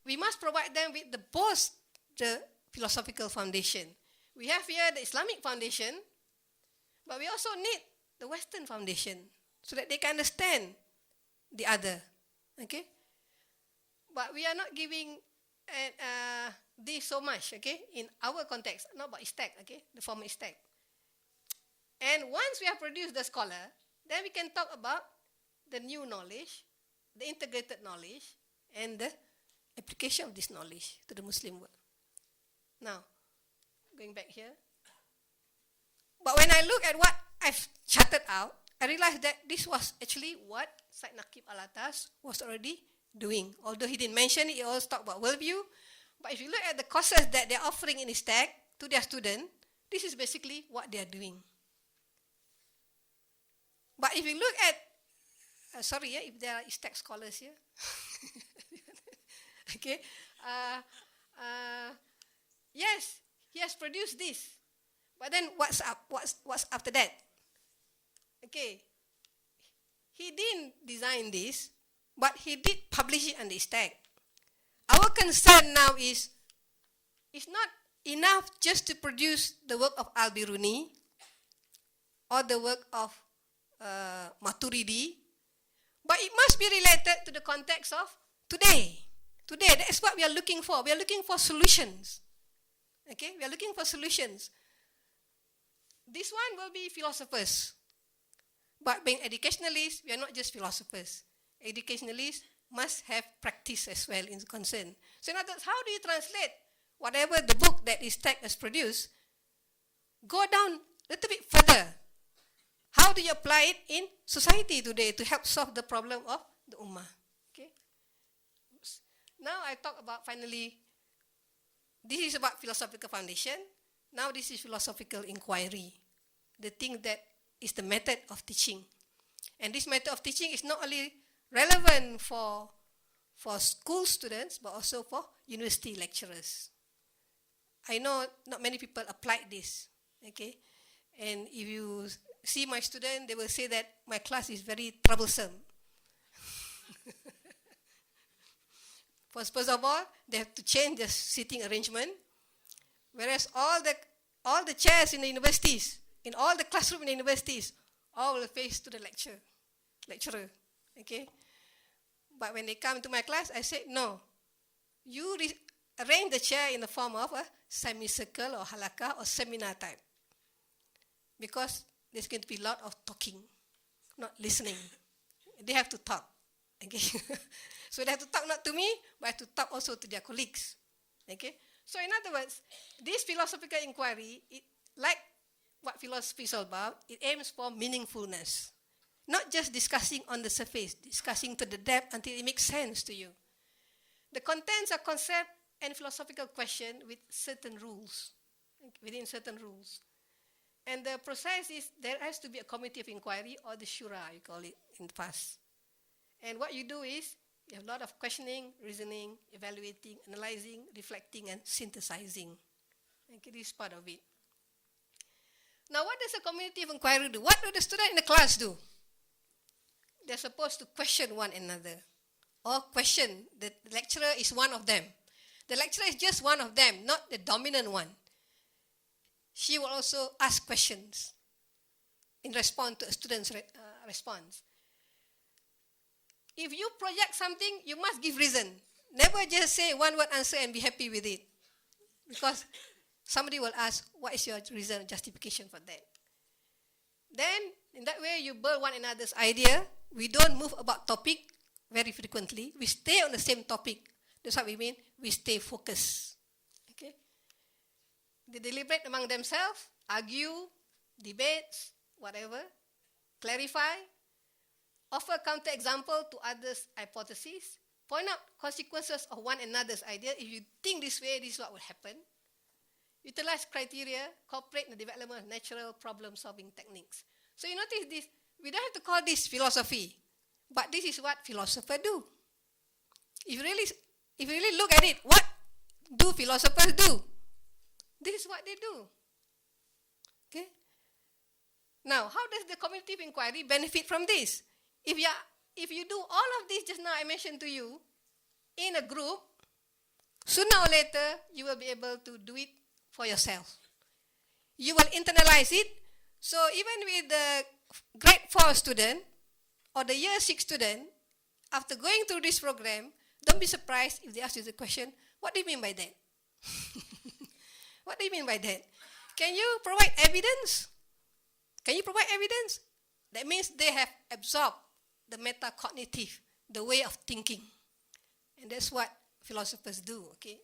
we must provide them with both the philosophical foundation. We have here the Islamic foundation, but we also need the Western foundation so that they can understand the other. Okay? But we are not giving this so much, okay, in our context, not about ISTEC, okay, the former ISTEC. And once we have produced the scholar, then we can talk about the new knowledge, the integrated knowledge, and the application of this knowledge to the Muslim world. Now, going back here. But when I look at what I've charted out, I realized that this was actually what Syed Naqib Al-Atas was already doing. Although he didn't mention it, he always talked about worldview. But if you look at the courses that they're offering in ISTEC to their students, this is basically what they're doing. But if you look at, if there are ISTEC scholars here. Okay. Yes, he has produced this. But then what's up? What's after that? Okay. He didn't design this, but he did publish it on the ISTEC. Our concern now is, it's not enough just to produce the work of Al-Biruni or the work of Maturidi, but it must be related to the context of today. Today, that's what we are looking for. We are looking for solutions. Okay, we are looking for solutions. This one will be philosophers. But being educationalists, we are not just philosophers. Educationalists must have practice as well in concern. So in other words, how do you translate whatever the book that ISTEC has produced, go down a little bit further? How do you apply it in society today to help solve the problem of the Ummah? Okay. Now I talk about finally, this is about philosophical foundation. Now this is philosophical inquiry. The thing that is the method of teaching. And this method of teaching is not only relevant for school students, but also for university lecturers. I know not many people applied this, okay? And if you see my student, they will say that my class is very troublesome. First of all, they have to change the seating arrangement, whereas all the chairs in the universities, in all the classroom in the universities, all will face to the lecturer. Okay. But when they come to my class, I say, no, you arrange the chair in the form of a semicircle or halakah or seminar type. Because there's going to be a lot of talking, not listening. They have to talk. Okay. So they have to talk not to me, but have to talk also to their colleagues. Okay. So in other words, this philosophical inquiry, like what philosophy is all about, it aims for meaningfulness. Not just discussing on the surface, discussing to the depth until it makes sense to you. The contents are concept and philosophical question with certain rules, within certain rules. And the process is there has to be a committee of inquiry, or the shura, you call it in the past. And what you do is you have a lot of questioning, reasoning, evaluating, analyzing, reflecting, and synthesizing. Okay, this is part of it. Now, what does a committee of inquiry do? What do the students in the class do? They're supposed to question one another, or question the lecturer is one of them. The lecturer is just one of them, not the dominant one. She will also ask questions in response to a student's response. If you project something, you must give reason. Never just say one word answer and be happy with it. Because somebody will ask, what is your reason, justification for that? Then, in that way, you build one another's idea. We don't move about topic very frequently. We stay on the same topic. That's what we mean. We stay focused. Okay? They deliberate among themselves, argue, debates, whatever, clarify, offer counter-example to others' hypotheses, point out consequences of one another's idea. If you think this way, this is what will happen. Utilize criteria, cooperate in the development of natural problem-solving techniques. So you notice this, we don't have to call this philosophy, but this is what philosophers do. If you really look at it, what do philosophers do? This is what they do. Okay? Now, how does the community of inquiry benefit from this? If you do all of this just now I mentioned to you in a group, sooner or later you will be able to do it for yourself. You will internalize it. So even with the grade 4 student or the year 6 student, after going through this program, don't be surprised if they ask you the question, what do you mean by that? What do you mean by that? Can you provide evidence? Can you provide evidence? That means they have absorbed the metacognitive, the way of thinking. And that's what philosophers do, okay?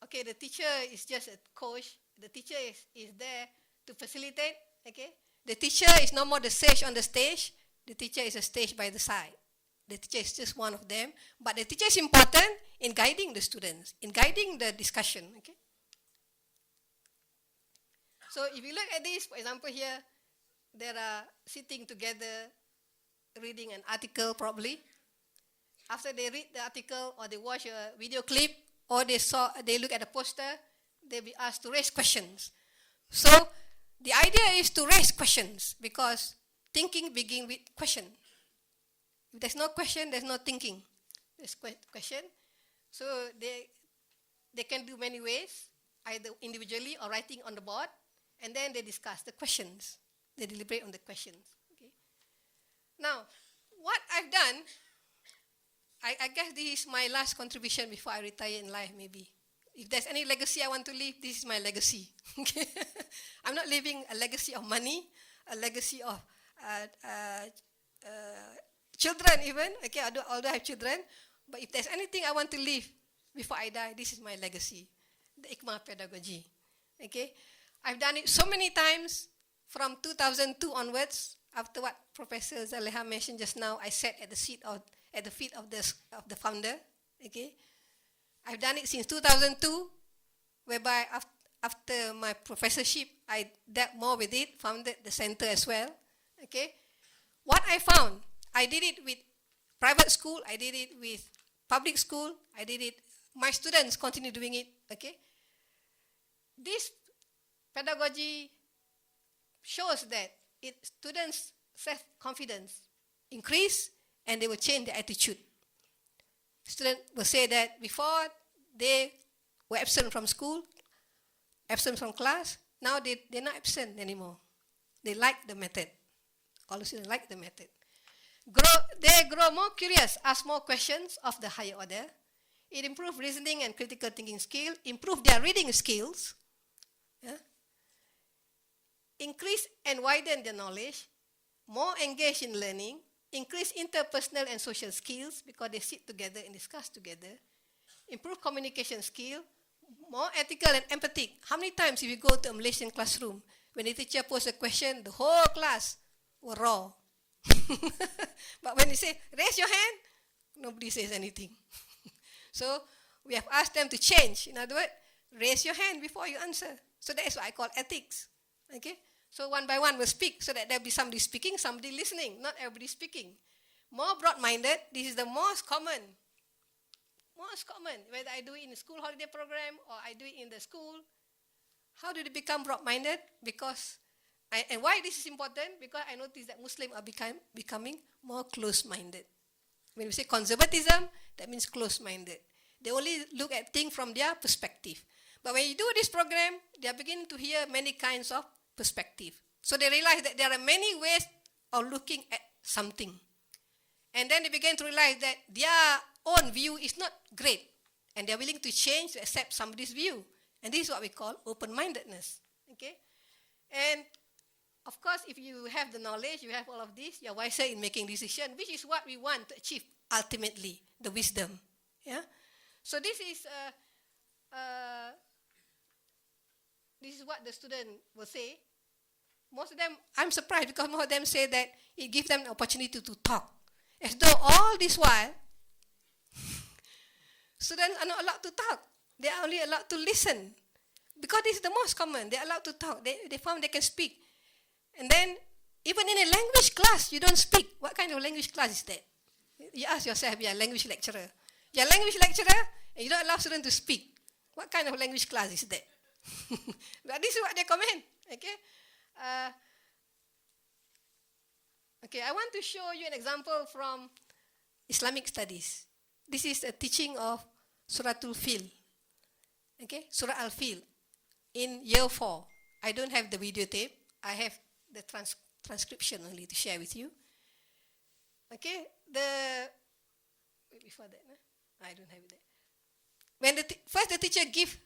Okay, the teacher is just a coach. The teacher is there to facilitate, okay? The teacher is no more the sage on the stage. The teacher is a stage by the side. The teacher is just one of them. But the teacher is important in guiding the students, in guiding the discussion, okay? So if you look at this, for example here, they are sitting together, reading an article probably. After they read the article or they watch a video clip or they look at a poster, they'll be asked to raise questions. So the idea is to raise questions because thinking begins with question. If there's no question, there's no thinking. There's question. So they can do many ways, either individually or writing on the board, and then they discuss the questions. They deliberate on the questions. Okay. Now, what I've done, I guess this is my last contribution before I retire in life, maybe. If there's any legacy I want to leave, this is my legacy. Okay. I'm not leaving a legacy of money, a legacy of children even. Okay, although I have children. But if there's anything I want to leave before I die, this is my legacy, the Ikmah pedagogy. Okay. I've done it so many times. From 2002 onwards, after what Professor Zaleha mentioned just now, I sat at the feet of the founder. Okay, I've done it since 2002, whereby after my professorship, I dealt more with it, founded the center as well. Okay, what I found, I did it with private school, I did it with public school, I did it. My students continue doing it. Okay, this pedagogy shows that students' self-confidence increase and they will change their attitude. Students will say that before they were absent from school, absent from class, now they're not absent anymore. They like the method. All the students like the method. They grow more curious, ask more questions of the higher order. It improves reasoning and critical thinking skill, improve their reading skills, increase and widen their knowledge, more engaged in learning, increase interpersonal and social skills because they sit together and discuss together, improve communication skill, more ethical and empathic. How many times if you go to a Malaysian classroom, when the teacher poses a question, the whole class will roar. But when you say, raise your hand, nobody says anything. So we have asked them to change. In other words, raise your hand before you answer. So that is what I call ethics. Okay? So one by one we'll speak so that there will be somebody speaking, somebody listening, not everybody speaking. More broad-minded, this is the most common. Most common, whether I do it in the school holiday program or I do it in the school. How do they become broad-minded? And why this is important? Because I notice that Muslims are becoming more close-minded. When we say conservatism, that means close-minded. They only look at things from their perspective. But when you do this program, they are beginning to hear many kinds of perspective. So they realize that there are many ways of looking at something. And then they begin to realize that their own view is not great. And they are willing to change to accept somebody's view. And this is what we call open-mindedness. Okay? And of course, if you have the knowledge, you have all of this, you're wiser in making decisions, which is what we want to achieve ultimately, the wisdom. Yeah? So this is what the student will say. Most of them, I'm surprised because most of them say that it gives them an opportunity to talk. As though all this while, students are not allowed to talk. They are only allowed to listen. Because this is the most common. They are allowed to talk. They found they can speak. And then, even in a language class, you don't speak. What kind of language class is that? You ask yourself, you're a language lecturer. You're a language lecturer, and you don't allow students to speak. What kind of language class is that? But this is what they comment. Okay? Okay, I want to show you an example from Islamic studies. This is a teaching of Suratul Fil. Okay? Surah Al-Fil. In year 4. I don't have the videotape. I have the transcription only to share with you. Okay? Wait, before that, I don't have it there. When first the teacher give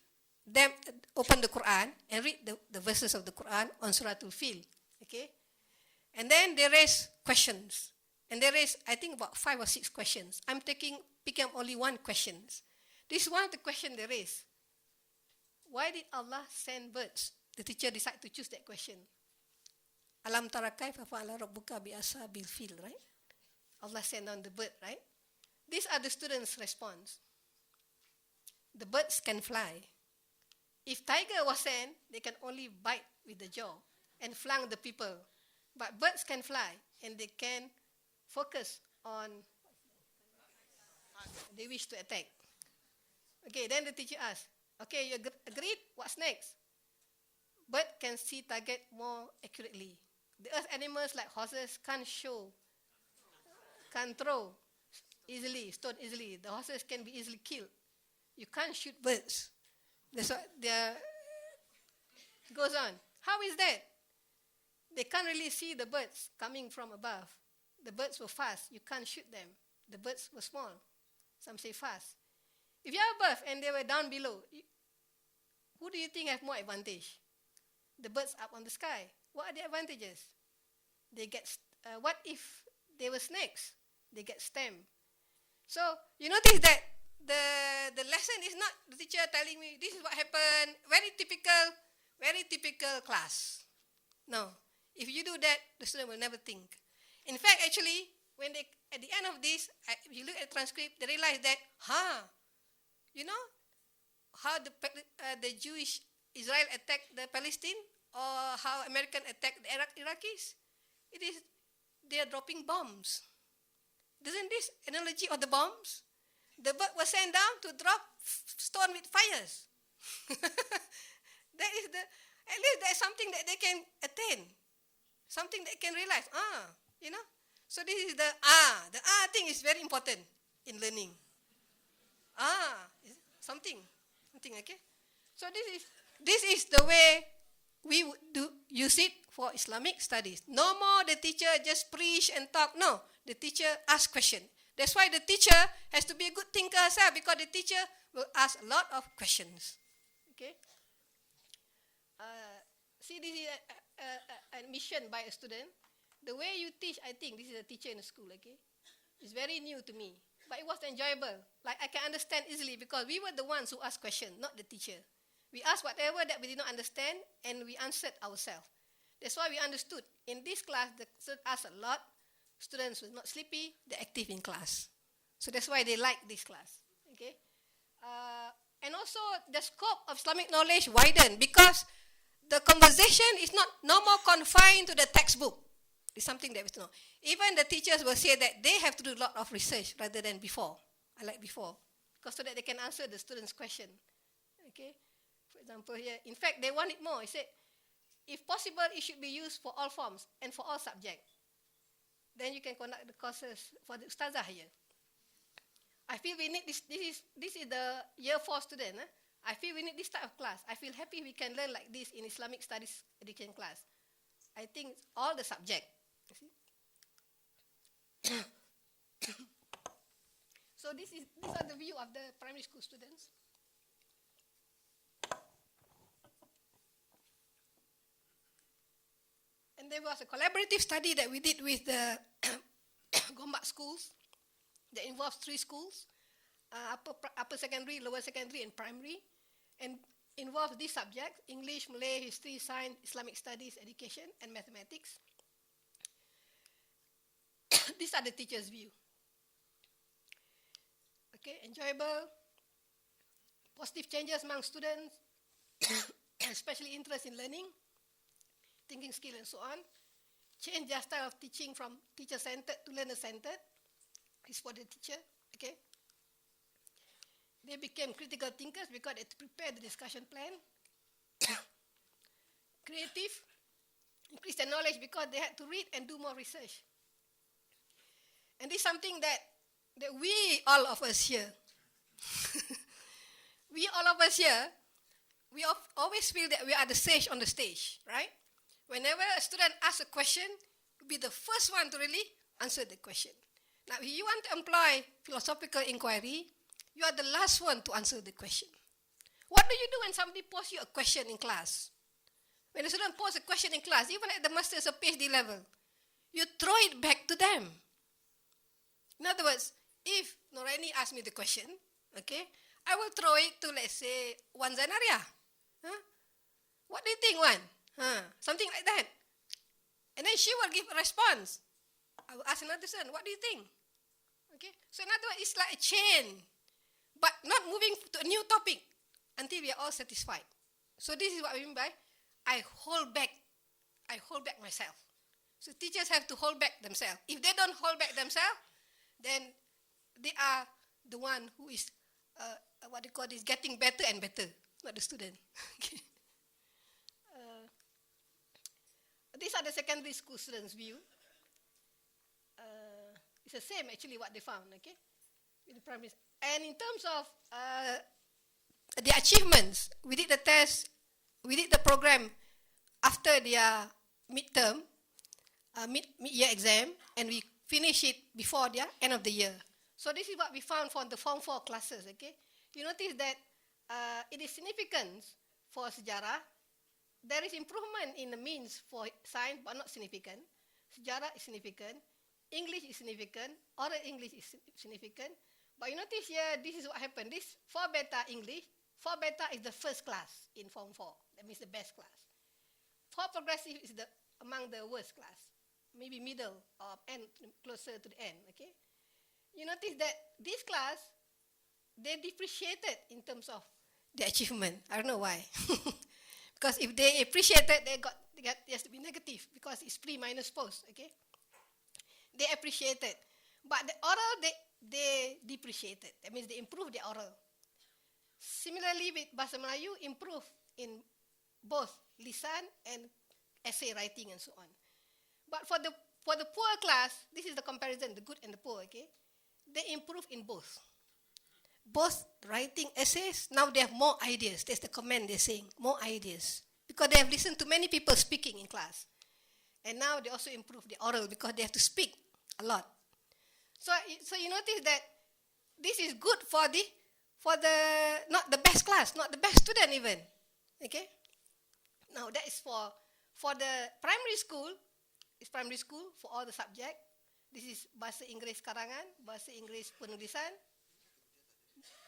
them, open the Quran and read the verses of the Quran on Suratul Fil. Okay? And then they raise questions. And they raise, I think, about 5 or 6 questions. I'm picking up only one question. This is one of the questions they raise. Why did Allah send birds? The teacher decided to choose that question. Alam tara kaifa fa'ala rabbuka bi ashabil fil, right? Allah sent down the bird, right? These are the students' response. The birds can fly. If tiger was sent, they can only bite with the jaw and flank the people. But birds can fly and they can focus on they wish to attack. Okay, then the teacher asks, okay, you agreed? What's next? Bird can see target more accurately. The earth animals like horses can't throw easily, stone easily. The horses can be easily killed. You can't shoot birds. That's what goes on. How is that? They can't really see the birds coming from above. The birds were fast. You can't shoot them. The birds were small. Some say fast. If you are above and they were down below, who do you think have more advantage? The birds up on the sky. What are the advantages? They get. What if they were snakes? They get stem. So you notice that the lesson is not the teacher telling me this is what happened. Very typical class. No. If you do that, the student will never think. In fact, actually, when they at the end of this, if you look at the transcript, they realize that, you know, how the Jewish Israel attacked the Palestine, or how American attacked the Iraqis? They are dropping bombs. Doesn't this analogy of the bombs? The bird was sent down to drop stone with fires. That is At least there's something that they can attain, something they can realize. You know. So this is the thing is very important in learning. Something, okay. So this is the way we would use it for Islamic studies. No more the teacher just preach and talk. No, the teacher ask question. That's why the teacher has to be a good thinker herself, because the teacher will ask a lot of questions. Okay. See, this is a mission by a student. The way you teach, I think this is a teacher in a school. Okay, it's very new to me, but it was enjoyable. Like I can understand easily because we were the ones who asked questions, not the teacher. We asked whatever that we did not understand, and we answered ourselves. That's why we understood. In this class, the students asked a lot. Students were not sleepy, they're active in class. So that's why they like this class. Okay. And also, the scope of Islamic knowledge widened because the conversation is no more confined to the textbook. It's something that we know. Even the teachers will say that they have to do a lot of research rather than before. I like before. Because so that they can answer the students' question. Okay. For example here, in fact, they want it more. He said, if possible, it should be used for all forms and for all subjects. Then you can conduct the courses for the ustazah here. I feel we need this. This is the year 4 student. I feel we need this type of class. I feel happy we can learn like this in Islamic studies education class. I think all the subject. You see? So these are the view of the primary school students. And there was a collaborative study that we did with the Gombak schools that involves 3 schools, upper secondary, lower secondary, and primary, and involves these subjects: English, Malay, history, science, Islamic studies, education, and mathematics. These are the teacher's view. Okay, enjoyable, positive changes among students, especially interest in learning, thinking skill, and so on. Change their style of teaching from teacher-centered to learner-centered. Is for the teacher. Okay. They became critical thinkers because they had to prepare the discussion plan. Creative, increased their knowledge because they had to read and do more research. And this is something that we, all of us here, we always feel that we are the sage on the stage, right? Whenever a student asks a question, we'll be the first one to really answer the question. Now, if you want to employ philosophical inquiry, you are the last one to answer the question. What do you do when somebody poses you a question in class? When a student poses a question in class, even at the master's or PhD level, you throw it back to them. In other words, if Noraini asks me the question, okay, I will throw it to, let's say, Wan Zanaria. What do you think, Wan? Something like that. And then she will give a response. I will ask another student, what do you think? Okay, so in other words, it's like a chain, but not moving to a new topic until we are all satisfied. So this is what I mean by I hold back myself. So teachers have to hold back themselves. If they don't hold back themselves, then they are the one who is what they call this, getting better and better, not the student. Okay. These are the secondary school students' view. It's the same actually what they found, okay, with the primary. And in terms of the achievements, we did the test, we did the program after their midterm, mid-year exam, and we finish it before the end of the year. So this is what we found for the Form 4 classes, okay. You notice that it is significant for sejarah. There is improvement in the means for science, but not significant. Sejarah is significant. English is significant. Oral English is significant. But you notice here, this is what happened. This 4 beta English, 4 beta is the first class in Form 4. That means the best class. 4 progressive is among the worst class. Maybe middle or end, closer to the end, okay? You notice that this class, they depreciated in terms of the achievement. I don't know why. Because if they appreciated, it has to be negative because it's pre minus post, okay? They appreciated. But the oral, they depreciated. That means they improved the oral. Similarly with Bahasa Melayu, improve in both lisan and essay writing and so on. But for the poor class, this is the comparison, the good and the poor, okay? They improve in both. Both writing essays, now they have more ideas. That's the comment they're saying, more ideas. Because they have listened to many people speaking in class. And now they also improve the oral because they have to speak a lot. So you notice that this is good for the not the best class, not the best student even. Okay? Now that is for the primary school. It's primary school for all the subject. This is Bahasa Inggeris Karangan, Bahasa Inggeris Penulisan.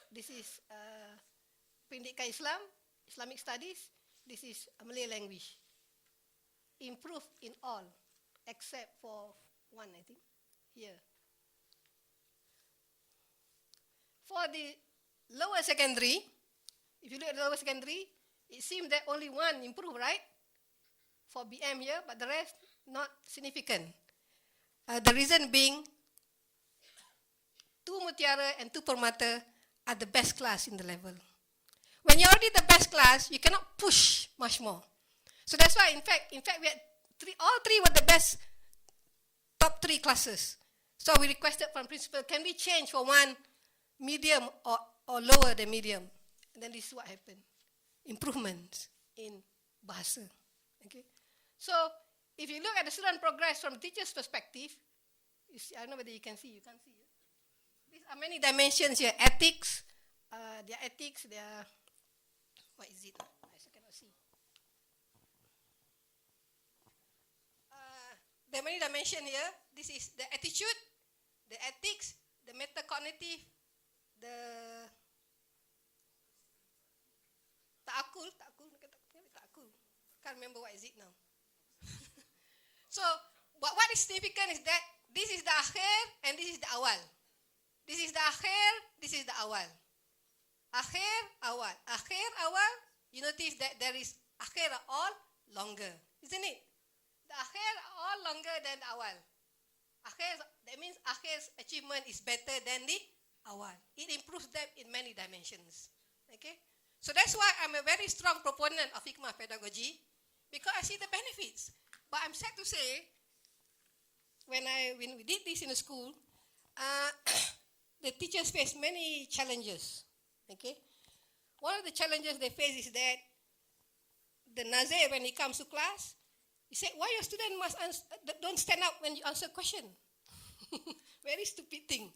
This is Pendidikan Islam, Islamic Studies. This is Malay language. Improve in all, except for one, I think, here. For the lower secondary, if you look at the lower secondary, it seems that only one improved, right? For BM here, but the rest not significant. The reason being, 2 Mutiara and 2 Permata are the best class in the level. When you're already the best class, you cannot push much more. So that's why, in fact, we had all three were the best top 3 classes. So we requested from principal, can we change for one medium or lower than medium? And then this is what happened. Improvements in Bahasa. Okay. So if you look at the student progress from the teacher's perspective, you see, I don't know whether you can see, These are many dimensions here. Ethics, what is it? I cannot see. There are many dimensions here. This is the attitude, the ethics, the metacognitive, the ta'akul. Can't remember what is it now. So, but what is significant is that this is the akhir and this is the awal. This is the akhir, this is the awal. Akhir, awal. Akhir, awal, you notice that there is akhir are all longer, isn't it? The akhir are all longer than the awal. Akhir, that means akhir's achievement is better than the awal. It improves them in many dimensions. Okay? So that's why I'm a very strong proponent of hikmah pedagogy, because I see the benefits. But I'm sad to say, when we did this in the school, the teachers face many challenges. Okay, one of the challenges they face is that the Nazir, when he comes to class, he said, "Why your student don't stand up when you answer question?" Very stupid thing.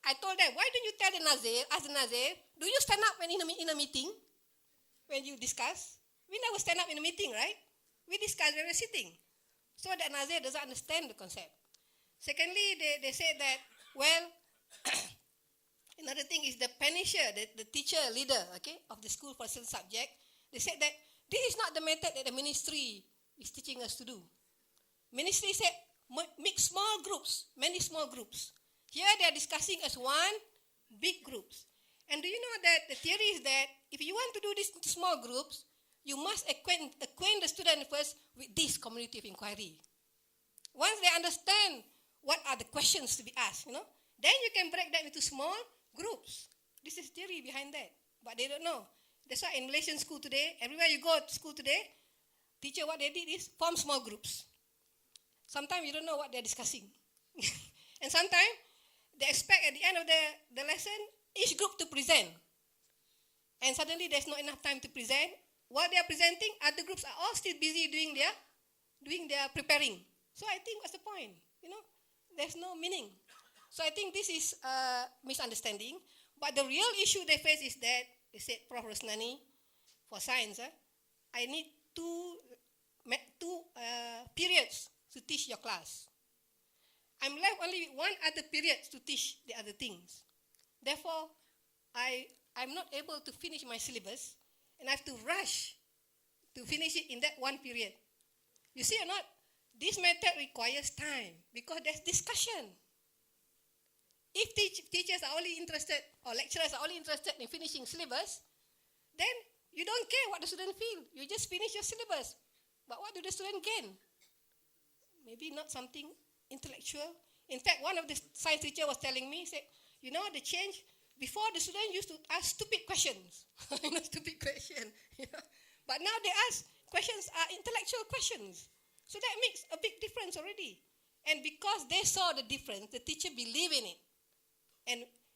I told them, why don't you tell the Nazir, ask the Nazir, do you stand up when in a meeting, when you discuss? We never stand up in a meeting, right? We discuss when we're sitting. So that Nazir doesn't understand the concept. Secondly, they said that, well, another thing is the punisher, the teacher, leader, okay, of the school for a certain subject. They said that this is not the method that the ministry is teaching us to do. Ministry said, make small groups, many small groups. Here they are discussing as one big groups. And do you know that the theory is that if you want to do this into small groups, you must acquaint the student first with this community of inquiry. Once they understand what are the questions to be asked, then you can break that into small groups. This is theory behind that, but they don't know. That's why in Malaysian school today, everywhere you go to school today, teacher, what they did is form small groups. Sometimes you don't know what they're discussing. And sometimes they expect at the end of the lesson, each group to present. And suddenly there's not enough time to present. While they are presenting, other groups are all still busy doing their preparing. So I think what's the point? There's no meaning. So I think this is a misunderstanding. But the real issue they face is that, they said, Prof. Rosnani, for science, I need two periods to teach your class. I'm left only with one other period to teach the other things. Therefore, I'm not able to finish my syllabus, and I have to rush to finish it in that one period. You see or not? This method requires time because there's discussion. If teachers are only interested, or lecturers are only interested in finishing syllabus, then you don't care what the student feel. You just finish your syllabus. But what do the student gain? Maybe not something intellectual. In fact, one of the science teacher was telling me, he said, the change before the students used to ask stupid questions. Stupid question. But now they ask questions are intellectual questions. So that makes a big difference already. And because they saw the difference, the teacher believed in it.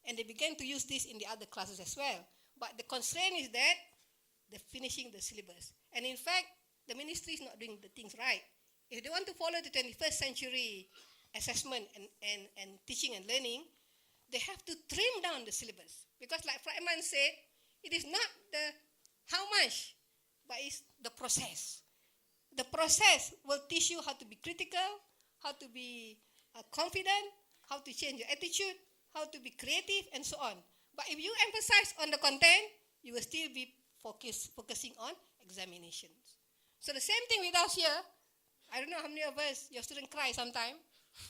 And they began to use this in the other classes as well. But the constraint is that they're finishing the syllabus. And in fact, the ministry is not doing the things right. If they want to follow the 21st century assessment and teaching and learning, they have to trim down the syllabus. Because like Fragman said, it is not the how much, but it's the process. The process will teach you how to be critical, how to be confident, how to change your attitude, how to be creative, and so on. But if you emphasize on the content, you will still be focusing on examinations. So the same thing with us here. I don't know how many of us, your student cry sometime.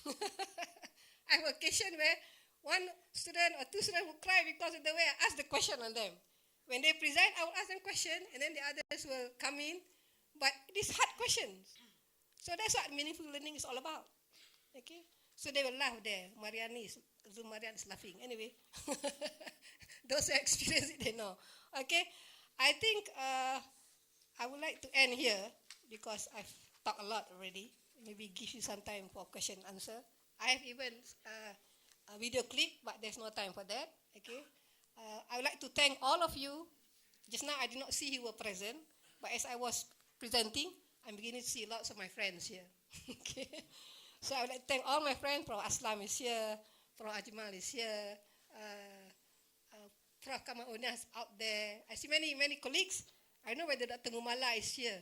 I have occasion where one student or two students will cry because of the way I ask the question on them. When they present, I will ask them question, and then the others will come in. But these hard questions. So that's what meaningful learning is all about. Okay? So they will laugh there. Zoom Marian is laughing. Anyway, those who experience it, they know. Okay? I think I would like to end here because I've talked a lot already. Maybe give you some time for question and answer. I have even a video clip, but there's no time for that. Okay? I would like to thank all of you. Just now I did not see you were present, but as I was presenting, I'm beginning to see lots of my friends here. Okay? So I would like to thank all my friends. Prof. Aslam is here. Prof. Ajmal is here. Prof. Kamauna is out there. I see many colleagues. I know whether Dr. Mumala is here.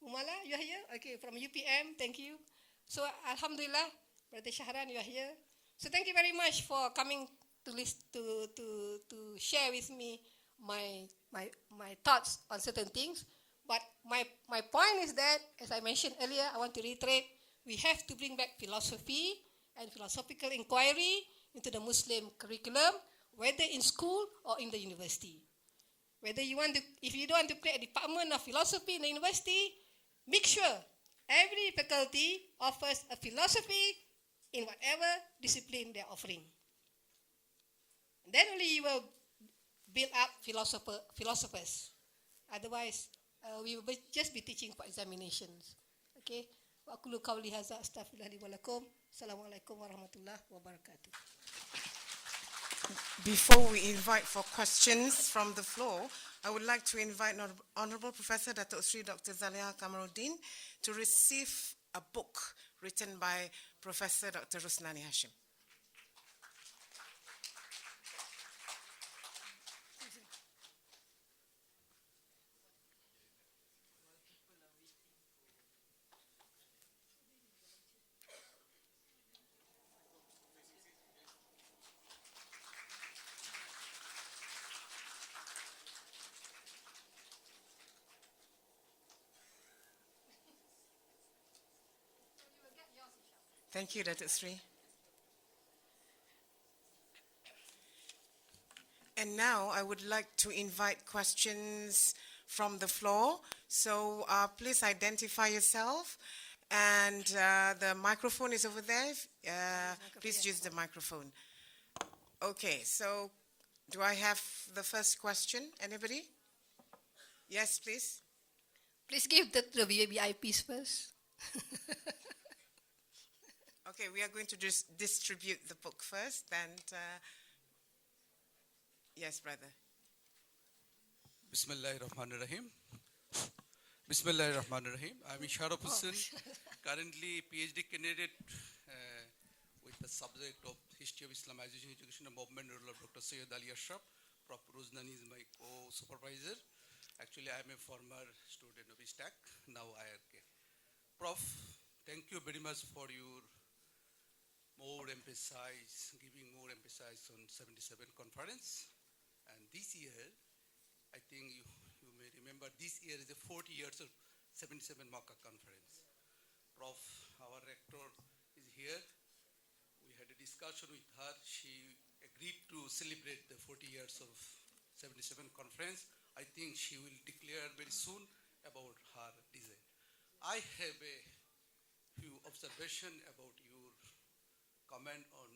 Mumala, you are here? Okay, from UPM, thank you. So Alhamdulillah, Brother Shahran, you are here. So thank you very much for coming to share with me my thoughts on certain things. But my point is that, as I mentioned earlier, I want to reiterate, we have to bring back philosophy and philosophical inquiry into the Muslim curriculum, whether in school or in the university. Whether you want to, if you don't want to create a department of philosophy in the university, make sure every faculty offers a philosophy in whatever discipline they're offering. And then only you will build up philosophers. Otherwise, we will just be teaching for examinations. Okay? Wa aqulu qawli hadza astaghfirullahi wa lakum. Assalamualaikum warahmatullahi wabarakatuh. Before we invite for questions from the floor, I would like to invite Honorable Professor Datuk Sri Dr. Zaliha Kamaruddin to receive a book written by Professor Dr. Rosnani Hashim. Thank you, Datuk Sri. And now I would like to invite questions from the floor. So please identify yourself. And the microphone is over there. Please use the microphone. Okay, so do I have the first question? Anybody? Yes, please. Please give the VIPs first. Okay, we are going to just distribute the book first, and yes, brother. Bismillahirrahmanirrahim. Bismillahirrahmanirrahim. I'm Isharaf Hussain, currently PhD candidate with the subject of History of Islamization Education and Movement, role of Dr. Sayyid Ali Ashraf. Prof. Rosnani is my co-supervisor. Actually, I'm a former student of ISTAC, now IRK. Prof, thank you very much for your giving more emphasis on 77 conference. And this year, I think you may remember, this year is the 40 years of 77 Makkah conference. Prof, our rector is here. We had a discussion with her. She agreed to celebrate the 40 years of 77 conference. I think she will declare very soon about her design. I have a few observations about your comment on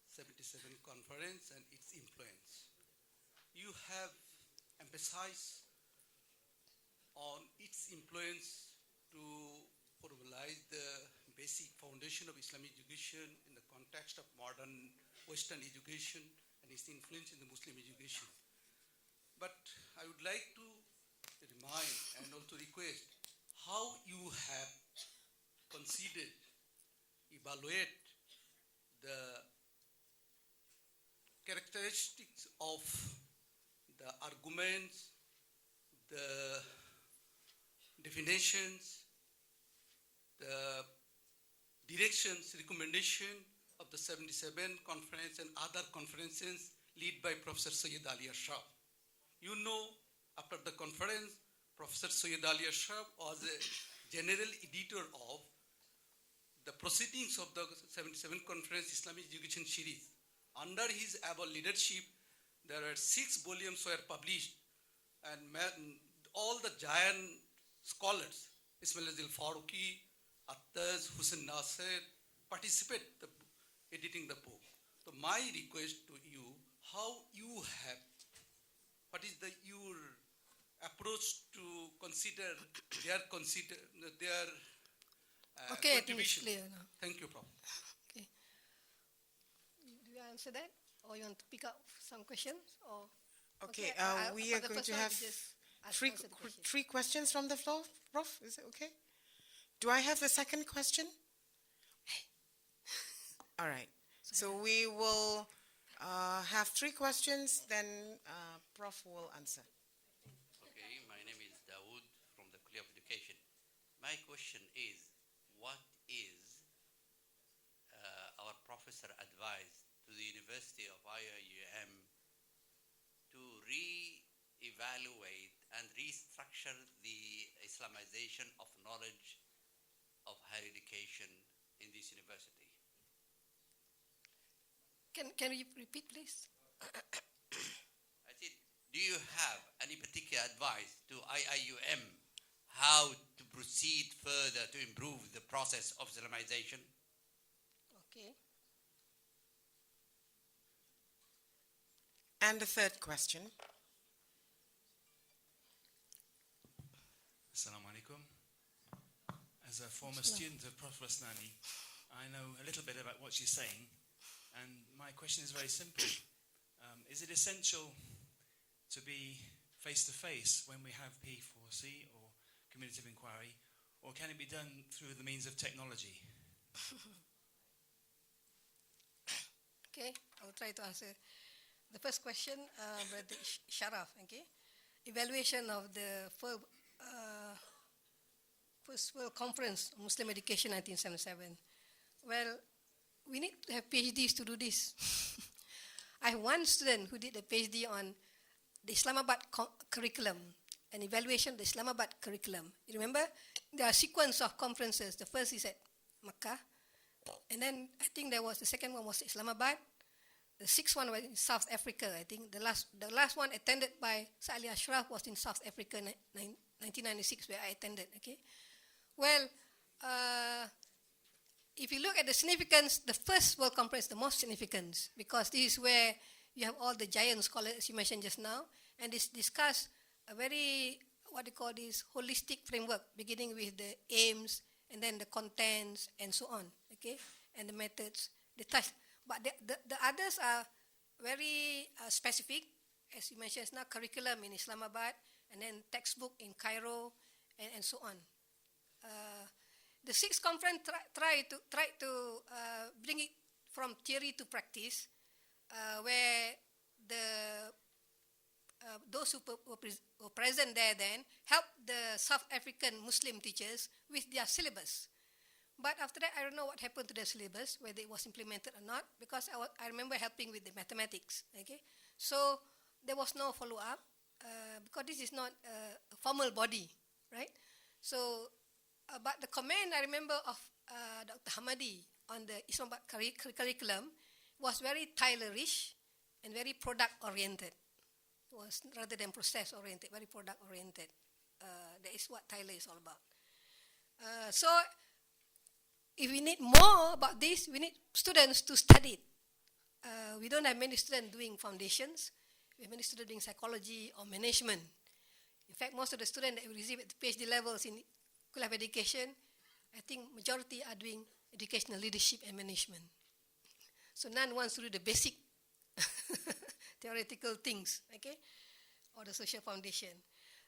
77 conference and its influence. You have emphasized on its influence to formalize the basic foundation of Islamic education in the context of modern Western education and its influence in the Muslim education. But I would like to remind and also request how you have considered, evaluate the characteristics of the arguments, the definitions, the directions, recommendation of the 77 conference and other conferences led by Professor Sayyid Ali Ashraf. You know, after the conference, Professor Sayyid Ali Ashraf was a general editor of the proceedings of the 77 Conference Islamic Education Series. Under his able leadership, there are 6 volumes were published, and all the giant scholars, Ismail Azil Faruqi, Attaz, Hussein Nasser, participate in editing the book. So my request to you, how you have, what is your approach to consider their Okay, I think it's contribution? clear now. Thank you, Prof. Okay. Do you answer that? Or you want to pick up some questions? Or Okay, I- we for are the going first to one, have you just three, answer the question. three questions from the floor, Prof. Is it okay? Do I have the second question? All right. So we will have 3 questions, then Prof will answer. Okay, my name is Dawood from the College of Education. My question is, what is our professor advised to the University of IIUM to re-evaluate and restructure the Islamization of knowledge of higher education in this university? Can you repeat, please? I said, do you have any particular advice to IIUM how to proceed further to improve the process of Islamization? Okay. And the third question. Assalamu alaikum. As a former student of Prof. Rosnani, I know a little bit about what she's saying, and my question is very simple. Is it essential to be face-to-face when we have P4C or community of inquiry, or can it be done through the means of technology? Okay, I will try to answer. The first question, Brother Sharaf, okay? Evaluation of the First World Conference on Muslim Education 1977. Well, we need to have PhDs to do this. I have one student who did a PhD on the Islamabad curriculum, an evaluation of the Islamabad curriculum. You remember? There are a sequence of conferences. The first is at Makkah, and then I think the second one was Islamabad. The sixth one was in South Africa, I think. The last one attended by Sa'ali Ashraf was in South Africa, 1996, where I attended, okay? Well, if you look at the significance, the First World Conference is the most significant, because this is where you have all the giant scholars you mentioned just now, and it's discussed a very, holistic framework, beginning with the aims, and then the contents, and so on, okay? And the methods, the touch. But the others are very specific, as you mentioned now, curriculum in Islamabad, and then textbook in Cairo, and so on. The sixth conference tried to bring it from theory to practice, where those who were present there then helped the South African Muslim teachers with their syllabus. But after that, I don't know what happened to the syllabus, whether it was implemented or not, because I remember helping with the mathematics, okay? So there was no follow-up, because this is not a formal body, right? So, but the comment I remember of Dr. Hamadi on the Islamabad curriculum was very tailorish and very product-oriented. It was rather than process-oriented, very product-oriented. That is what Tyler is all about. So, if we need more about this, we need students to study it. we don't have many students doing foundations. We have many students doing psychology or management. In fact, most of the students that we receive at the PhD levels in Kuliah of Education, I think majority are doing educational leadership and management. So none wants to do the basic theoretical things, okay, or the social foundation.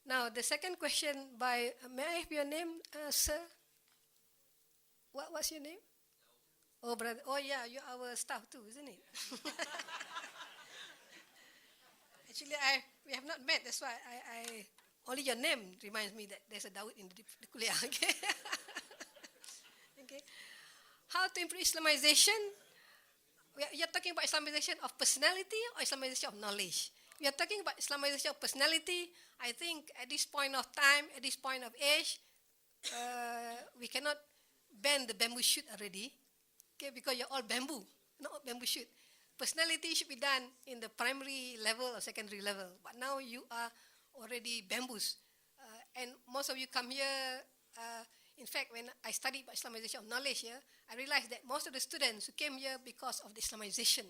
Now, the second question by, may I have your name, sir? What's your name? Oh, brother. Oh, yeah, you're our staff too, isn't it? Actually, we have not met. That's why I only your name reminds me that there's a Dawood in the kuliah. Okay. Okay. How to improve Islamization? You're talking about Islamization of personality or Islamization of knowledge? We are talking about Islamization of personality. I think at this point of time, at this point of age, we cannot bend the bamboo shoot already. Okay, because you're all bamboo, not bamboo shoot. Personality should be done in the primary level or secondary level. But now you are already bamboos. And most of you come here, in fact, when I studied about Islamization of knowledge here, I realized that most of the students who came here because of the Islamization.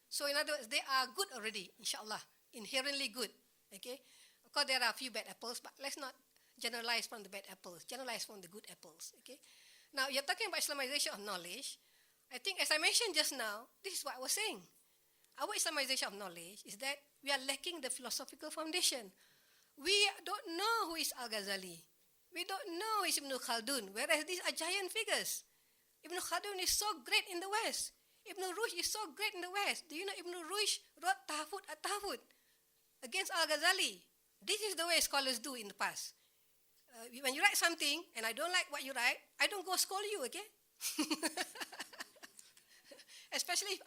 So in other words, they are good already, inshallah, inherently good. Okay? Of course, there are a few bad apples, but let's not generalize from the bad apples, generalize from the good apples. Okay? Now, you're talking about Islamization of knowledge. I think, as I mentioned just now, this is what I was saying. Our Islamization of knowledge is that we are lacking the philosophical foundation. We don't know who is Al-Ghazali. We don't know who is Ibn Khaldun, whereas these are giant figures. Ibn Khaldun is so great in the West. Ibn Rushd is so great in the West. Do you know Ibn Rushd wrote Tahafut at-Tahafut against Al-Ghazali? This is the way scholars do in the past. When you write something and I don't like what you write, I don't go scold you, okay? Especially if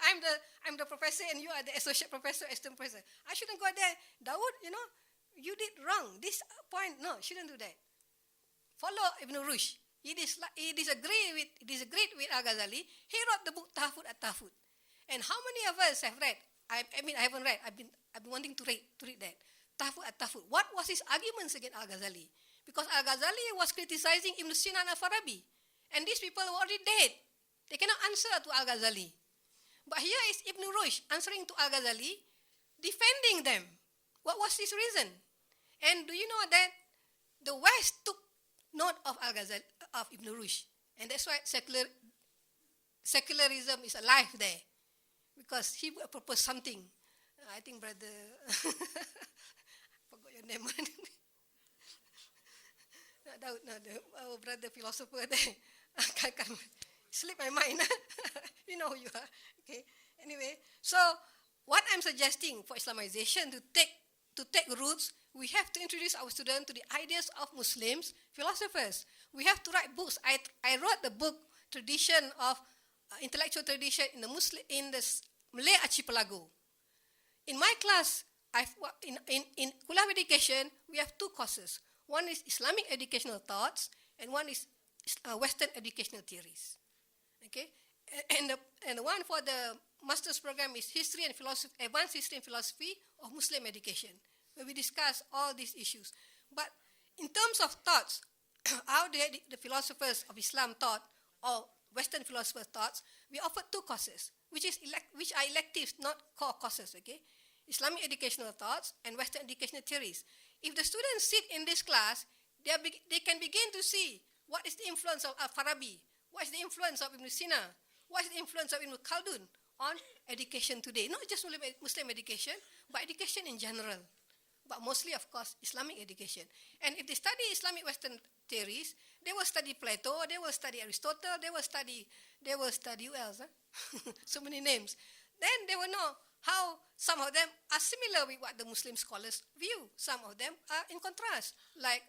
I'm the professor and you are the associate professor, assistant professor. I shouldn't go there. Dawood, you did wrong. This point, no, shouldn't do that. Follow Ibn Rushd. He disagreed with Al-Ghazali. He wrote the book Tahafut at-Tahafut. And how many of us have read? I haven't read. I've been wanting to read that. Tahafut at-Tahafut. What was his arguments against Al-Ghazali? Because Al-Ghazali was criticizing Ibn Sina and Al-Farabi. And these people were already dead. They cannot answer to Al-Ghazali. But here is Ibn Rushd answering to Al-Ghazali, defending them. What was his reason? And do you know that the West took note of Al-Ghazali, of Ibn Rushd? And that's why secularism is alive there. Because he proposed something. I think brother, forgot your name. Our brother philosopher there. I can't slip my mind. You know who you are. Okay. Anyway, so what I'm suggesting for Islamization to take roots, we have to introduce our students to the ideas of Muslims, philosophers. We have to write books. I wrote the book Tradition of Intellectual Tradition in the Malay Archipelago. In my class, in Kuliah of Education, we have two courses. One is Islamic educational thoughts, and one is Western educational theories. Okay, and the one for the master's program is History and Philosophy, Advanced History and Philosophy of Muslim Education, where we discuss all these issues. But in terms of thoughts, how the philosophers of Islam thought, or Western philosophers thought, we offered two courses, which are electives, not core courses. Okay, Islamic educational thoughts and Western educational theories. If the students sit in this class, they can begin to see what is the influence of Al-Farabi, what is the influence of Ibn Sina, what is the influence of Ibn Khaldun on education today. Not just Muslim education, but education in general. But mostly, of course, Islamic education. And if they study Islamic Western theories, they will study Plato, they will study Aristotle, they will study who else? So many names. Then they will know how some of them are similar with what the Muslim scholars view. Some of them are in contrast, like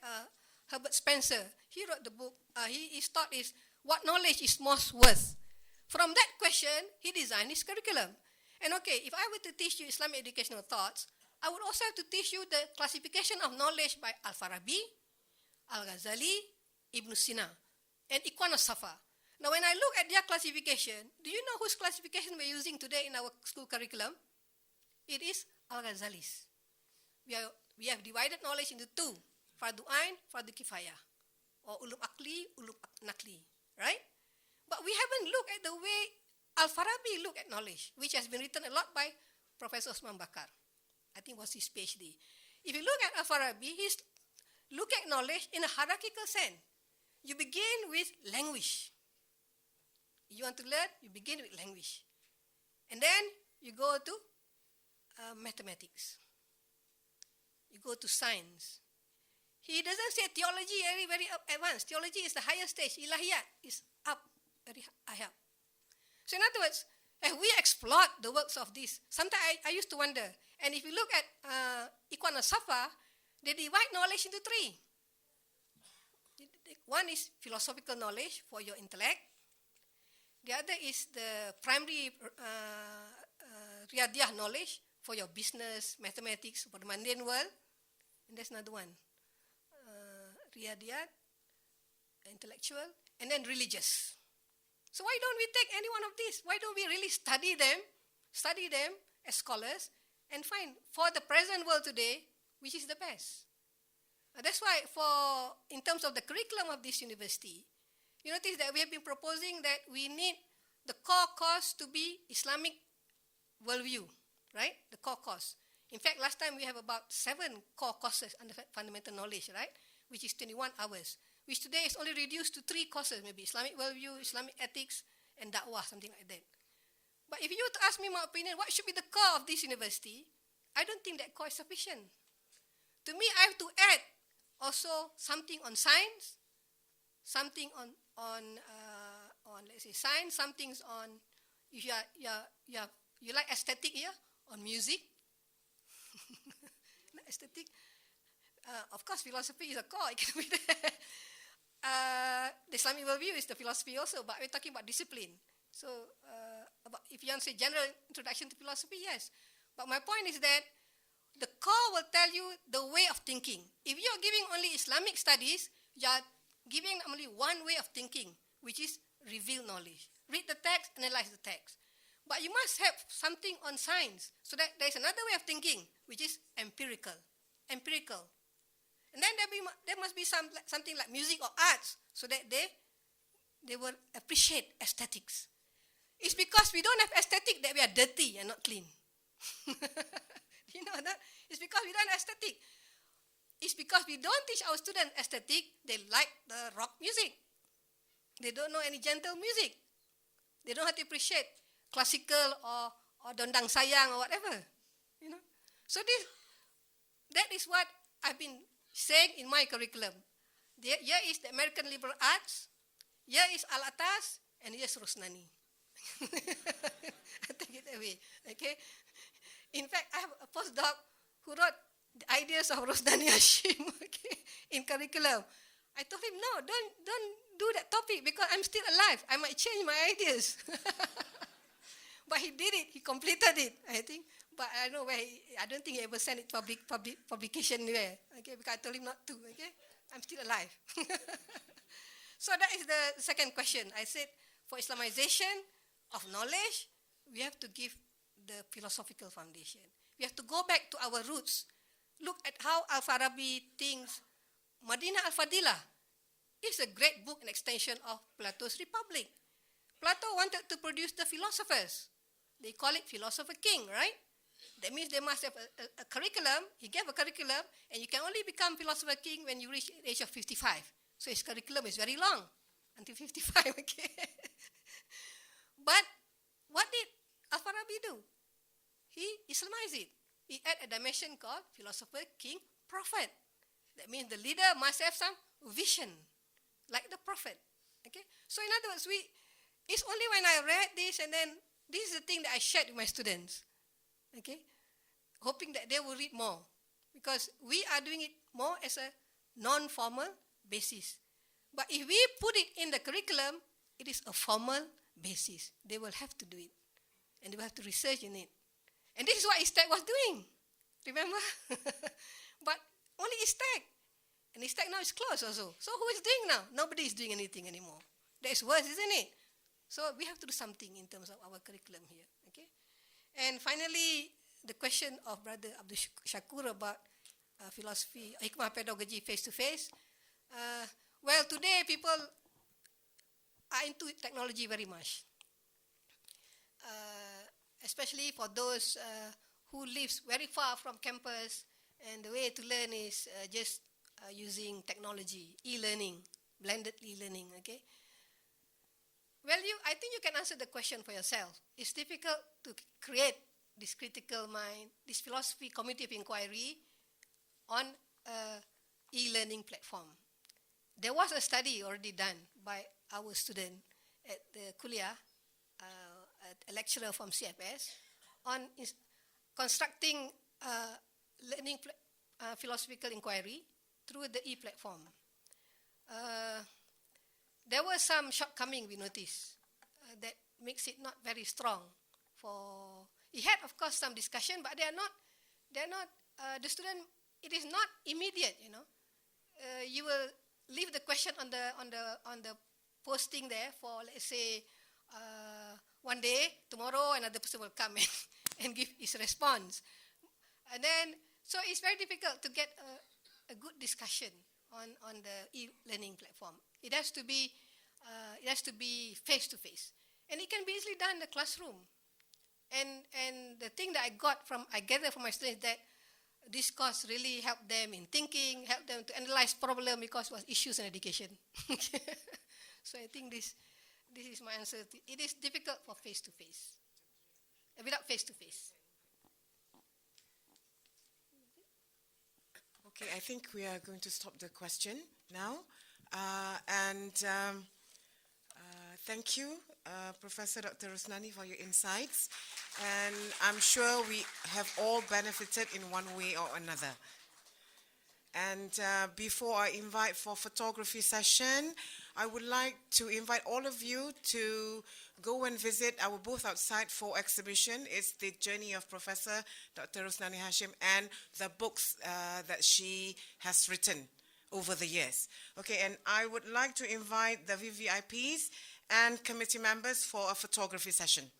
Herbert Spencer. He wrote the book, his thought is, what knowledge is most worth? From that question, he designed his curriculum. And okay, if I were to teach you Islamic educational thoughts, I would also have to teach you the classification of knowledge by Al-Farabi, Al-Ghazali, Ibn Sina, and Ikhwan al-Safa. Now, when I look at their classification, do you know whose classification we're using today in our school curriculum? It is Al-Ghazali's. We have divided knowledge into two, Fardu Ain, Fardu Kifayah, or Ulum Akli, Ulum Nakli, right? But we haven't looked at the way Al-Farabi looked at knowledge, which has been written a lot by Professor Osman Bakar. I think was his PhD. If you look at Al-Farabi, he's looking at knowledge in a hierarchical sense. You begin with language. You want to learn, you begin with language. And then you go to mathematics. You go to science. He doesn't say theology very, very advanced. Theology is the higher stage. Ilahiyat is up, very high up. So in other words, as we explored the works of this, sometimes I used to wonder, and if you look at Ikhwan al-Safa, they divide knowledge into three. One is philosophical knowledge for your intellect. The other is the primary riyadiyah knowledge for your business, mathematics, for the mundane world. And there's another one, riyadiyat, intellectual, and then religious. So why don't we take any one of these? Why don't we really study them as scholars, and find for the present world today, which is the best? That's why in terms of the curriculum of this university, you notice that we have been proposing that we need the core course to be Islamic worldview, right? The core course. In fact, last time we have about 7 core courses under fundamental knowledge, right? Which is 21 hours. Which today is only reduced to 3 courses, maybe Islamic worldview, Islamic ethics, and da'wah, something like that. But if you were to ask me my opinion, what should be the core of this university? I don't think that core is sufficient. To me, I have to add also something on science, something on let's say science, something's on, if you like aesthetic here, on music. Aesthetic. Of course, philosophy is a core. It can be there. The Islamic worldview is the philosophy also, but we're talking about discipline. So, if you want to say general introduction to philosophy, yes. But my point is that the core will tell you the way of thinking. If you're giving only Islamic studies, you're giving only one way of thinking, which is revealed knowledge. Read the text, analyze the text. But you must have something on science, so that there's another way of thinking, which is empirical. And then there must be something like music or arts, so that they will appreciate aesthetics. It's because we don't have aesthetic that we are dirty and not clean. You know that? It's because we don't have aesthetic. It's because we don't teach our students aesthetic, they like the rock music. They don't know any gentle music. They don't have to appreciate classical or dondang sayang or whatever. You know? So that is what I've been saying in my curriculum. Here is the American liberal arts, here is Al-Atas, and here's Rosnani. I take it away. Okay? In fact, I have a postdoc who wrote the ideas of Rosnani Hashim, okay, in curriculum. I told him, no, don't do that topic because I'm still alive. I might change my ideas. But he did it. He completed it, I think. But I don't know where. I don't think he ever sent it publication anywhere. Okay, because I told him not to. Okay, I'm still alive. So that is the second question. I said for Islamization of knowledge, we have to give the philosophical foundation. We have to go back to our roots. Look at how Al-Farabi thinks. Madinah Al-Fadilah is a great book and extension of Plato's Republic. Plato wanted to produce the philosophers. They call it philosopher king, right? That means they must have a curriculum. He gave a curriculum, and you can only become philosopher king when you reach the age of 55. So his curriculum is very long, until 55, okay? But what did Al-Farabi do? He Islamized it. He added a dimension called philosopher king prophet. That means the leader must have some vision, like the prophet. Okay? So in other words, it's only when I read this, and then this is the thing that I shared with my students. Okay? Hoping that they will read more. Because we are doing it more as a non-formal basis. But if we put it in the curriculum, it is a formal basis. They will have to do it. And they will have to research in it. And this is what ISTEC was doing. Remember? But only ISTEC. And ISTEC now is closed also. So who is doing now? Nobody is doing anything anymore. That is worse, isn't it? So we have to do something in terms of our curriculum here. Okay? And finally, the question of Brother Abdul Shakur about philosophy, hikmah pedagogy face-to-face. Well, today people are into technology very much. especially for those who lives very far from campus, and the way to learn is just using technology, e-learning, blended e-learning. Okay. Well, I think you can answer the question for yourself. It's difficult to create this critical mind, this philosophy community of inquiry on e-learning platform. There was a study already done by our student at the Kuliah, a lecturer from CFS, on constructing learning philosophical inquiry through the e-platform. There were some shortcomings we noticed that makes it not very strong. It had, of course, some discussion, but they're not. The student. It is not immediate. You will leave the question on the posting there for, let's say, one day. Tomorrow, another person will come and give his response, and then so it's very difficult to get a good discussion on the e-learning platform. It has to be face to face, and it can be easily done in the classroom. And the thing that I gather from my students that this course really helped them in thinking, helped them to analyze problem because it was issues in education. So I think this is my answer. It is difficult for face to face, without face to face. Okay, I think we are going to stop the question now. Thank you, Professor Dr. Rosnani, for your insights. And I'm sure we have all benefited in one way or another. And before I invite for photography session, I would like to invite all of you to go and visit our booth outside for exhibition. It's the journey of Professor Dr. Rosnani Hashim and the books that she has written over the years. Okay, and I would like to invite the VVIPs and committee members for a photography session.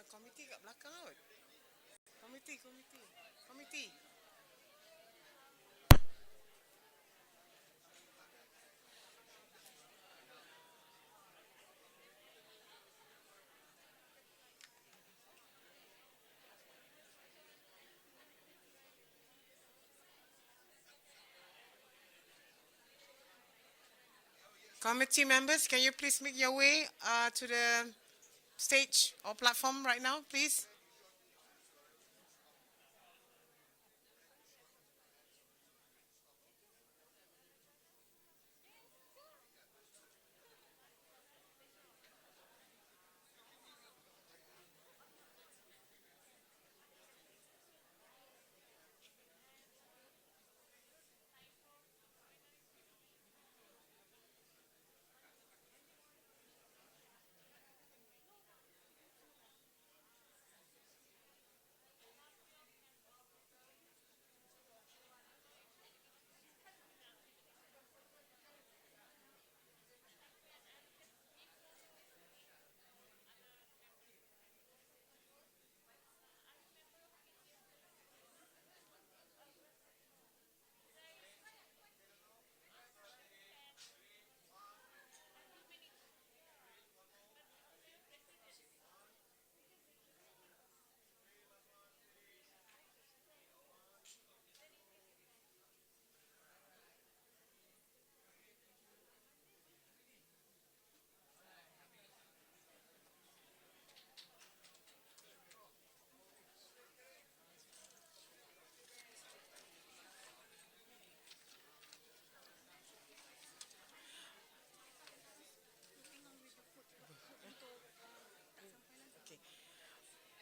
Komiti kat belakang kot. Komiti. Committee members, can you please make your way to the stage or platform right now, please?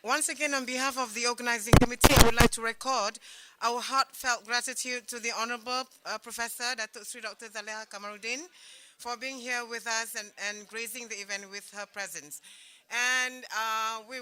Once again, on behalf of the organizing committee, I would like to record our heartfelt gratitude to the Honorable Professor Datuk Sri Dr. Zaliha Kamaruddin for being here with us and gracing the event with her presence. And we